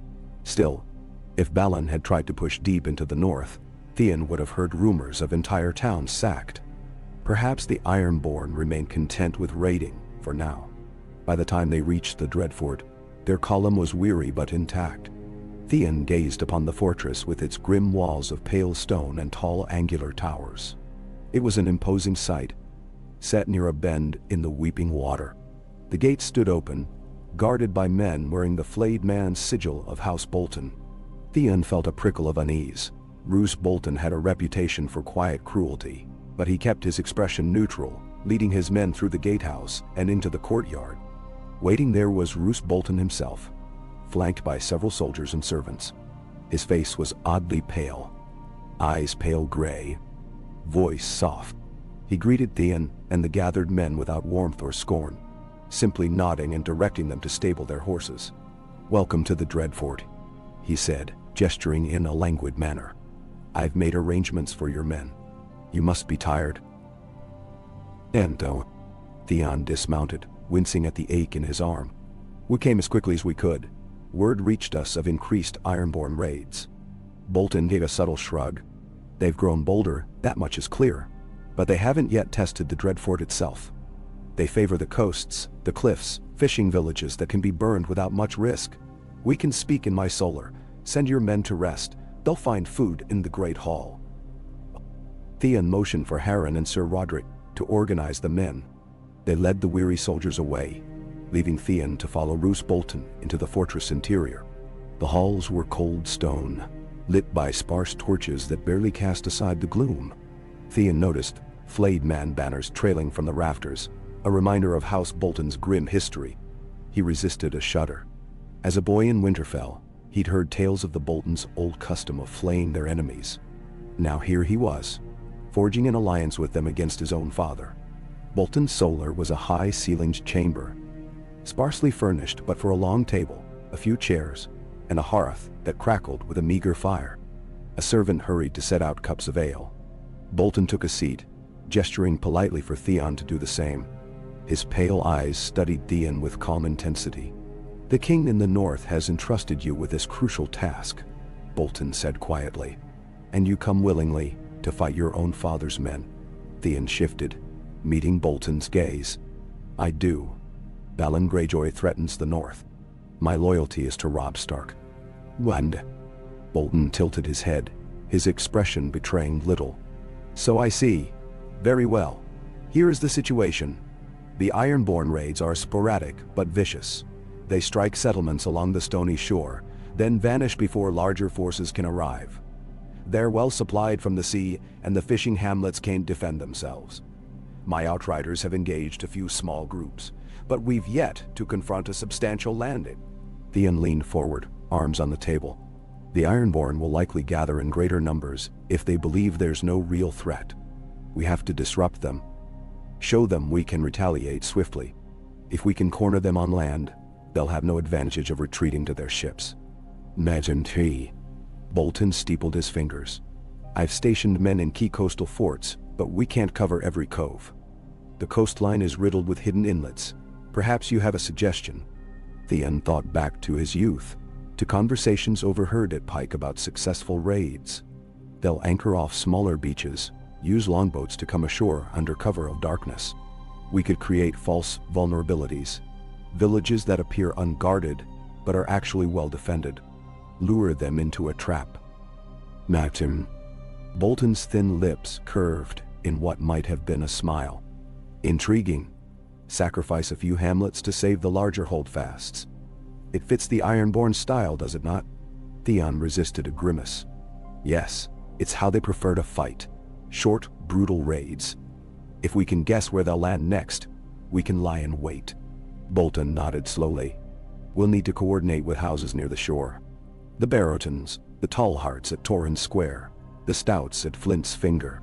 Still, if Balon had tried to push deep into the north, Theon would have heard rumors of entire towns sacked. Perhaps the Ironborn remained content with raiding for now. By the time they reached the Dreadfort, their column was weary but intact. Theon gazed upon the fortress with its grim walls of pale stone and tall angular towers. It was an imposing sight, set near a bend in the weeping water. The gates stood open, guarded by men wearing the flayed man's sigil of House Bolton. Theon felt a prickle of unease. Roose Bolton had a reputation for quiet cruelty, but he kept his expression neutral, leading his men through the gatehouse and into the courtyard. Waiting there was Roose Bolton himself, flanked by several soldiers and servants. His face was oddly pale, eyes pale gray, voice soft. He greeted Theon and the gathered men without warmth or scorn, simply nodding and directing them to stable their horses. "Welcome to the Dreadfort," he said, gesturing in a languid manner. "I've made arrangements for your men. You must be tired." Theon dismounted, wincing at the ache in his arm. "We came as quickly as we could. Word reached us of increased Ironborn raids." Bolton gave a subtle shrug. "They've grown bolder, that much is clear. But they haven't yet tested the Dreadfort itself. They favor the coasts, the cliffs, fishing villages that can be burned without much risk. We can speak in my solar. Send your men to rest. They'll find food in the Great Hall." Theon motioned for Harren and Sir Roderick to organize the men. They led the weary soldiers away, leaving Theon to follow Roose Bolton into the fortress interior. The halls were cold stone, lit by sparse torches that barely cast aside the gloom. Theon noticed flayed man banners trailing from the rafters, a reminder of House Bolton's grim history. He resisted a shudder. As a boy in Winterfell, he'd heard tales of the Boltons' old custom of flaying their enemies. Now here he was, forging an alliance with them against his own father. Bolton's solar was a high-ceilinged chamber, sparsely furnished but for a long table, a few chairs, and a hearth that crackled with a meager fire. A servant hurried to set out cups of ale. Bolton took a seat, gesturing politely for Theon to do the same. His pale eyes studied Theon with calm intensity. "The king in the north has entrusted you with this crucial task," Bolton said quietly. "And you come willingly to fight your own father's men." Theon shifted, meeting Bolton's gaze. "I do. Balon Greyjoy threatens the north. My loyalty is to Robb Stark." "And?" Bolton tilted his head, his expression betraying little. "So I see. Very well. Here is the situation. The Ironborn raids are sporadic but vicious. They strike settlements along the stony shore, then vanish before larger forces can arrive. They're well supplied from the sea, and the fishing hamlets can't defend themselves. My outriders have engaged a few small groups, but we've yet to confront a substantial landing." Theon leaned forward, arms on the table. "The Ironborn will likely gather in greater numbers if they believe there's no real threat. We have to disrupt them. Show them we can retaliate swiftly. If we can corner them on land, they'll have no advantage of retreating to their ships." "Imagine tea." Bolton steepled his fingers. "I've stationed men in key coastal forts, but we can't cover every cove. The coastline is riddled with hidden inlets. Perhaps you have a suggestion." Theon thought back to his youth, to conversations overheard at Pike about successful raids. They'll anchor off smaller beaches, use longboats to come ashore under cover of darkness. We could create false vulnerabilities, villages that appear unguarded but are actually well defended. Lure them into a trap. "Maxim." Bolton's thin lips curved in what might have been a smile. "Intriguing. Sacrifice a few hamlets to save the larger holdfasts. It fits the Ironborn style, does it not?" Theon resisted a grimace. "Yes, it's how they prefer to fight. Short, brutal raids. If we can guess where they'll land next, we can lie in wait." Bolton nodded slowly. "We'll need to coordinate with houses near the shore. The Barrowtons, the Tallhearts at Torrhen Square, the Stouts at Flint's Finger.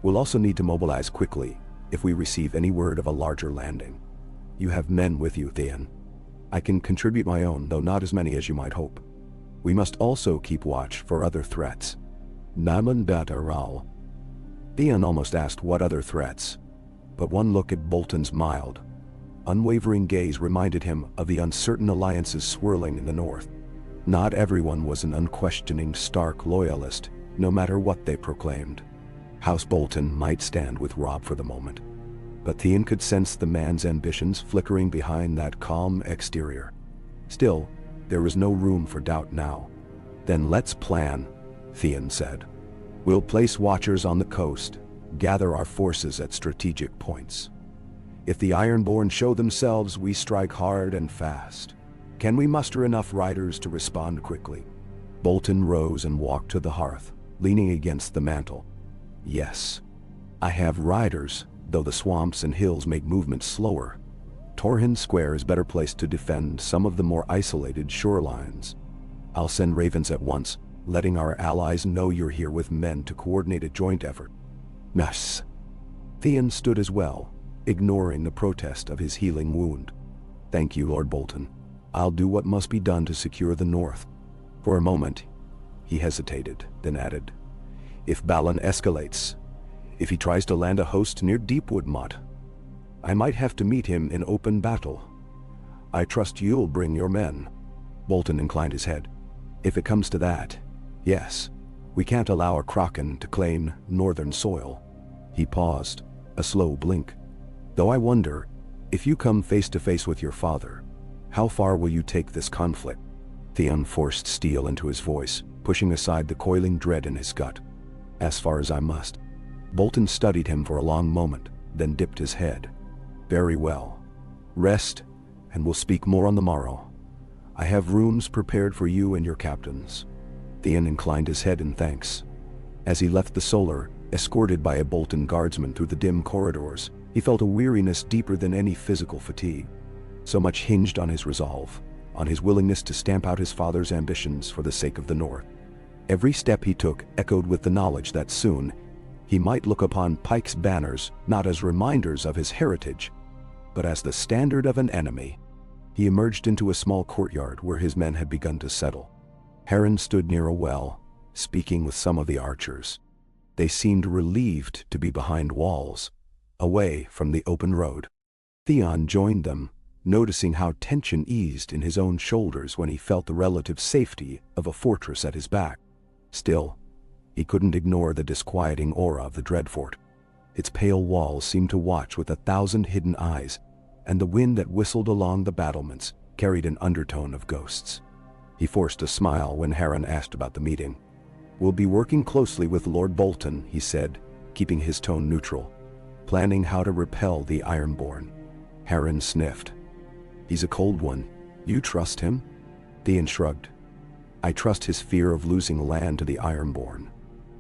We'll also need to mobilize quickly if we receive any word of a larger landing. You have men with you, Theon. I can contribute my own, though not as many as you might hope. We must also keep watch for other threats." "Naman Bataral." Theon almost asked what other threats, but one look at Bolton's mild, unwavering gaze reminded him of the uncertain alliances swirling in the north. Not everyone was an unquestioning Stark loyalist, no matter what they proclaimed. House Bolton might stand with Robb for the moment, but Theon could sense the man's ambitions flickering behind that calm exterior. Still, there was no room for doubt now. "Then let's plan," Theon said. "We'll place watchers on the coast, gather our forces at strategic points. If the Ironborn show themselves, we strike hard and fast. Can we muster enough riders to respond quickly?" Bolton rose and walked to the hearth, leaning against the mantel. "Yes. I have riders, though the swamps and hills make movement slower. Torrhen Square is better placed to defend some of the more isolated shorelines. I'll send ravens at once, letting our allies know you're here with men to coordinate a joint effort." "Yes." Theon stood as well, ignoring the protest of his healing wound. "Thank you, Lord Bolton. I'll do what must be done to secure the north." For a moment, he hesitated, then added, "If Balon escalates, if he tries to land a host near Deepwood Motte, I might have to meet him in open battle. I trust you'll bring your men." Bolton inclined his head. "If it comes to that, yes. We can't allow a Kraken to claim northern soil." He paused, a slow blink. "Though I wonder, if you come face to face with your father, how far will you take this conflict?" Theon forced steel into his voice, pushing aside the coiling dread in his gut. "As far as I must." Bolton studied him for a long moment, then dipped his head. "Very well. Rest, and we'll speak more on the morrow. I have rooms prepared for you and your captains." Theon inclined his head in thanks. As he left the solar, escorted by a Bolton guardsman through the dim corridors, he felt a weariness deeper than any physical fatigue. So much hinged on his resolve. on his willingness to stamp out his father's ambitions for the sake of the North. Every step he took echoed with the knowledge that soon he might look upon Pike's banners not as reminders of his heritage, but as the standard of an enemy. He emerged into a small courtyard where his men had begun to settle. Harren stood near a well, speaking with some of the archers. They seemed relieved to be behind walls, away from the open road. Theon joined them, noticing how tension eased in his own shoulders when he felt the relative safety of a fortress at his back. Still, he couldn't ignore the disquieting aura of the dread fort. Its pale walls seemed to watch with 1,000 hidden eyes, and the wind that whistled along the battlements carried an undertone of ghosts. He forced a smile when Harren asked about the meeting. "We'll be working closely with Lord Bolton," he said, keeping his tone neutral, "planning how to repel the Ironborn." Harren sniffed. "He's a cold one. You trust him?" Theon shrugged. "I trust his fear of losing land to the Ironborn.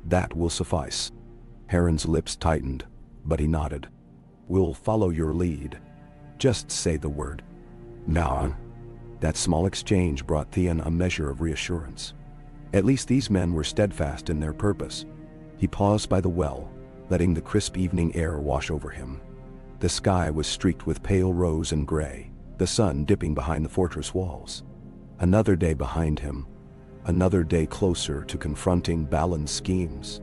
That will suffice." Harren's lips tightened, but he nodded. "We'll follow your lead. Just say the word." "Nah." That small exchange brought Theon a measure of reassurance. At least these men were steadfast in their purpose. He paused by the well, letting the crisp evening air wash over him. The sky was streaked with pale rose and gray, the sun dipping behind the fortress walls. Another day behind him, another day closer to confronting Balin's schemes.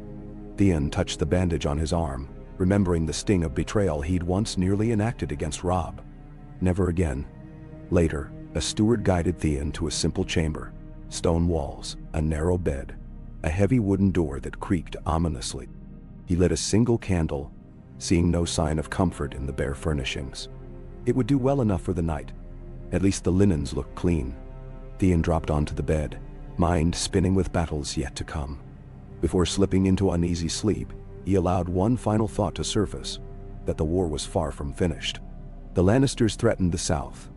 Theon touched the bandage on his arm, remembering the sting of betrayal he'd once nearly enacted against Robb. Never again. Later, a steward guided Theon to a simple chamber. Stone walls, a narrow bed, a heavy wooden door that creaked ominously. He lit a single candle, seeing no sign of comfort in the bare furnishings. It would do well enough for the night. At least the linens looked clean. Theon dropped onto the bed, mind spinning with battles yet to come. Before slipping into uneasy sleep, he allowed one final thought to surface, that the war was far from finished. The Lannisters threatened the south.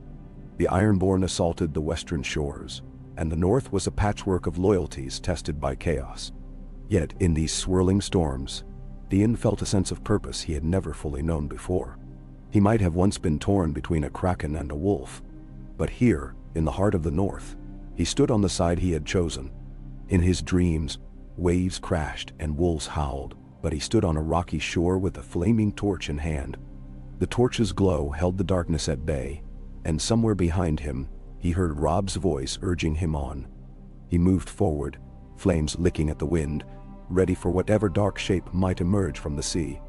The Ironborn assaulted the western shores, and the north was a patchwork of loyalties tested by chaos. Yet in these swirling storms, Theon felt a sense of purpose he had never fully known before. He might have once been torn between a kraken and a wolf, but here, in the heart of the north, he stood on the side he had chosen. In his dreams, waves crashed and wolves howled, but he stood on a rocky shore with a flaming torch in hand. The torch's glow held the darkness at bay, and somewhere behind him, he heard Robb's voice urging him on. He moved forward, flames licking at the wind, ready for whatever dark shape might emerge from the sea.